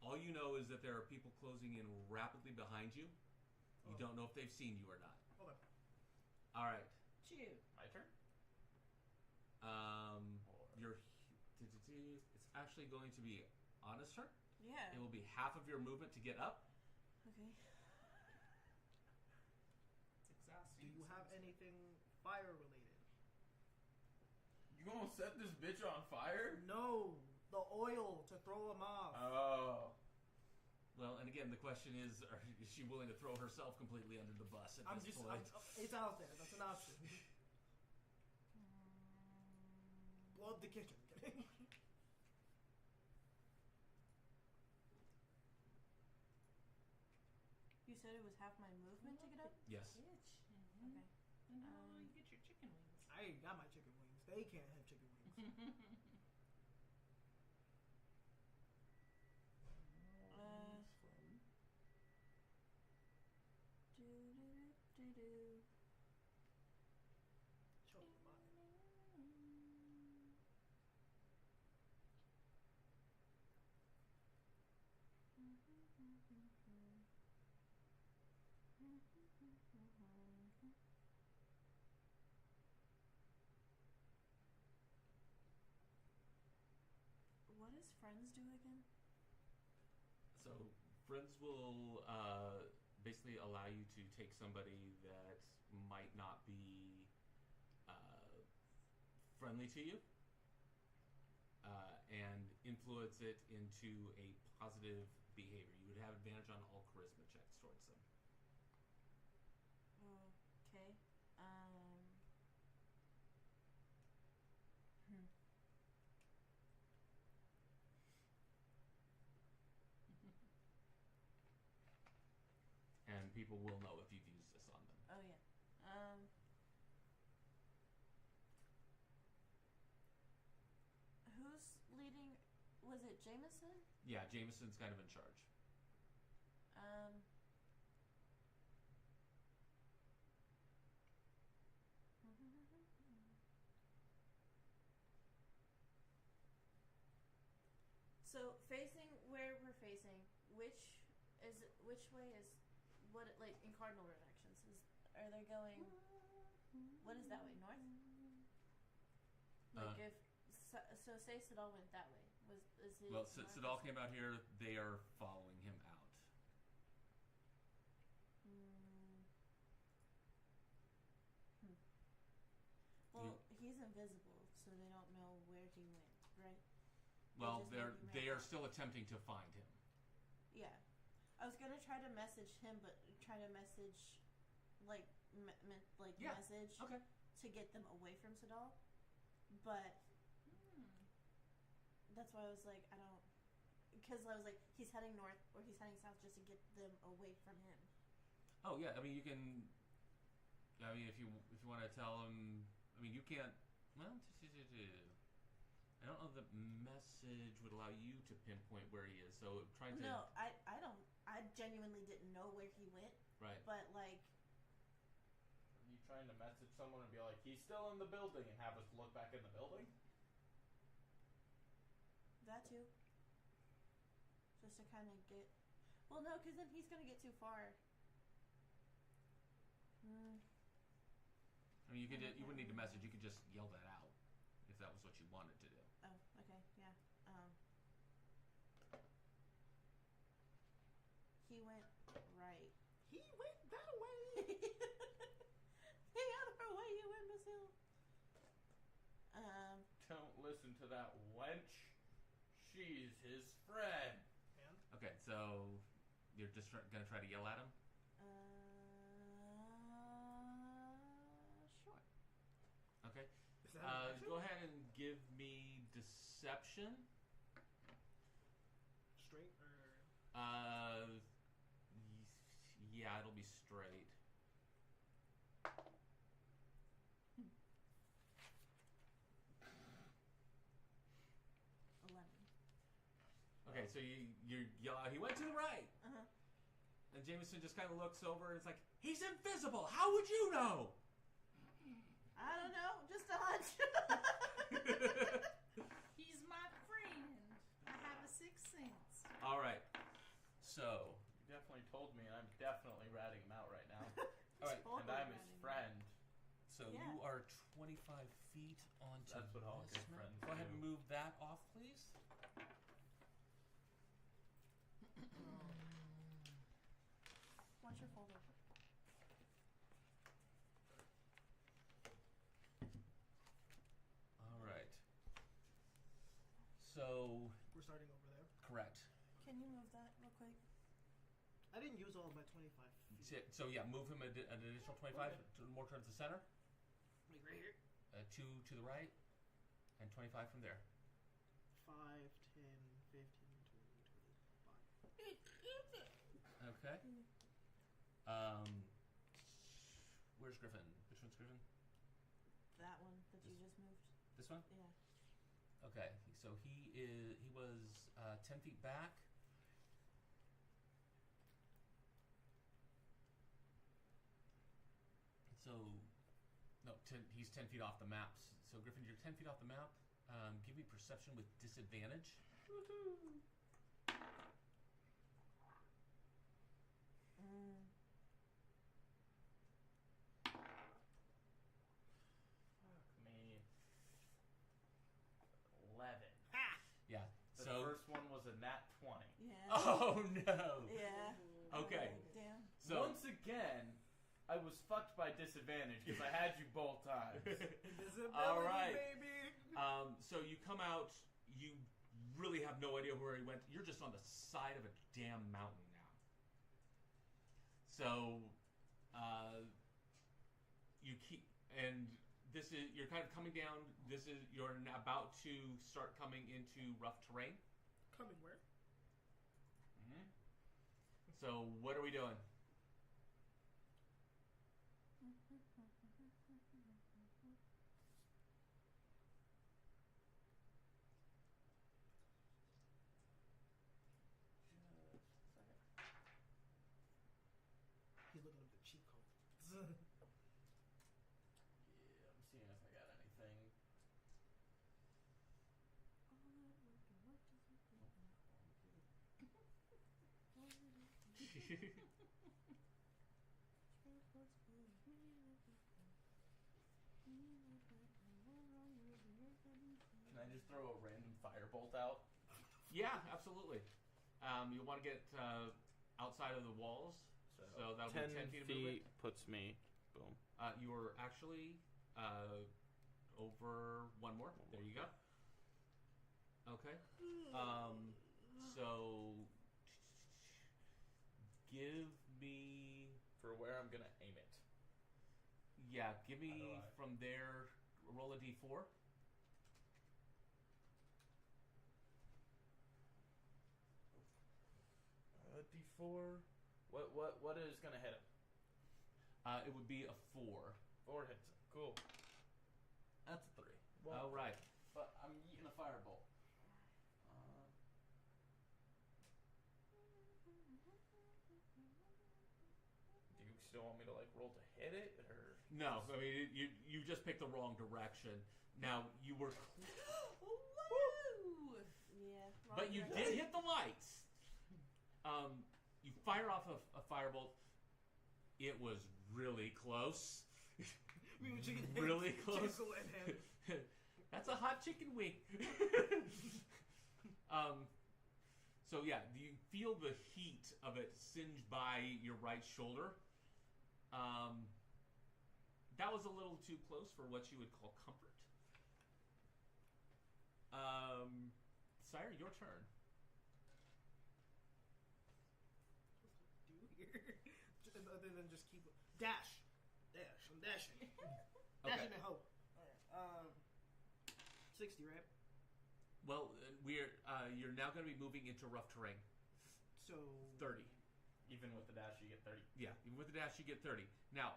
all you know is that there are people closing in rapidly behind you. You Oh. don't know if they've seen you or not. Okay. All right. Chew. My turn? Your it's actually going to be Anna's turn. yeah. It will be half of your movement to get up. Okay. It's exhausting. Do you have anything fire related? You gonna set this bitch on fire? No, the oil to throw them off. Oh. Well, and again, the question is she willing to throw herself completely under the bus at I'm this just, point? it's out there. That's an option. Blow up the kitchen. Kidding. You said it was half my movement to get up? Yes. Bitch. Okay. And now you get your chicken wings. I ain't got my chicken wings. They can't have chicken wings. Do. Choke them out. What does friends do again? So friends will basically allow you to take somebody that might not be friendly to you and influence it into a positive behavior. You would have advantage on all charisma checks towards them. Okay. And people will know if you've used this on them. Oh yeah. Who's leading? Was it Jameson? Yeah, Jameson's kind of in charge. So facing where we're facing, which way is what like in cardinal directions? Are they going? What is that way? North? Like if so, say Sidal went that way. Is it? Well, north Sidal or came out here. They are following him out. Well, he's invisible, so they don't know where he went, right? Well, just know he they ran are out. still attempting to find him. Yeah, I was gonna try to message him, but try to message, like, Yeah. message Okay. to get them away from Sidal, but that's why I was like, I don't, because I was like, he's heading north or he's heading south just to get them away from him. Oh yeah. I mean, you can. I mean, if you want to tell him, I mean, you can't. Well, I don't know if the message would allow you to pinpoint where he is. So trying to. No, I don't. I genuinely didn't know where he went. Right. But like, Are you trying to message someone and be like, he's still in the building, and have us look back in the building? that too. Just to kind of get. Well, no, because then he's gonna get too far. I mean, you wouldn't need to message. You could just yell that out if that was what you wanted to do. Oh, okay, yeah. He went right. He went that way. The other way, you imbecile. Don't listen to that wench. She's his friend. And Okay, so you're just gonna try to yell at him. Sure. Okay. is that an action? Go ahead and give me deception. Straight or Yeah, it'll be straight. 11. Okay, so you yell out, he went to the right. Uh-huh. And Jameson just kind of looks over and it's like, he's invisible. How would you know? I don't know, just a hunch. He's my friend. I have a sixth sense. All right. So, You definitely told me, and I'm definitely ratting him out right now. all right. And I'm his friend. So Yeah. you are 25 feet onto That's what all this good map. friends Go ahead and do. move that off, please. What's your folder? All right. So, we're starting over there. correct. Can you move that real quick? I didn't use all of my 25 feet. So yeah, move him an additional 25 more towards the center. Like right here. 2 to the right, and 25 from there. 5, 10, 15, 20, 25. Okay. Where's Griffin? Which one's Griffin? That one that you just moved. This one? Yeah. Okay. So he was 10 feet back. So, no, he's 10 feet off the map. So Griffin, you're 10 feet off the map. Give me perception with disadvantage. Fuck me. 11. Yeah. The So. first one was a nat 20. Yeah. Oh no. Yeah. Okay. Damn. So. Once again, I was fucked by disadvantage because I had you both times. Invisibility, All right. baby. So you come out. You really have no idea where he went. You're just on the side of a damn mountain now. So, you keep, and this is, you're kind of coming down. You're about to start coming into rough terrain. Coming where? Mm-hmm. So what are we doing? He's looking up the cheat code. Yeah, I'm seeing if I got anything. Can I just throw a random firebolt out? Yeah, absolutely. You want to get outside of the walls, so that'll be 10 feet of movement. puts me. Boom. You're actually over one more. There you go. Okay. So give me. For where I'm gonna aim it. Yeah, give me from there. Roll a d4. D4. What is gonna hit him? It would be a 4. 4 hits him. Cool. That's a 3. Well, All right. but I'm eating a firebolt. Do you still want me to like roll to hit it, or No, I mean you just picked the wrong direction. Now you were, Woo! Yeah. but you did hit the lights. You fire off a firebolt. It was really close. Really close. That's a hot chicken wing. So yeah, you feel the heat of it singe by your right shoulder. That was a little too close for what you would call comfort. Sire, your turn. Do here, other than just keep dash. I'm dashing. Okay. Dashing and hope. All right. 60, right? Well, you're now going to be moving into rough terrain. So 30. even with the dash you get 30? Yeah, even with the dash you get 30. Now,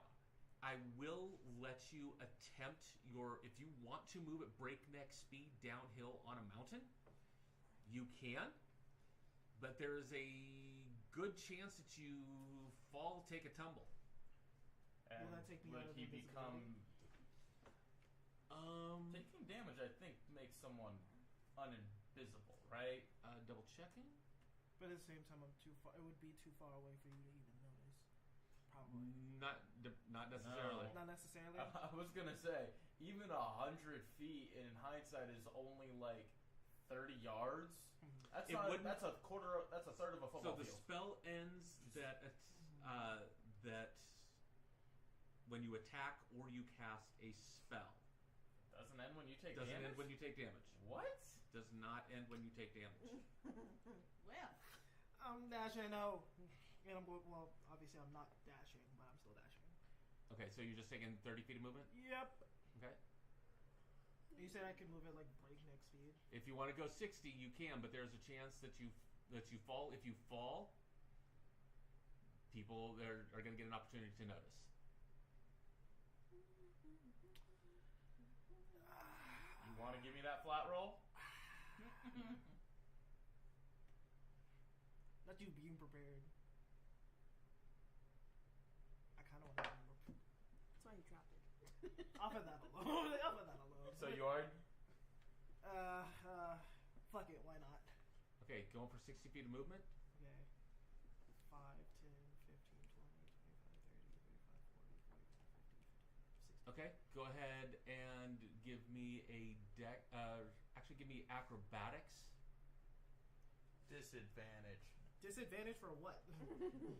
I will let you attempt if you want to move at breakneck speed downhill on a mountain, you can, but there's a good chance that you fall, take a tumble. And will that take me out would of he become... Taking damage, I think, makes someone uninvisible, right? Double checking. But at the same time, I'm too far. It would be too far away for you to even notice. Probably. Not necessarily. Not necessarily. I was gonna say, even 100 feet in hindsight is only like 30 yards. That's that's a quarter. That's a third of a football So the field. spell ends that when you attack or you cast a spell. Doesn't end when you take Doesn't damage. end when you take damage. What? Does not end when you take damage. Well, I'm dashing. No, and I'm going. Well, obviously, I'm not dashing, but I'm still dashing. Okay, so you're just taking 30 feet of movement? Yep. Okay. You said I could move at like breakneck speed. If you want to go 60, you can, but there's a chance that you fall. If you fall, people are going to get an opportunity to notice. You want to give me that flat roll? Not you being prepared. I kind of want to be That's why you dropped it. off of that alone. Off of that alone. So you are... Fuck it, why not? Okay, going for 60 feet of movement. Okay. 5, 10, 15, 20, 25, 30, 35, 40, 45, 50, 60. Okay, go ahead and give me a deck. Actually, give me acrobatics. Disadvantage. Disadvantage for what?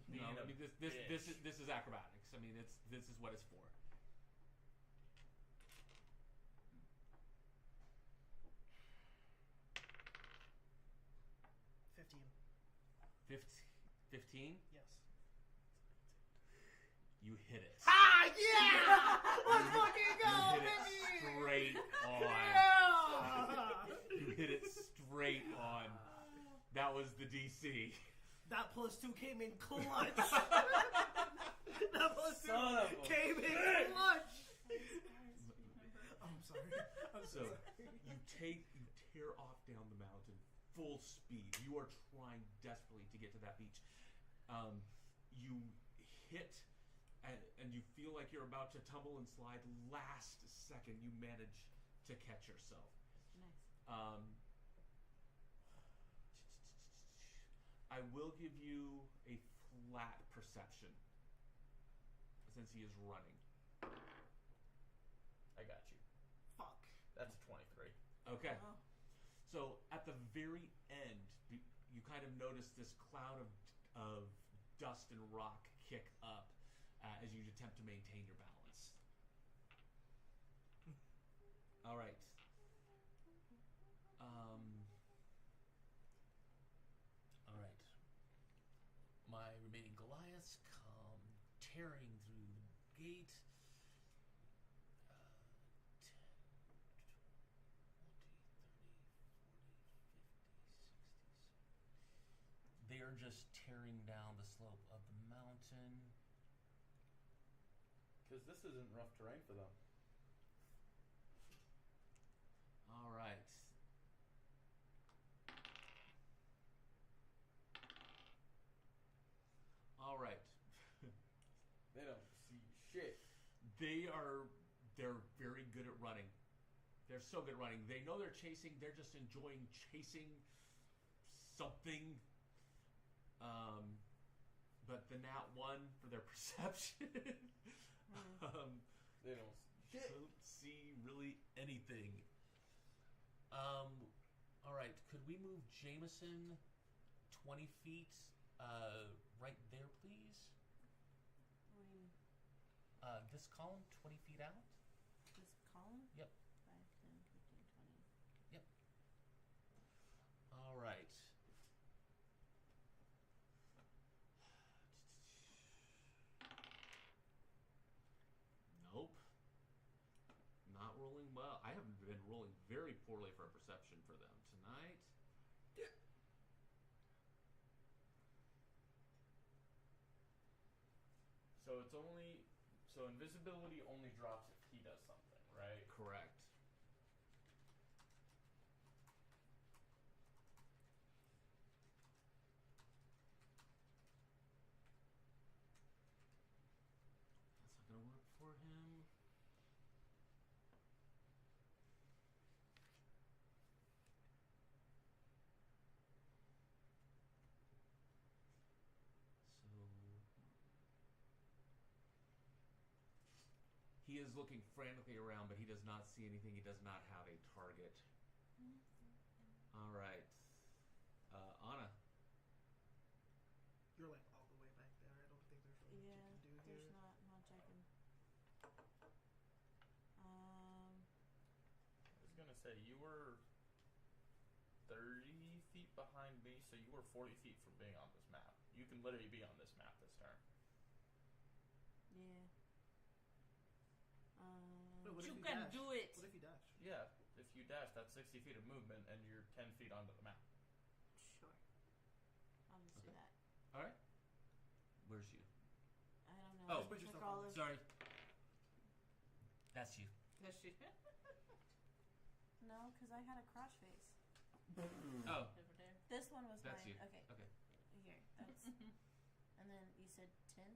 Being No, I a mean this is acrobatics. I mean this is what it's for. 15? Yes. You hit it. Ah, yeah! Let's fucking go, You hit baby! it straight on. Yeah! You hit it straight on. That was the DC. That +2 came in clutch. That +2 Son of a came in clutch. I'm sorry. I'm so sorry. You tear off down the mountain full speed. You are trying desperately to get to that beach. You hit and you feel like you're about to tumble and slide. Last second, you manage to catch yourself. Nice. I will give you a flat perception since he is running. I got you. Fuck. That's a 23. Okay. Oh. So at the very end, you kind of notice this cloud of dust and rock kick up as you attempt to maintain your balance. All right. All right. My remaining Goliaths come tearing through the gate. 10, 20, 30, 40, 50, 60, 70. They are just tearing down the slope of the mountain. Because this isn't rough terrain for them. All right. All right. They don't see shit. They're very good at running. They're so good at running. They know they're chasing. They're just enjoying chasing something. But the nat 1 for their perception. They don't see shit. Don't see really anything. All right. Could we move Jameson 20 feet right there, please? What do you mean? This column, 20 feet out? This column? Yep. 5, 10, 15, 20. Yep. All right. Nope. Not rolling well. I haven't been rolling very poorly for perception for them tonight. So it's only... So invisibility only drops if he does something, right? Correct. That's not going to work for him. He is looking frantically around, but he does not see anything. He does not have a target. All right. Anna. You're like all the way back there. I don't think there's really Yeah, much you can do there's here. not much I can. I was gonna say, you were 30 feet behind me, so you were 40 feet from being on this map. You can literally be on this map this turn. Yeah. Wait, what You if can dash? do it. What if you dash? Yeah, if you dash, that's 60 feet of movement, and you're 10 feet onto the map. Sure. I'll just do Okay. that. All right. Where's you? I don't know. Oh, I put took yourself all on of- Sorry. That's you. Does she? No, because I had a cross face. Oh, Over there. This one was that's mine. you. Okay. Okay. Here. That's. And then you said 10? 10.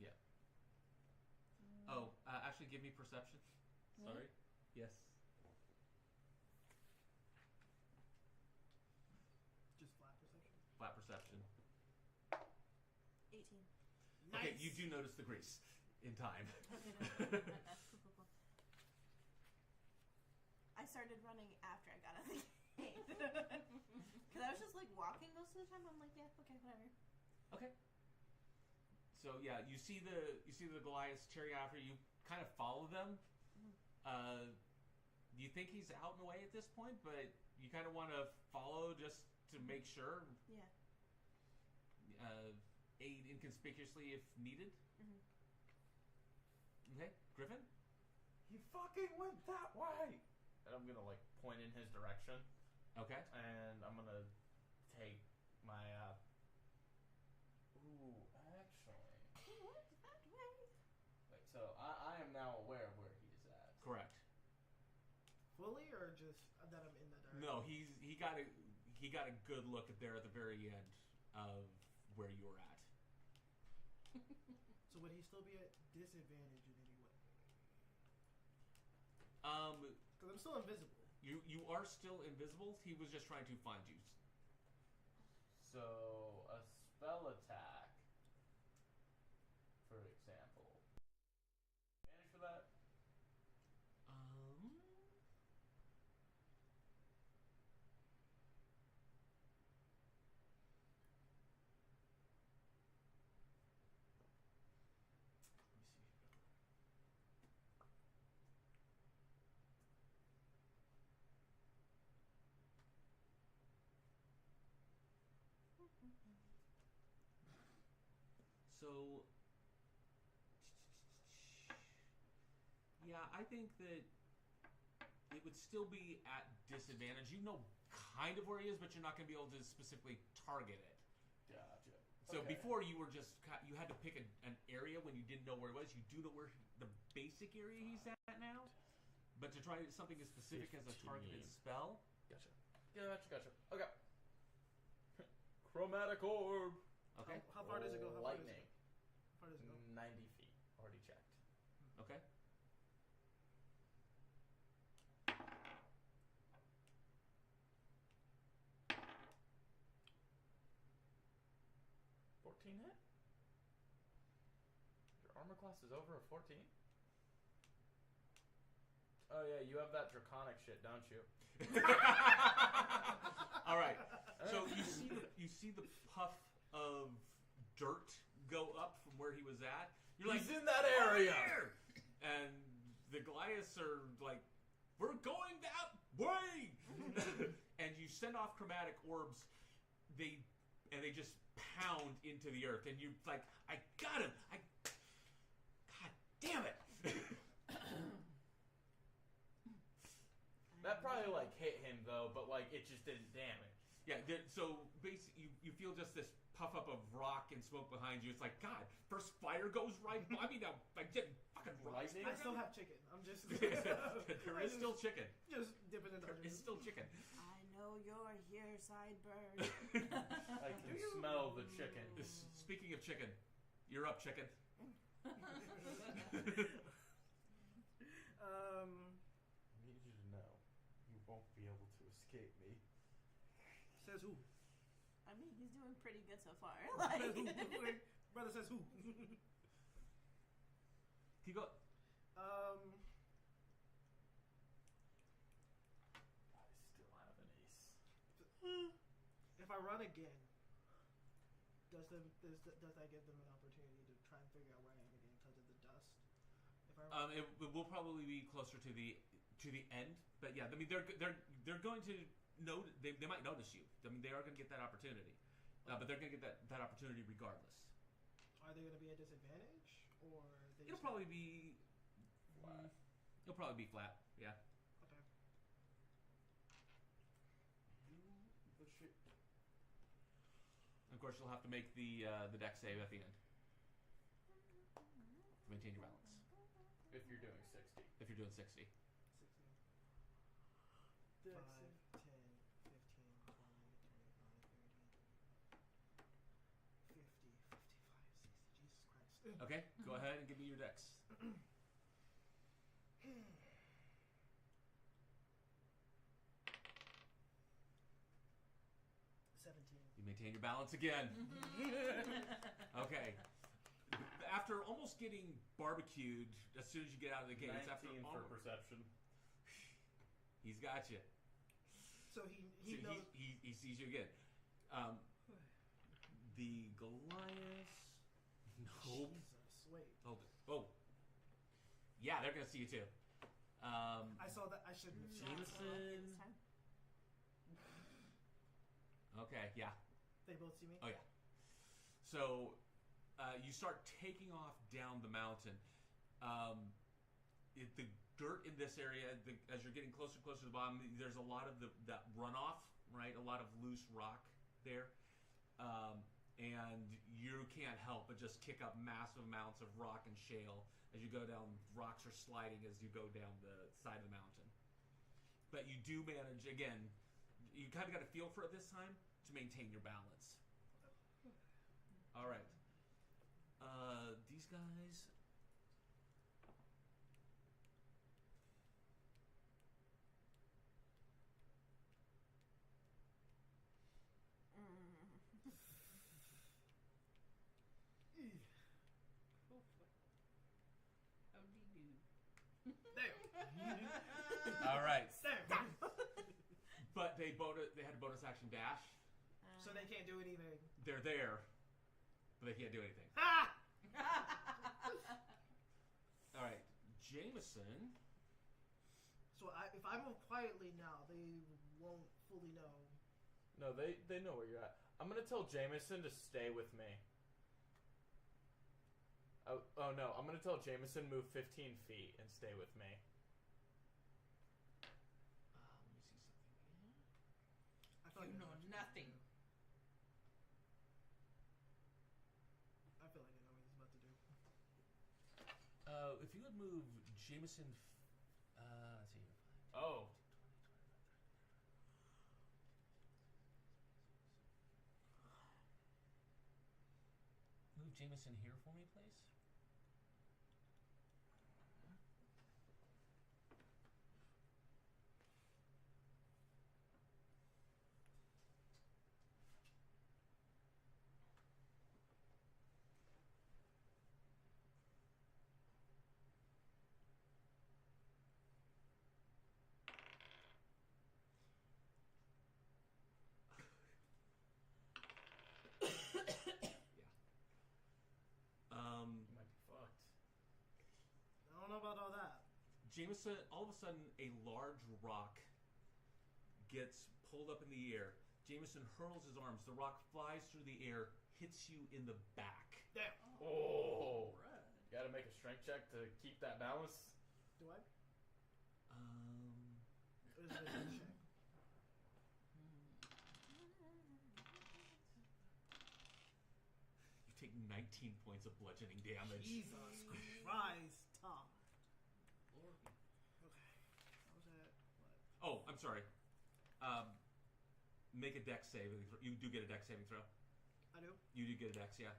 Yeah. Mm. Oh, actually, give me perception. Me? Sorry. Yes. Just flat perception. Flat perception. 18. Okay, Nice. you do notice the grease in time. Okay, no. Cool, cool. I started running after I got out of the gate. Because I was just like walking most of the time. I'm like, yeah, okay, whatever. Okay. So yeah, you see the Goliaths tearing after you. Kind of follow them. You think he's out and away at this point, but you kind of want to follow just to make sure. Yeah. Aid inconspicuously if needed. Okay, Griffin. He fucking went that way! And I'm gonna, like, point in his direction, Okay. and I'm gonna take my, Ooh, actually... What? That way? Wait, so I am now aware of where he is at. Correct. Fully or just that I'm in that direction? No, he got a good look at there at the very end of where you were at. So would he still be at disadvantage in any way? Because I'm still invisible. You are still invisible. He was just trying to find you. So, a spell attack, for example. Advantage for that? So, yeah, I think that it would still be at disadvantage. You know kind of where he is, but you're not going to be able to specifically target it. Gotcha. So Okay. before you were just, you had to pick an area when you didn't know where it was. You do know where the basic area he's at now. But to try something as specific as a targeted 15. spell. Gotcha. Gotcha. Okay. Chromatic orb. Okay. How far does it go? How far does Lightning. it go? How far does it go? 90 feet. Already checked. Okay. Hit? Your armor class is over a 14? Oh yeah, you have that draconic shit, don't you? All right. So you see the puff of dirt go up from where he was at. You're He's like, in that "Over area!" here!" And the Goliaths are like, we're going that way. And you send off chromatic orbs. They just pound into the earth, and you're like, I got him! God damn it! That probably like hit him though, but like it just didn't damage. Yeah, so basically you feel just this puff up of rock and smoke behind you. It's like, God, first fire goes right by me, now like getting fucking rocks. Lightning? I still have chicken. I'm just. There is still chicken. Just dipping in the It's still chicken. I know you're here, Sidebird. I can smell the chicken. Speaking of chicken, you're up, chicken. I need you to know, you won't be able to escape me. Says who? I mean, he's doing pretty good so far. Like, Brother says who? You go. I still have an ace. If I run again, does that give them an opportunity to try and figure out where I am again because of the dust? If I run, It will probably be closer to the end, but yeah, I mean they're going to they might notice you. I mean they are going to get that opportunity, but they're going to get that opportunity regardless. are they going to be a disadvantage, or they It'll just probably be Flat. It'll probably be flat. Yeah. okay? The shit. Of course, you'll have to make the dex save at the end to maintain your balance. If you're doing 60. If you're doing 60. 16. 5, 10, 15, 20, 25, 30, 50, 55, 60. Jesus Christ. Okay, go ahead and give me your dex. 17. You maintain your balance again. Okay. After almost getting barbecued as soon as you get out of the gate, it's after 19 for perception. he's got you. So he So knows. he sees you again. The Goliath. Nope. Jesus, wait. Hold it. Oh. Yeah, they're gonna see you too. I saw that. I shouldn't have seen Not so lucky Jameson. this time. Okay, yeah. They both see me. Oh yeah. So you start taking off down the mountain. The dirt in this area, as you're getting closer and closer to the bottom, there's a lot of that runoff, right? A lot of loose rock there. And you can't help but just kick up massive amounts of rock and shale as you go down. Rocks are sliding as you go down the side of the mountain. But you do manage, again, you kind of got a feel for it this time to maintain your balance. All right. These guys. All right. But they had a bonus action dash. So they can't do anything. They're there, but they can't do anything. Ah! All right, Jameson. So if I move quietly now, they won't fully know. No, they know where you're at. I'm gonna tell Jameson to stay with me. Oh no, I'm gonna tell Jameson move 15 feet and stay with me. Let me see something here. I feel like You I know what he's nothing. about to do. I feel like I know what he's about to do. If you would move Jameson, let's see here. Oh. Move Jameson here for me, please. You might be fucked. I don't know about all that. Jameson, all of a sudden, a large rock gets pulled up in the air. Jameson hurls his arms. The rock flies through the air, hits you in the back. Damn. Oh. Right. You gotta make a strength check to keep that balance. Do I? Or is it a check? You take 19 points of bludgeoning damage. Jesus Christ, Tom. Lord. Okay. I was at what? Oh, I'm sorry. Make a dex saving throw. You do get a dex saving throw. I do. You do get a dex, yeah.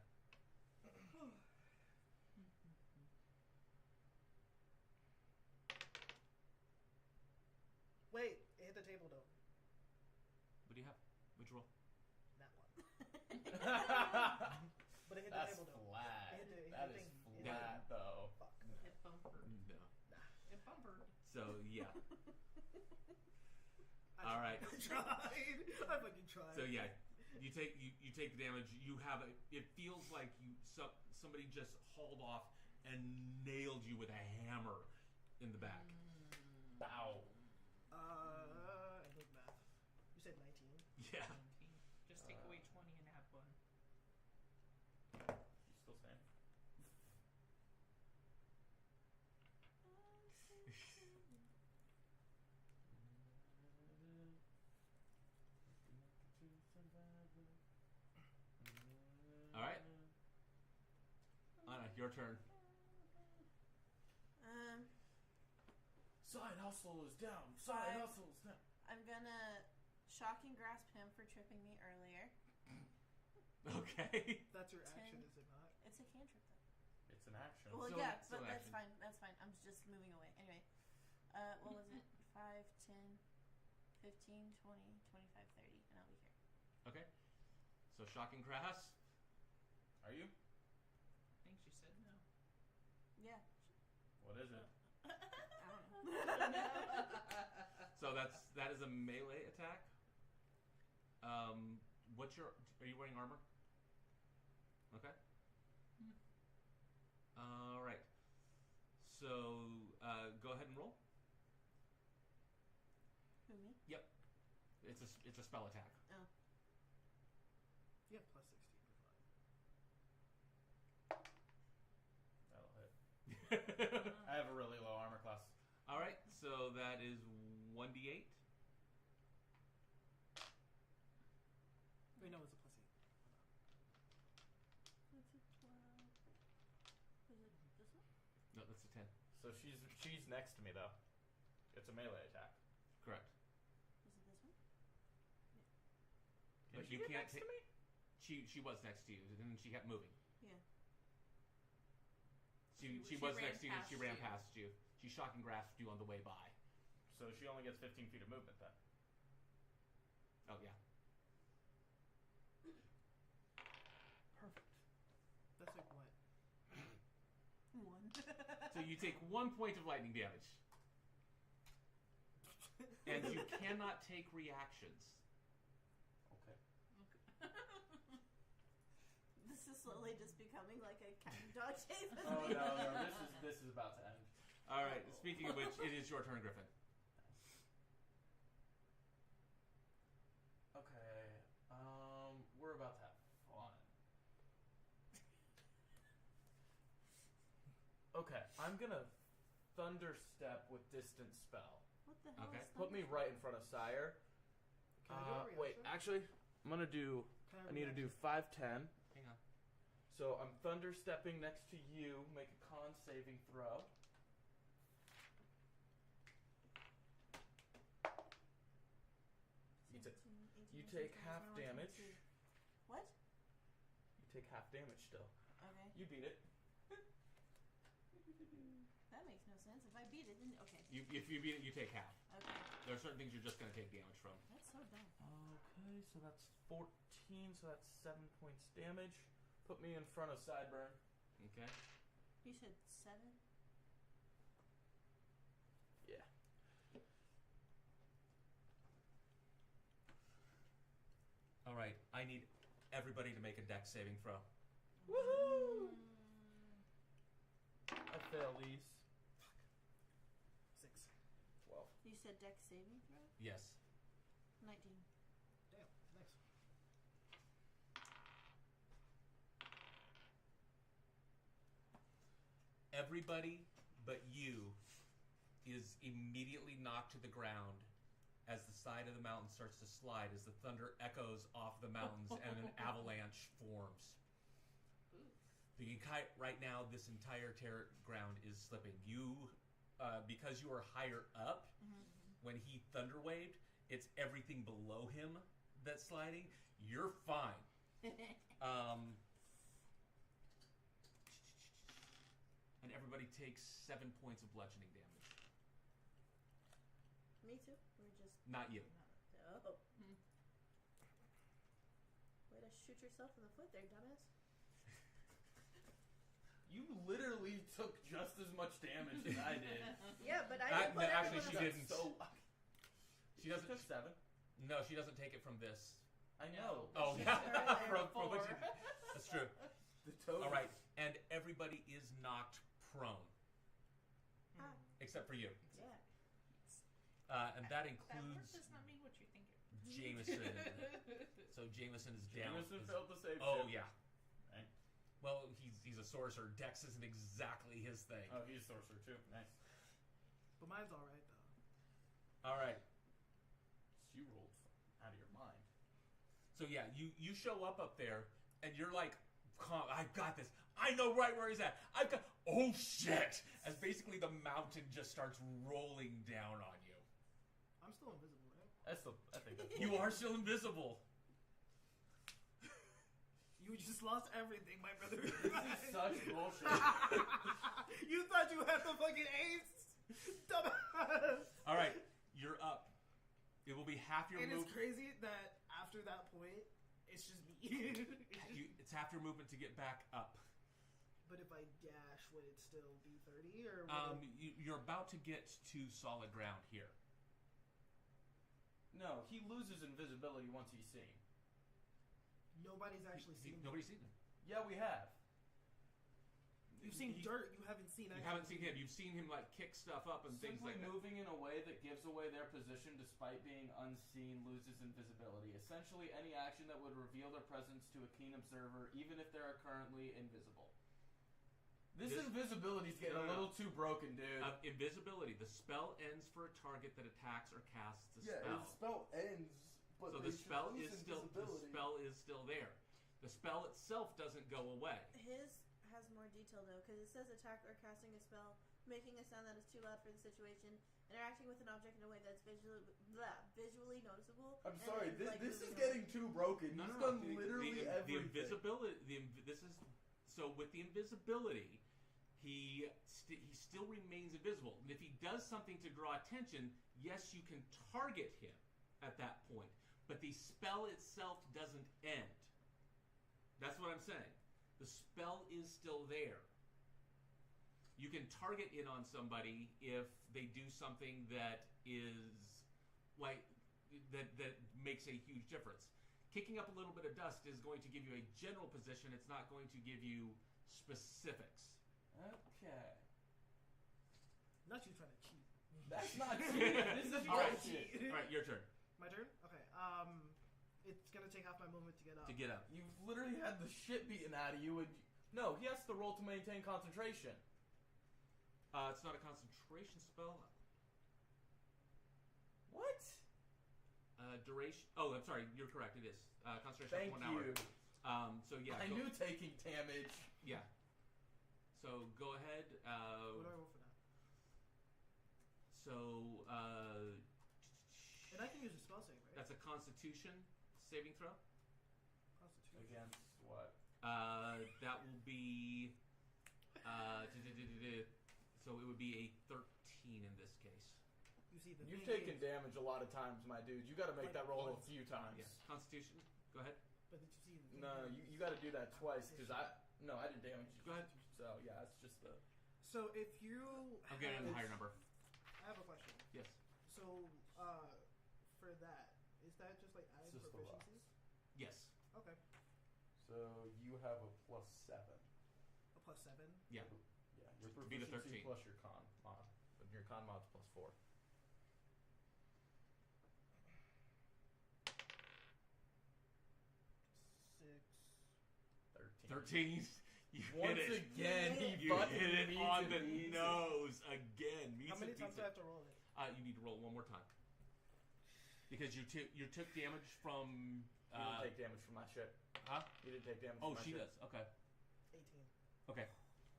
Wait, it hit the table though. What do you have? What'd you roll? That one. But it hit the That's table though. flat. It hit the That thing. is flat, though. Fuck. It bumpered. No. It bumpered. So, yeah. I All right. tried. I fucking tried. So, yeah. You take the damage. You have it feels like somebody just hauled off and nailed you with a hammer in the back. Bow. I did math. You said 19. Yeah. 19. Just take away 20 and add 1. You still standing? All right. Anna, your turn. Side hustle is down. Side I- hustle is down. I'm gonna shock and grasp him for tripping me earlier. Okay. That's your action, 10. is it not? It's a cantrip though. It's an action. Well, Still- yeah, still but that's action. fine. That's fine. I'm just moving away. Anyway, what was it? 5, 10, 15, 20, 25, 30, and I'll be here. Okay. So, shocking grass. Are you? I think she said no. Yeah. What is it? I don't know. So that is a melee attack. Are you wearing armor? Okay. All right. So go ahead and roll. Who, me? Yep. It's a spell attack. Oh. Yeah, plus 16 for fun. That'll hit. I have a really low armor class. All right. So that is 1d8. Wait, no, it's a plus 8. That's a 12. Was it this one? No, that's a 10. So she's next to me though. It's a melee attack. Correct. Was it this one? But Did you she get can't next to me? She was next to you, and then she kept moving. Yeah. She She was ran next to you, and she ran past you. past you. She shock and grasped you on the way by. So she only gets 15 feet of movement then. Oh yeah. Perfect. That's like what? 1. So you take 1 point of lightning damage, and you cannot take reactions. Okay. This is slowly just becoming like a cat and dog chase. Oh no, this is about to end. All right. Speaking of which, it is your turn, Griffin. Okay. We're about to have fun. Okay, I'm gonna thunder step with distance spell. What the hell? Okay. Is Put me thunder? right in front of Sire. Can I do a Wait, reaction? actually, I'm gonna do. Can I need to do reaction? 5, 10. Hang on. So I'm thunder stepping next to you. Make a con saving throw. You, 17, 18, you 19, take 20, half 21, damage. 22. What? You take half damage still. Okay. You beat it. That makes no sense. If I beat it, then okay. If you beat it, you take half. Okay. There are certain things you're just going to take damage from. That's so dumb. Okay, so that's 14. So that's 7 points damage. Put me in front of Sideburn. Okay. You said 7? Yeah. All right. I need everybody to make a dex saving throw. Woohoo! I fail these. 6. 12. You said dex saving throw? Yes. 19. Damn. Nice. Everybody but you is immediately knocked to the ground as the side of the mountain starts to slide as the thunder echoes off the mountains and an avalanche forms. Right now, this entire ground is slipping. You, because you are higher up, when he thunder waved, it's everything below him that's sliding. You're fine. And everybody takes 7 points of bludgeoning damage. Me too? Or just... Not you. Oh. Way to shoot yourself in the foot there, dumbass. You literally took just as much damage as I did. Yeah, but I didn't put actually, she everyone didn't. So, She doesn't. took 7. No, she doesn't take it from this. I know. Oh, She yeah. took her there From what before. That's true. The total. All right, and everybody is knocked prone Ah, except for you, yeah. and that That includes word does not mean what you think it means. Jameson. So Jameson is down. Jameson failed to save. Oh shit. yeah. Right. Well, he's a sorcerer. Dex isn't exactly his thing. Oh, he's a sorcerer too. Nice. But mine's alright, though. All right. You rolled out of your mind. So yeah, you show up there, and you're like, "Calm, I've got this. I know right where he's at. I've got." Oh shit! As basically the mountain just starts rolling down on you. I'm still invisible, right? I think that's You are still invisible. You just lost everything, my brother. This is such bullshit. You thought you had the fucking ace? Dumbass! All right, you're up. It will be half your And move. it's crazy that after that point, it's just me. It's half your movement to get back up. But if I dash, would it still be 30? Or would it... You're about to get to solid ground here. No, he loses invisibility once he's seen. Nobody's actually seen him. Nobody's seen him. Yeah, we have. You've seen dirt, you haven't seen You haven't seen him. You've seen him like kick stuff up and things Simply like that. moving in a way that gives away their position despite being unseen loses invisibility. Essentially, any action that would reveal their presence to a keen observer, even if they are currently invisible. This invisibility's getting a little too broken, dude. Invisibility. The spell ends for a target that attacks or casts a spell. the spell ends, but So the spell is still there. The spell itself doesn't go away. His has more detail though, because it says attack or casting a spell, making a sound that is too loud for the situation, interacting with an object in a way that's visually noticeable. I'm and sorry, then, this is moving getting too broken. No, He's no, done no. literally The everything. invisibility. So with the invisibility, he still remains invisible. And if he does something to draw attention, yes, you can target him at that point. But the spell itself doesn't end. That's what I'm saying. The spell is still there. You can target it on somebody if they do something that is like that makes a huge difference. Kicking up a little bit of dust is going to give you a general position. It's not going to give you specifics. Okay. Not you trying to cheat. That's not cheating. This is All right. bullshit. All right, your turn My turn? Okay. It's gonna take half my movement to get up. to get up. You've literally had the shit beaten out of you, and no, he has to roll to maintain concentration. It's not a concentration spell. What? Duration. Oh, I'm sorry. You're correct. It is. Concentration Thank for 1 hour. you. So yeah. I knew taking damage. Yeah. So go ahead. What do I roll for that? So And I can use a spell save, right? that's a Constitution saving throw. Constitution. Against what? That will be. So it would be a 13 in this case. You see, the You've thing taken is, damage a lot of times, my dude. You got to make Like that roll a once. few times. Yeah. Constitution. Go ahead. But did you see the thing No, is- you got to do that twice because I didn't damage you. Go ahead. So yeah, it's just the. So if you I'm getting a have- higher number. I have a question. Yes. So for that, is that just like adding It's just the rocks. proficiencies? Yes. Okay. So you have a +7. A +7. Yeah. Yeah, your To be the proficiency 13. plus your con mod. But your con mod's +4. Six. 13. 13. You Once hit it. again, he You fucking hit it meets on it, the meets it. nose again. How many times do I have to roll it? You need to roll one more time because you took damage from. You didn't take damage from my shit. Huh? You didn't take damage Oh, from my she shit. does. Okay. 18. Okay.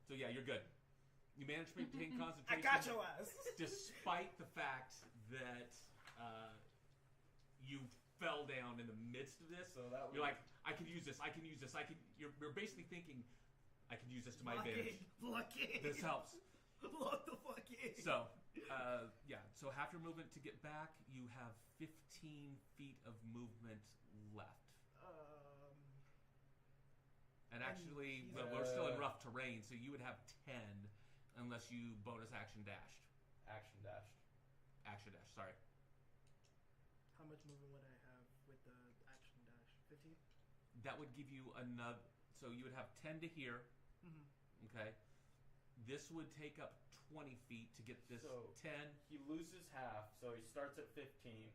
So yeah, you're good. You managed to maintain I concentration. got your ass. Despite the fact that you fell down in the midst of this. So that You're was- like, I can use this. I can use this. You're basically thinking, I can use this to my Lock advantage. in. Lock in. This helps. Lock the fuck in. So, yeah. So half your movement to get back. You have 15 feet of movement left. And actually, he's- well, we're still in rough terrain, so you would have 10 unless you bonus action dashed. Action dashed. Action dash. Sorry. How much movement would I have with the action dash? 15? That would give you another. So you would have 10 to here. Mm-hmm. Okay. This would take up 20 feet to get this So- 10. He loses half, so he starts at 15.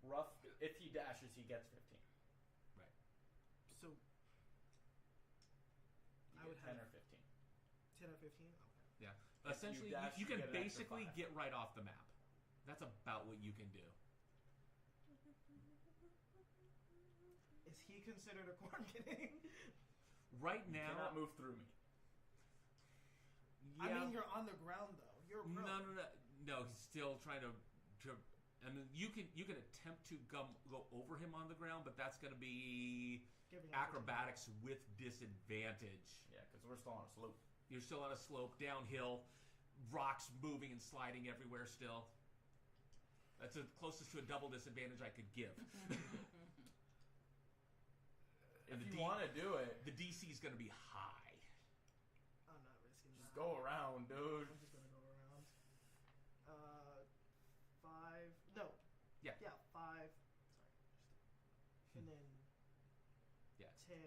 Rough. If he dashes, he gets 15. So You I get would 10 have- or 15. 10 or 15? Okay. Yeah. If Essentially, you dash, you you can get an extra basically 5. get right off the map. That's about what you can do. Is he considered a corn kidding? Right You now. cannot move through me. Yeah. I mean, you're on the ground though. You're No, prone. no. He's still trying to. I mean, you can attempt to go over him on the ground, but that's going to be Giving acrobatics with disadvantage. Yeah, because we're still on a slope. You're still on a slope, downhill, rocks moving and sliding everywhere still. That's the closest to a double disadvantage I could give. If you want to do it, The DC is going to be high. I'm not risking just that. go around, dude. I'm just gonna go around. 5. No. Yeah. Yeah, 5. Sorry. And then Yeah. 10,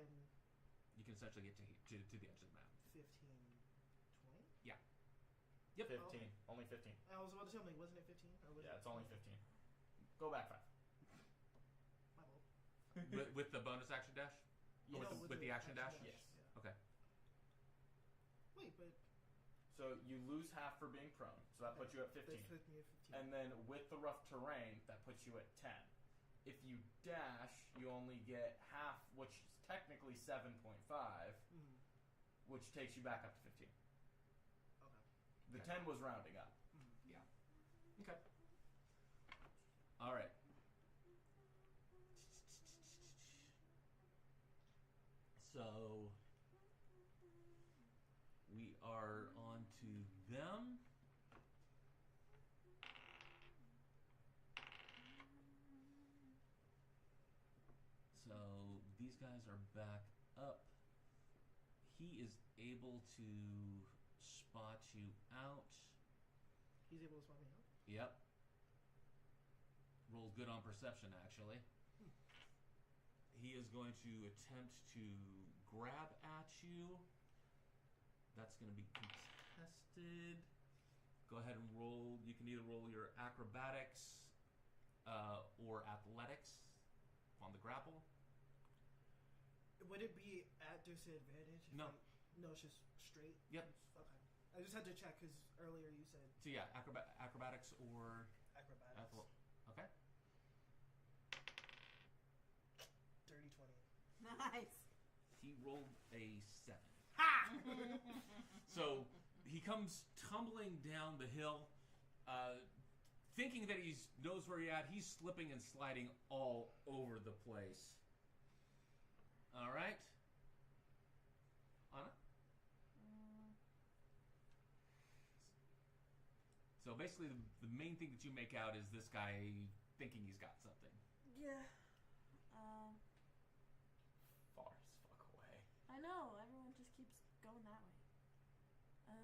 You can essentially get to the edge of the map. 15, 20? Yep. 15. Only 15. I was about to tell me, wasn't it 15? Or was Yeah, it it's only 15. Go back 5. My fault. with the bonus action dash? Yes. Or with the action dash? Yes. Yeah. Okay. Wait, but So you lose half for being prone, so that puts you at 15. that put me at 15. And then with the rough terrain, that puts you at 10. If you dash, you only get half, which is technically 7.5, Mhm. which takes you back up to 15. Okay. The Okay. 10 was rounding up. Okay. All right. So we are on to them. So these guys are back up. He is able to spot you out. He's able to spot me out. Yep. Rolls good on perception, actually. He is going to attempt to grab at you. That's going to be contested. Go ahead and roll. You can either roll your acrobatics or athletics on the grapple. Would it be at disadvantage? If No. no, it's just straight? Yep. Okay. I I just had to check because earlier you said So yeah, acrobatics or acrobatics. okay. Dirty 20. Nice. He rolled a 7. Ha! So he comes tumbling down the hill, thinking that he knows where he's at. He's slipping and sliding all over the place. All right, Anna. So basically, the main thing that you make out is this guy thinking he's got something. Yeah. Far as fuck away. I know. Everyone just keeps going that way. 5,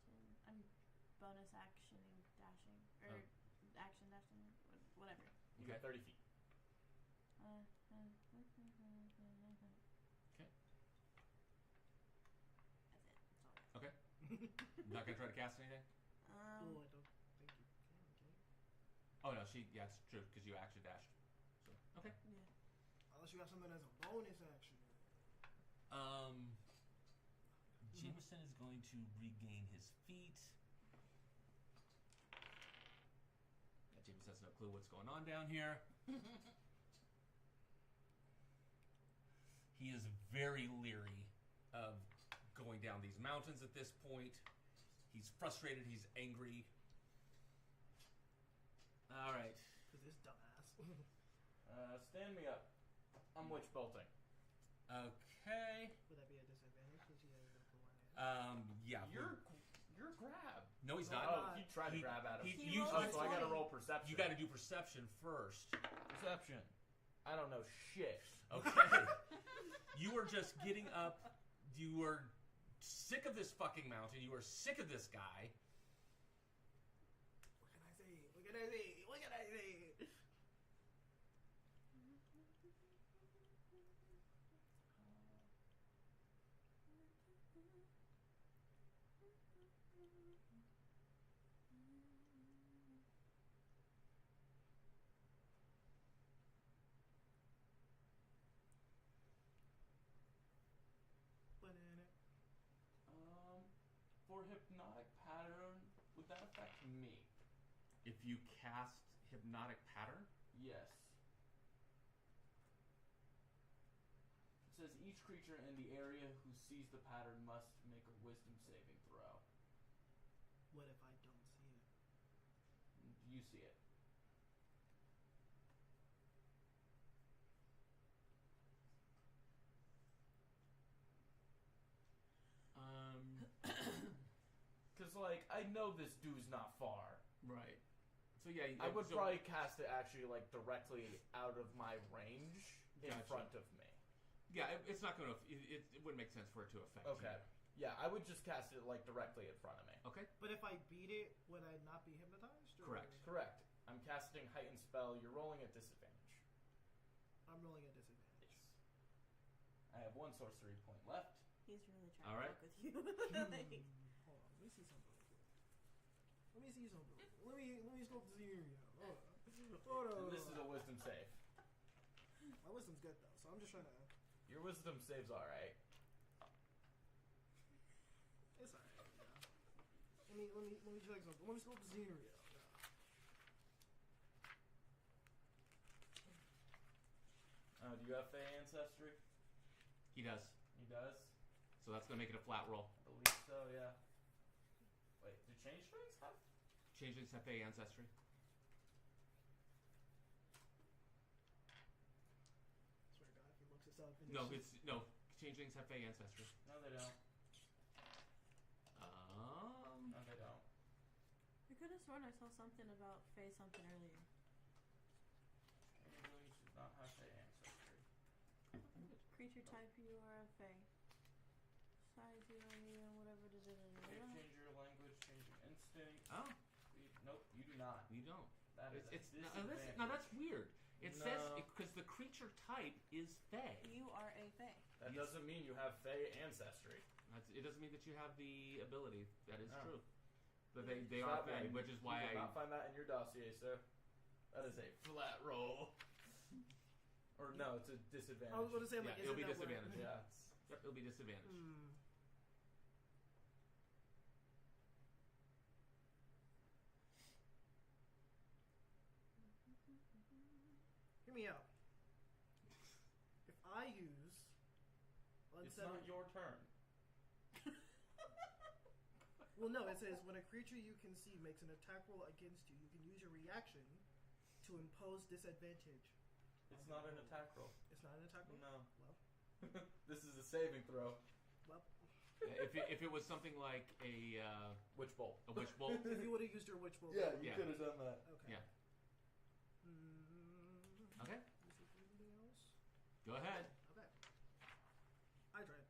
10. I'm bonus actioning, dashing, or action dashing, whatever. You got 30 feet. Okay. That's it. That's all. Okay. Not gonna try to cast anything. Oh, I don't think you can. Oh no, yeah, it's true because you actually dashed. So okay. Yeah. Unless you got something as a bonus action. Jameson is going to regain his feet. Yeah, Jameson has no clue what's going on down here. He is very leery of going down these mountains at this point. He's frustrated. He's angry. All right. Because this dumbass. Stand me up. I'm witch bolting. Okay. Would that be a disadvantage because he has no Yeah. You're grab. No, he's No, not. Oh, he tried to grab at him. He You, rolled a so I gotta 20. roll perception. you got to do perception first. Perception. I don't know shit. Okay. You are just getting up. You are sick of this fucking mountain. You are sick of this guy. What can I say? What can I say? What can I say? Banana. For hypnotic pattern, would that affect me? If you cast hypnotic pattern, Yes. It says each creature in the area who sees the pattern must make a wisdom saving throw. What if I don't see it? You see it. Because, like, I know this dude's not far. right? So yeah, I would probably cast it actually, like, directly out of my range in Gotcha. front of me. Yeah, it's not going to. It wouldn't make sense for it to affect Okay. Yeah, I would just cast it, like, directly in front of me. you. Okay. But if I beat it, would I not be hypnotized? Or Correct. Correct. I'm casting Heightened Spell. You're rolling at disadvantage. I'm rolling at disadvantage. Yes. I have 1 sorcery point left. He's really trying All right. to fuck with you. Like, Hold on, let me see something real quick. Let me see something. Let me scope this area. Hold on. Hold on. And this is a wisdom save. My wisdom's good though, so I'm just trying to. Your wisdom save's alright. It's alright. Yeah. Let me check something. Let me scope this area. Do you have Fey ancestry? He does. He does. So that's going to make it a flat roll. I believe so. Yeah. Wait, do changelings have? Changelings have Fey ancestry. Swear to God, if he looks this up. No, changelings have Fey ancestry. No, they don't. No, they don't. I could have sworn I saw something about Faye something earlier. Changelings do not have Fey ancestry. Creature type, you are a Fae. Size, you are medium, whatever it is. Change your language, change your instinct. Oh, Nope, you do not. you don't. That is It's a now that's weird. It says No. because the creature type is Fey. You are a Fae. That Yes. doesn't mean you have Fey ancestry. It doesn't mean that you have the ability. That is No. true. But they are Fey, which is why you will not find that in your dossier, sir. That is a flat roll. Or no, it's a disadvantage. I was going to say, yeah, like, it'll be isn't that disadvantage. Yeah, Yep, it'll be disadvantage. Hear me out. If I use It's not your turn. Well, no, it says when a creature you can see makes an attack roll against you, you can use your reaction to impose disadvantage. It's not an attack roll. It's not an attack roll? No. Well, This is a saving throw. well. If it was something like a Witch bolt. witch bolt, If you would have used your witch bolt. Yeah, you Yeah. could have done that. Okay. yeah. Okay, Is there anything else? go ahead. Okay. I tried.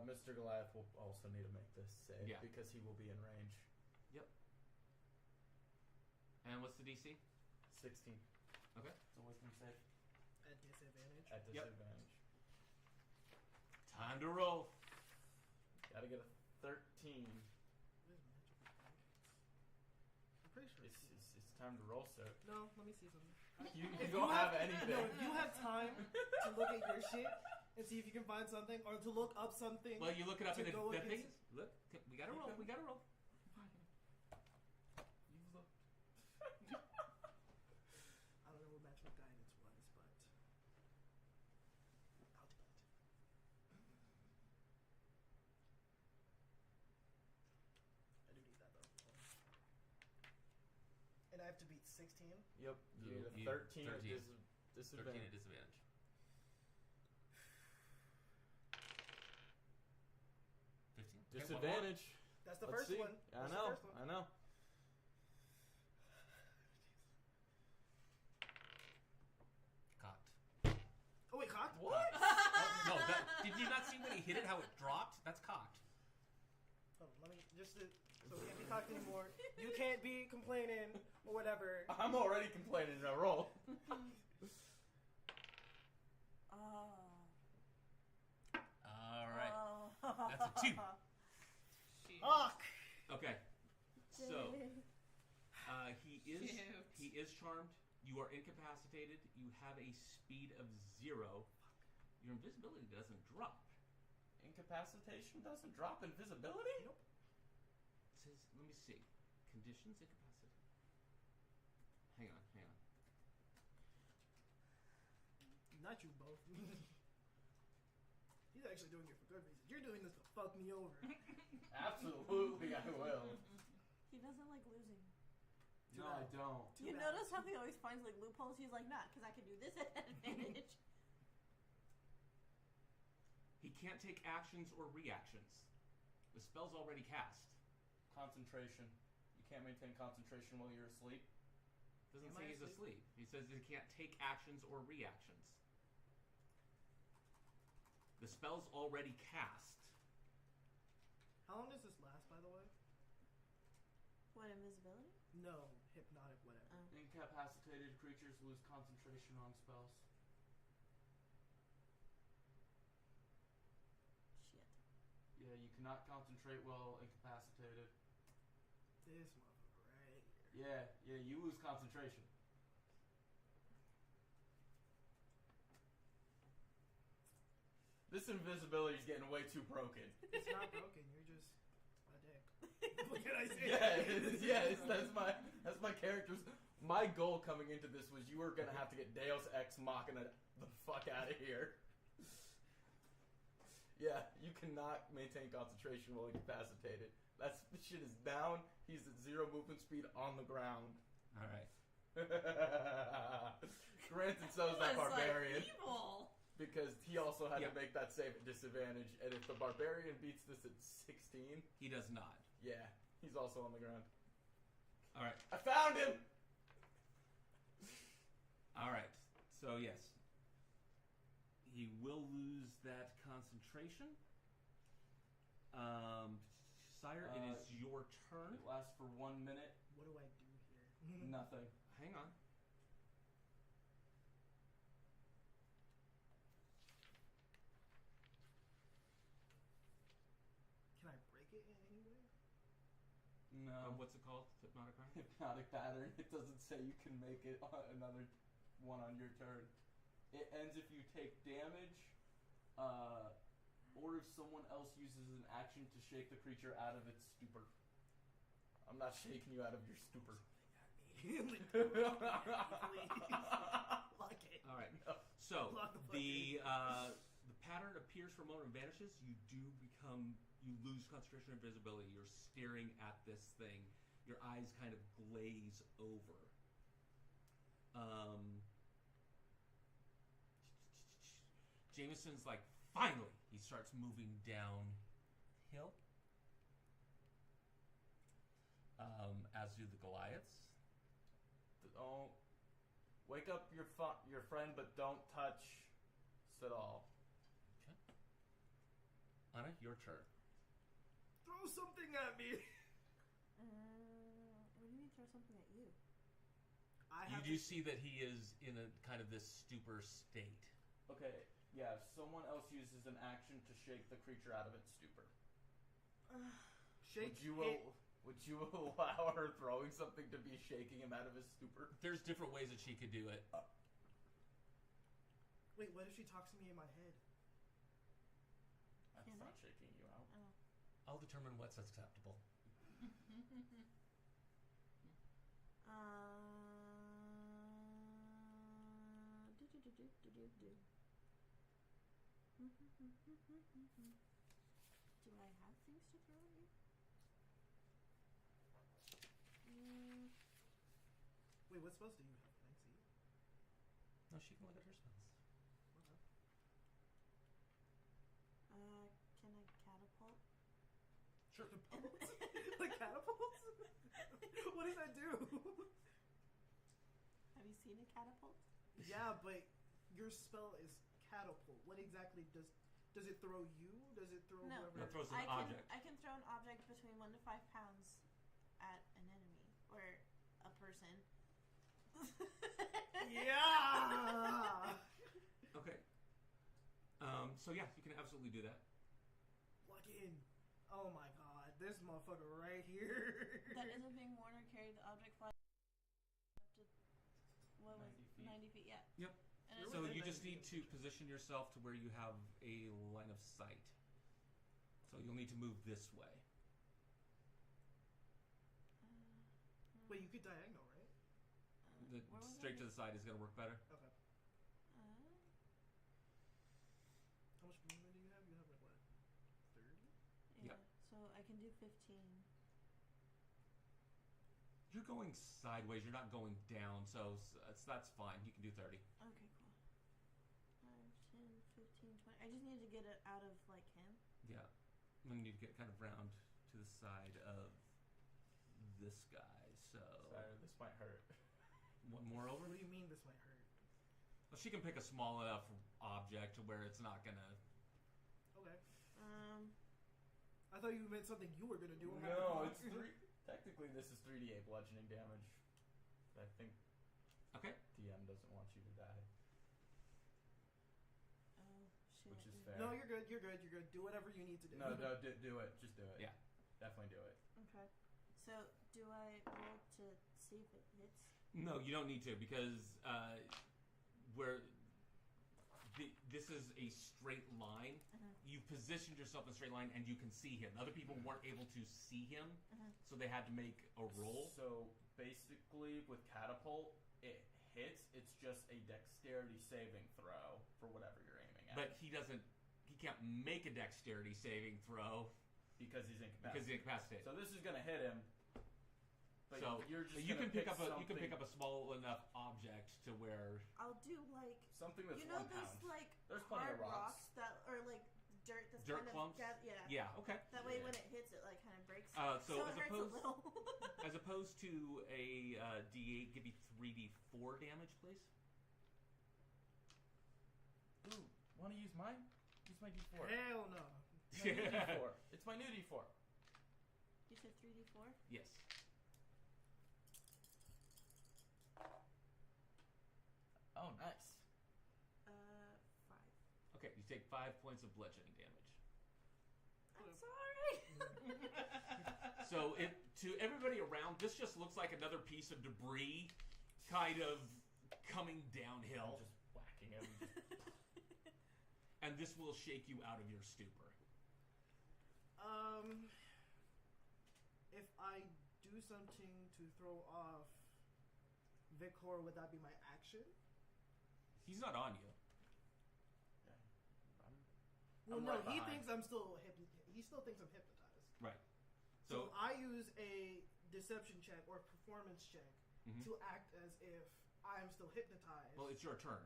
Mr. Goliath will also need to make this save Yeah. because he will be in range. And what's the DC? 16. Okay. It's a wisdom save. At disadvantage. At Yep. disadvantage. Time to roll. Gotta get a 13. What is magic? I'm pretty sure It's time to roll, sir. No, let me see something. You If don't you have anything. No, if you have time to look at your shit and see if you can find something, or to look up something. Well, you look it up To in the go thing. against- Look, we gotta roll. We gotta roll. You look. I don't know what magical guidance was, but I'll do it. I do need that though. And I have to beat 16. Yep. You need a You- 13, 13. at 13 disadvantage. at disadvantage. 15. Okay, one more. Disadvantage. That's the Let's first see. one. I That's know. The first one. I know. Cocked. Oh wait, cocked? What? No, did you not see when he hit it? How it dropped? That's cocked. Oh, let me just. So we can't be cocked anymore. You can't be complaining or whatever. I'm already complaining in a roll. All right. Oh. That's a 2. Fuck. Okay. So Shoot. he is charmed. You are incapacitated. You have a speed of 0. Your invisibility doesn't drop. Incapacitation doesn't drop invisibility? Nope. It says, let me see. Conditions incapacitated. Hang on. Not you both. He's actually doing it for good reason. You're doing this to fuck me over. Absolutely, I will. He doesn't like losing. No, I don't. Too You bad. notice how he always finds like loopholes? He's like, nah, because I can do this at advantage. He can't take actions or reactions. The spell's already cast. Concentration. You can't maintain concentration while you're asleep. Doesn't Am say I he's asleep? asleep. He says he can't take actions or reactions. The spell's already cast. How long does this last, by the way? What, invisibility? No, hypnotic, whatever. Oh. Incapacitated creatures lose concentration on spells. Shit. Yeah, you cannot concentrate while incapacitated. This motherfucker right here. Yeah, you lose concentration. This invisibility is getting way too broken. It's not broken. You're just a dick. What can I say? That's my character's. My goal coming into this was you were gonna have to get Deus Ex Machina the fuck out of here. Yeah, you cannot maintain concentration while incapacitated. This shit is down. He's at 0 movement speed on the ground. All right. Granted, so is that was barbarian. Like evil. Because he also had Yep. to make that save at disadvantage, and if the barbarian beats this at 16, He does not. yeah, he's also on the ground. All right. I found him! All right. So yes, he will lose that concentration. Sire, it is your turn. It lasts for 1 minute. What do I do here? Nothing. Hang on. Can I break it in any way? No. What's it called? Hypnotic Rhyme? Hypnotic pattern. It doesn't say you can make it another one on your turn. It ends if you take damage, or if someone else uses an action to shake the creature out of its stupor. I'm not shaking you out of your stupor. Please. Lock it. All right. No. So Lock the the pattern appears for a moment and vanishes. You lose concentration and visibility. You're staring at this thing. Your eyes kind of glaze over. Jameson's like, finally, he starts moving downhill. As do the Goliaths. Don't wake up your friend, but don't touch Sidal. Okay. Anna, your turn. Throw something at me. What do you mean throw something at you? You do see that he is in a kind of this stupor state. Okay, yeah, if someone else uses an action to shake the creature out of its stupor. Shake Would you allow her throwing something to be shaking him out of his stupor? There's different ways that she could do it. Wait, what if she talks to me in my head? That's Can I? not shaking you out. Oh. I'll determine what's acceptable. Do I have things to throw at you? Wait, what spells do you have? Can I see? No, she can look at her spells. Okay. Can I catapult? Sure. Like catapults? What does that do? Have you seen a catapult? Yeah, but your spell is catapult. What exactly does it throw you? Does it throw No. whoever? No, it throws an object. I can throw an object between 1 to 5 pounds at an enemy or a person. Yeah. Okay. So yeah, you can absolutely do that. Lock in. Oh my god, this motherfucker right here. That isn't being worn or carried. The object flies up to 90 feet. 90 feet. Yeah. Yep. And it's So within you just 90 need to position yourself to where you have a line of sight. So you'll need to move this way. Wait, you could diagonal, right? The where was straight I? to the side is going to work better. Okay. How much movement do you have? You have like what? 30? Yeah. Yep. So I can do 15. You're going sideways. You're not going down, so that's fine. You can do 30. Okay, cool. 5, 10, 15, 20. I just need to get it out of like him. Yeah. And then you get kind of round to the side of this guy. So Sorry, this might hurt. one more over. What do you mean this might hurt? Well, she can pick a small enough object to where it's not gonna. Okay. Um, I thought you meant something you were gonna do. No, it's three. Technically, this is 3d8 bludgeoning damage. I think Okay. DM doesn't want you to die, oh shit. which is yeah. fair. No, you're good. You're good. You're good. Do whatever you need to do. No, do it. Just do it. Yeah. Definitely do it. Okay. So do I roll to see if it hits? No, you don't need to because this is a straight line. You've positioned yourself in a straight line, and you can see him. Other people weren't able to see him, so they had to make a roll. So basically, with catapult, it hits. It's just a dexterity saving throw for whatever you're aiming at. But he can't make a dexterity saving throw because he's incapacitated. incapacitated. So this is gonna hit him. But So you're just you gonna can pick up something- a small enough object to where I'll do like something that's you know 1 those pound. like There's plenty hard of rocks. that or like dirt that's Dirt kind clumps? of yeah, okay. That way Yeah. when it hits it like kind of breaks. So it as hurts opposed a little. as opposed to a D8, give me 3d4 damage, please. Ooh, want to use mine? Use my D4. Hell no. My new D4. It's my new D4. You said 3d4. Yes. Oh, nice. 5. Okay, you take 5 points of bludgeoning damage. I'm sorry. So to everybody around, this just looks like another piece of debris kind of coming I'm downhill, just whacking him. and this will shake you out of your stupor. If I do something to throw off Vicor, would that be my action? He's not on you. Well, I'm no, right he behind. thinks I'm still he still thinks I'm hypnotized. Right. So I use a deception check or performance check Mhm. to act as if I'm still hypnotized. Well, it's your turn.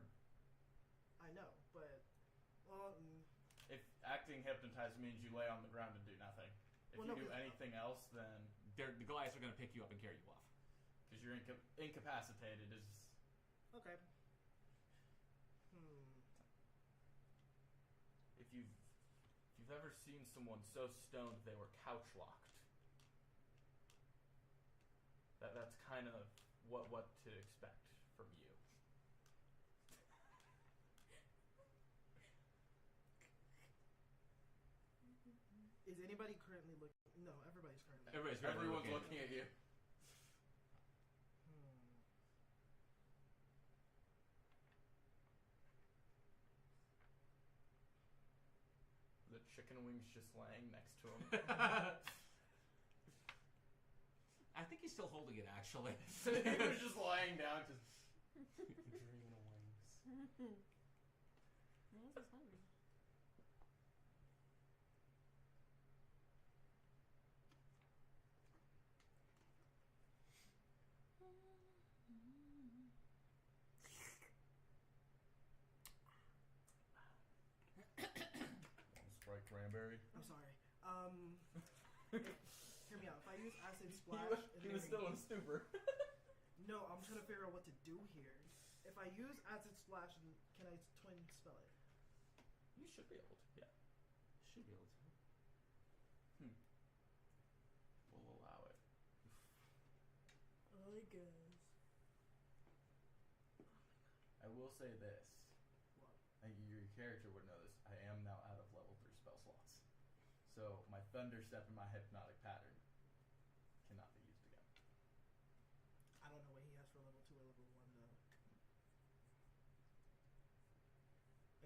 I know, but If acting hypnotized means you lay on the ground and do nothing. If Well, you no, do 'cause- anything else, then The Goliaths are going to pick you up and carry you off. because you're incapacitated is okay. if you've ever seen someone so stoned they were couch locked. That's kind of what to expect from you. Is anybody currently looking? No, everybody's currently. Everyone's looking at you. The chicken wing's just laying next to him. I think he's still holding it, actually. He was just lying down, just dreaming of wings. This is hungry. Sprite cranberry. I'm sorry. Hear me out. If I use acid He splash, was, and he was then- still in stupor. No, I'm trying to figure out what to do here. If I use acid splash, can I twin spell it? You should be able to. Yeah. Should be able to. We'll allow it. I guess. I will say this. What? Your character would know this. I am now out of level 3 spell slots. So my Thunder Step and my Hypnotic Pattern cannot be used again. I don't know what he has for level 2 or level 1 though.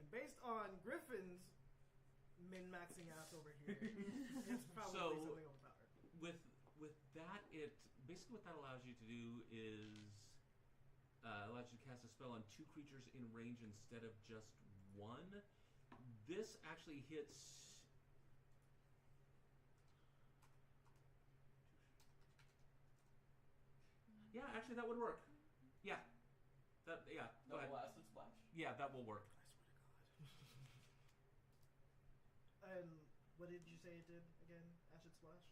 And based on Griffin's min-maxing ass over here, it's probably So- something overpowered. With that, it basically what that allows you to do is allows you to cast a spell on 2 creatures in range instead of just 1. This actually hits. Yeah, actually, that would work. Yeah, go ahead. Double Acid Splash? Yeah, that will work. I swear to God. And what did you say it did again? Acid splash?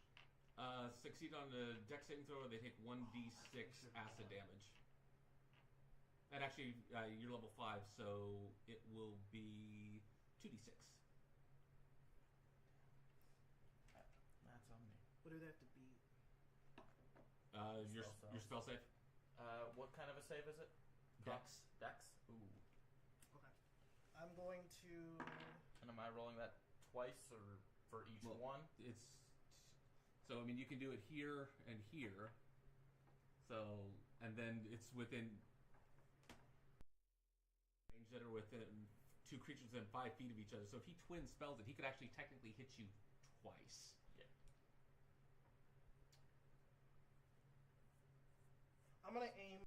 Succeed on the dex saving throw, they take 1d6 acid damage. And actually, you're level 5, so it will be 2d6. That's on me. What do they have to beat? Your spell save? What kind of a save is it? Dex. Dex? Ooh. Okay. I'm going to. And am I rolling that twice or for each Well, one? It's so I mean you can do it here and here. So and then it's within range that are within 2 creatures within 5 feet of each other. So if he twin spells it, he could actually technically hit you twice. Yeah. I'm gonna aim.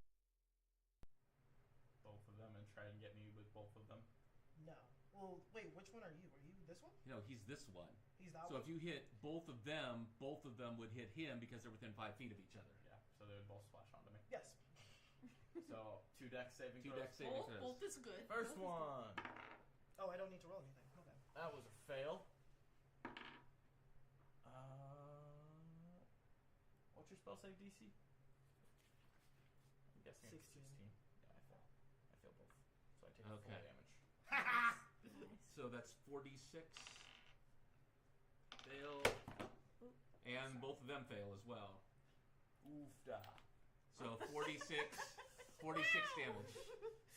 Both of them and try and get me with both of them. No. Well, wait. Which one are you? Are you this one? No, he's this one. He's that So one. if you hit both of them would hit him because they're within 5 feet of each other. Yeah, so they would both splash onto me. Yes. So 2 dex saving 2 throws. dex saving throws. Both is good. First Both is good. one. Oh, I don't need to roll anything. Okay. That was a fail. What's your spell save DC? I'm guessing it's 16. 16. Yeah, I fail. I fail both. So I take Okay. full damage. So that's 4d6. Fail. And both of them fail as well. Oofda. So 46 damage.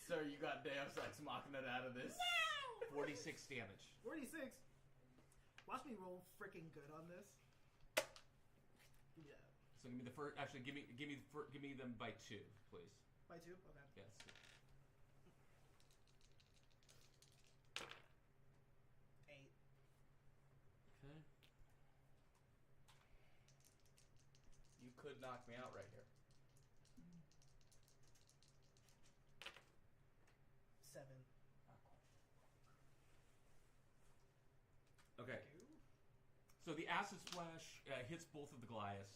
So you got Deus Ex Machina out of this. 46 damage. 46. Watch me roll freaking good on this. Give me that. So give me the first. Actually, give me them by 2, please. By 2. Okay. Yes. me out right here. 7. Okay. So the acid splash hits both of the Goliaths.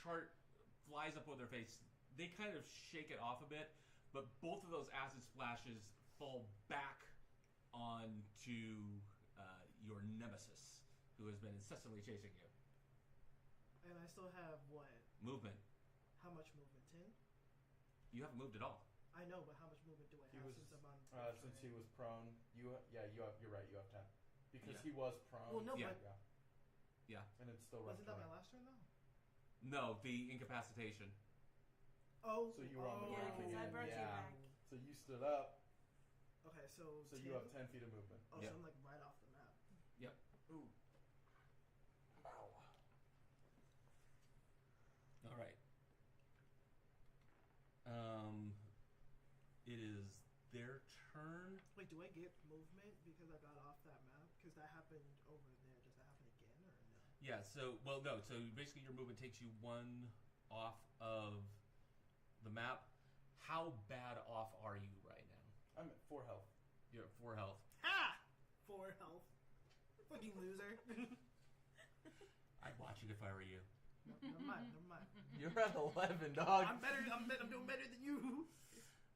Chart flies up over their face. They kind of shake it off a bit, but both of those acid splashes fall back onto your nemesis, who has been incessantly chasing you. And I still have what? Movement. How much movement? 10? You haven't moved at all. I know, but how much movement do I He have was since I'm on? since he was prone. You're right. You have 10 because Yeah. he was prone. Well, no, Yeah. but Yeah. And it's still wasn't that rough. my last turn though? No, the incapacitation. Oh, So you were on the Yeah, ground because I again. brought you Yeah. back. So you stood up. Okay, so So you have 10 feet of movement. Oh, Yeah. so I'm like right off the map. Yep. Ooh. Ow. All right. It is their turn. Wait, do I get movement because I got off that map? Because that happened over there. Does that happen again or no? Yeah. So, well, no. So basically, your movement takes you 1 off of the map. How bad off are you right now? I'm at 4 health. You're at 4 health. Ha! 4 health. Fucking loser. I'd watch it if I were you. Never mind. Never mind. You're at 11, dog. I'm better. I'm doing better than you.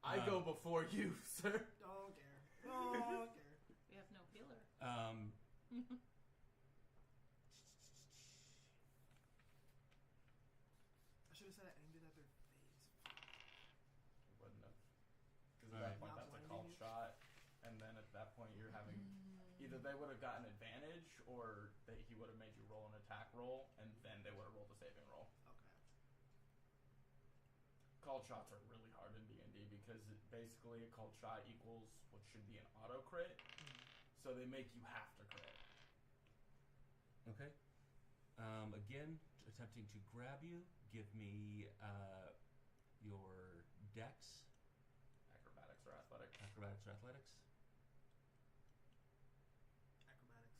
I go before you, sir. Don't care. Don't care. We have no healer. I should have said I aimed it at their face. Wouldn't have. Because All at that right. point, Not that's a blinding called you? shot. And then at that point, you're having either they would have gotten advantage, or he would have made you roll an attack roll, and then they would have rolled a saving roll. Okay. Called shots are really hard in D&D because basically a called shot equals what should be an auto crit, so they make you have to crit. Okay. Again, attempting to grab you. Give me your dex, Acrobatics or athletics. acrobatics or athletics. Acrobatics.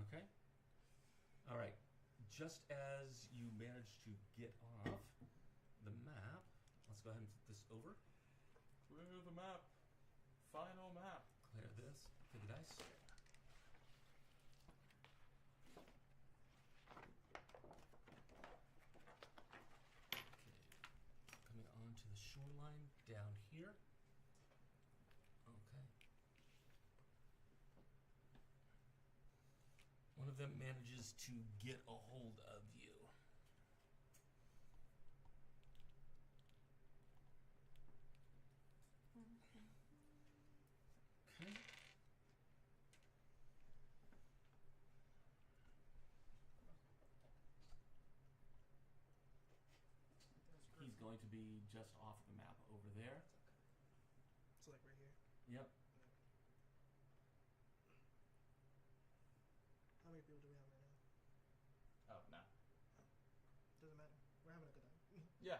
Okay. All right. Just as you manage to get off the map, let's go ahead and flip this over. Clear the map. Final map. Clear this for the dice. Okay. Coming on to the shoreline down here. Okay. One of them manages to get a hold of you. Okay. He's going to be just off the map over there. So like right here. Yep. How many people do we have right now? Oh, no. Doesn't matter. We're having a good time. Yeah.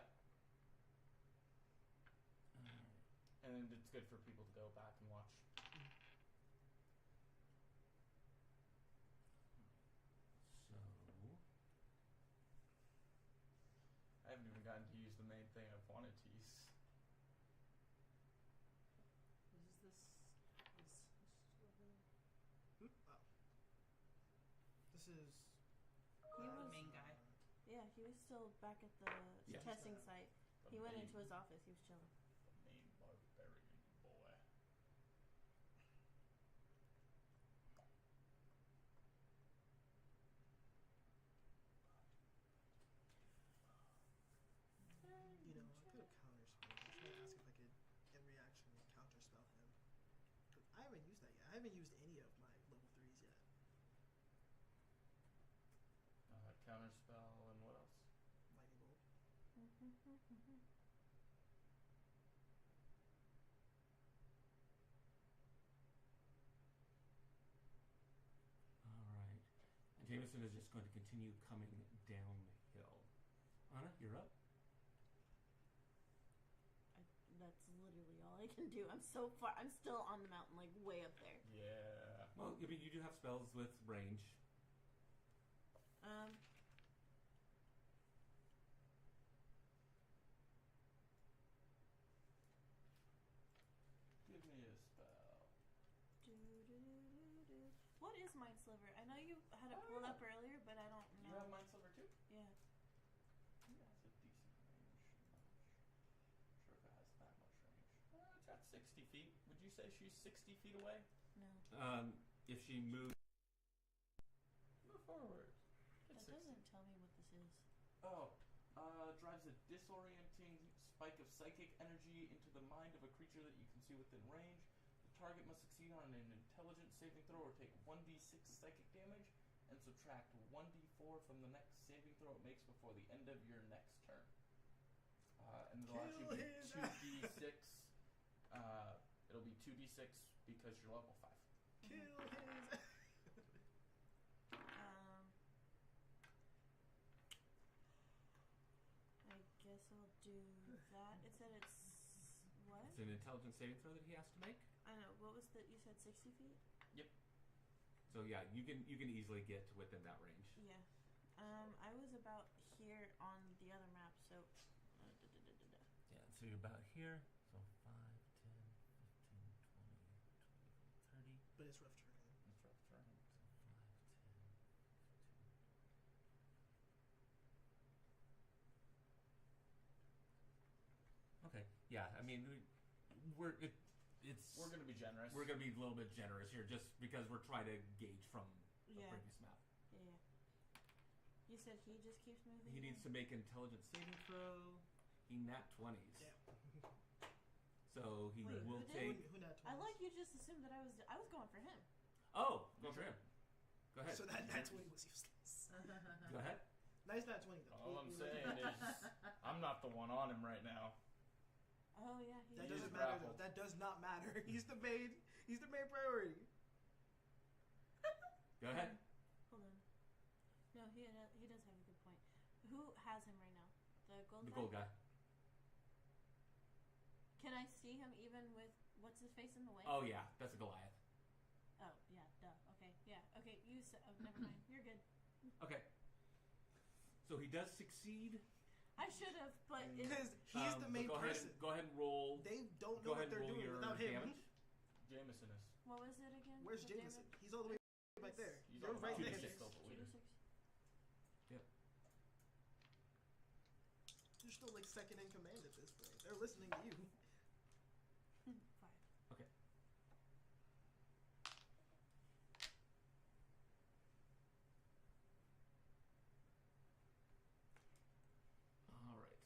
And it's good for people to go back and watch. So, I haven't even gotten to use the main thing I've wanted to use. Is this? Oh. This is. He The was main guy. Yeah, he was still back at the Yeah. testing site. The He went main- into his office. He was chilling. Main barbarian boy. You know, I could have counterspelled. I should ask if I could, in reaction, counterspell him. 'Cause I haven't used that yet. I haven't used any of my level 3s yet. Counterspell and what else? Lightning bolt. all right. Jameson is just going to continue coming downhill. Anna, you're up. can do. I'm so far. I'm still on the mountain, like way up there. Yeah. Well, I mean, you do have spells with range. Give me a spell. What is Mind Sliver? I know you had it pulled up earlier, but I don't know. You have Mind Sliver too? Yeah. Yeah, it's a decent range. I'm not sure if it has that much range. It's got 60 feet. Would you say she's 60 feet away? No. If she moves, Move forward. That It's 60. doesn't tell me what this is. Oh, drives a disorienting spike of psychic energy into the mind of a creature that you can see within range. The target must succeed on an intelligence saving throw or take 1d6 psychic damage and subtract 1d4 from the next saving throw it makes before the end of your next turn. And it'll actually be 2d6. It'll be 2d6 because you're level 5. Kill his. I guess I'll do that. It said it's what? it's an intelligence saving throw that he has to make. I know. What was the? You said 60 feet. So yeah, you can easily get to within that range. Yeah. I was about here on the other map, so. Yeah, so you're about here. So 5, 10, 15, 20, 25, 30. But it's rough terrain. It's rough terrain. Okay. Yeah, I mean, it's We're going to be generous. we're gonna be a little bit generous here, just because we're trying to gauge from the Yeah. previous map. Yeah. You said he just keeps moving. He needs to make intelligence saving throw. He nat 20s. Yeah. So he Wait, will who did? take. Who not I like you just assumed that I was going for him. Oh, go for him. Go ahead. So that 20 was useless. Go ahead. Nice nat 20 though. All I'm saying is, I'm not the one on him right now. Oh yeah. That He is doesn't matter grappled. though. That does not matter. He's the main priority. Go ahead. Hold on. No, he does have a good point. Who has him right now? The gold The guy? gold guy. Can I see him even with what's his face in the way? Oh yeah, that's a Goliath. Oh yeah, duh. Okay, yeah. Okay, you said. Oh, never mind. You're good. Okay. So he does succeed. I should have, but Because he's the main go person. Go ahead and roll. They don't Go know ahead what and they're roll doing your without him. damage. Jameson is. what was it again? Where's The Jameson? damage? He's all the way back there. He's You're on the right mountain. there. He's still the leader. 2d6. You're still like second in command at this point. They're listening to you. 5. Okay. All right.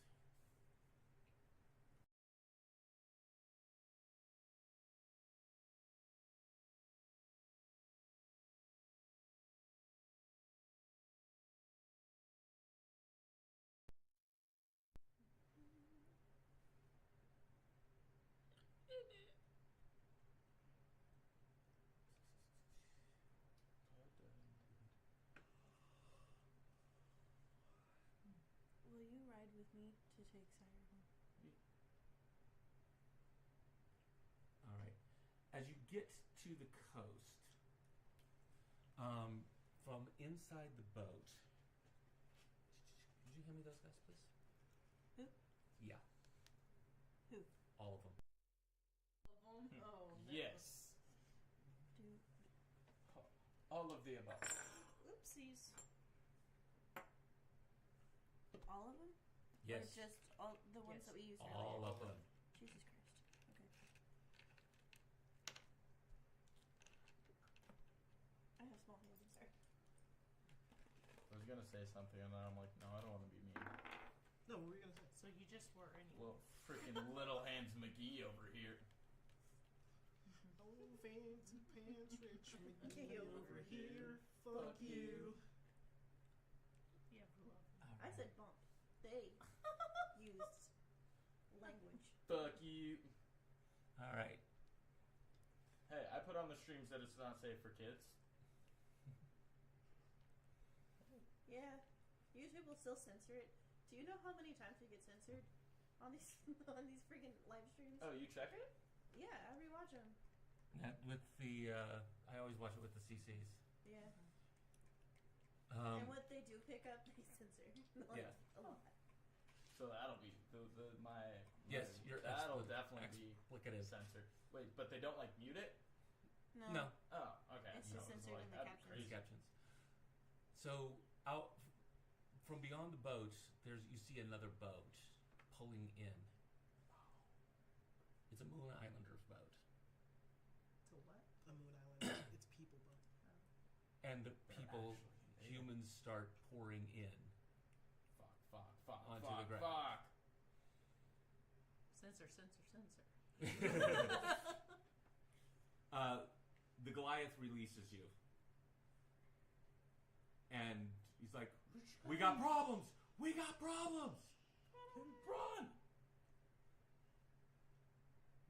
Will you ride with me to take Sire home? All right. As you get to the coast, from inside the boat. Could you hand me those guys, please? Who? Yeah. Who? All of them. Oh no. Yes. Dude. All of the above. Oopsies. All of them? Yes. Or just all the ones Yes. that we used All earlier? of them. Jesus Christ. Okay. I have small hands, I'm sorry. I was gonna say something and then I'm like, no, I don't want to be mean. No, what were you gonna say? So you just were anyway. Little freaking little hands McGee over here. Oh, fancy pants, Rich McGee over here. Fuck you. Yeah, who else? I said bump. They used language. Fuck you. All right. Hey, I put on the streams that it's not safe for kids. Yeah. YouTube will still censor it. Do you know how many times we get censored on these on these freaking live streams? Oh, you check it? Yeah, I rewatch them. With the, I always watch it with the CCs. Yeah. And what they do pick up, they censor. Like, Yeah. a lot. So that'll be my Yes, you're that'll explicit- definitely be explicative. censored. Wait, but they don't like mute it? No. Oh, okay. It's So just it was censored like, in the that'd be captions. crazy. Captions. So out from beyond the boat, you see another boat pulling in. It's a Moon Islanders boat, To what? A Moon Island. It's people boat. and the people, actually humans, start pouring in. Fuck, Onto fuck, the ground. fuck. Censor. The Goliath releases you, and he's like, "We got problems. We got problems. Run!"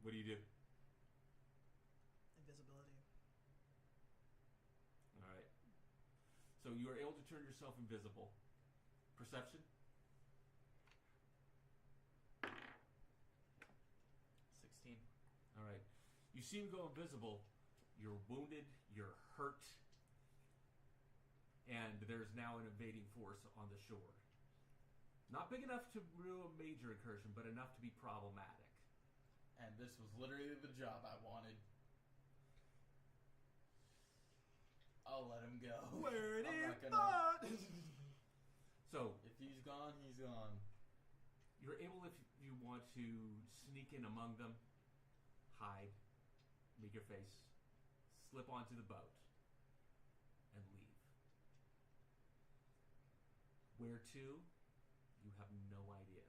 What do you do? Invisibility. All right. So you are able to turn yourself invisible. Perception? 16. All right. You see him go invisible. You're wounded. You're hurt. And there's now an invading force on the shore. Not big enough to do a major incursion, but enough to be problematic. And this was literally the job I wanted. I'll let him go. Word I'm is not gonna. thought. So If he's gone, he's gone. you're able, if you want to, sneak in among them, hide, make your face, slip onto the boat, and leave. Where to? You have no idea.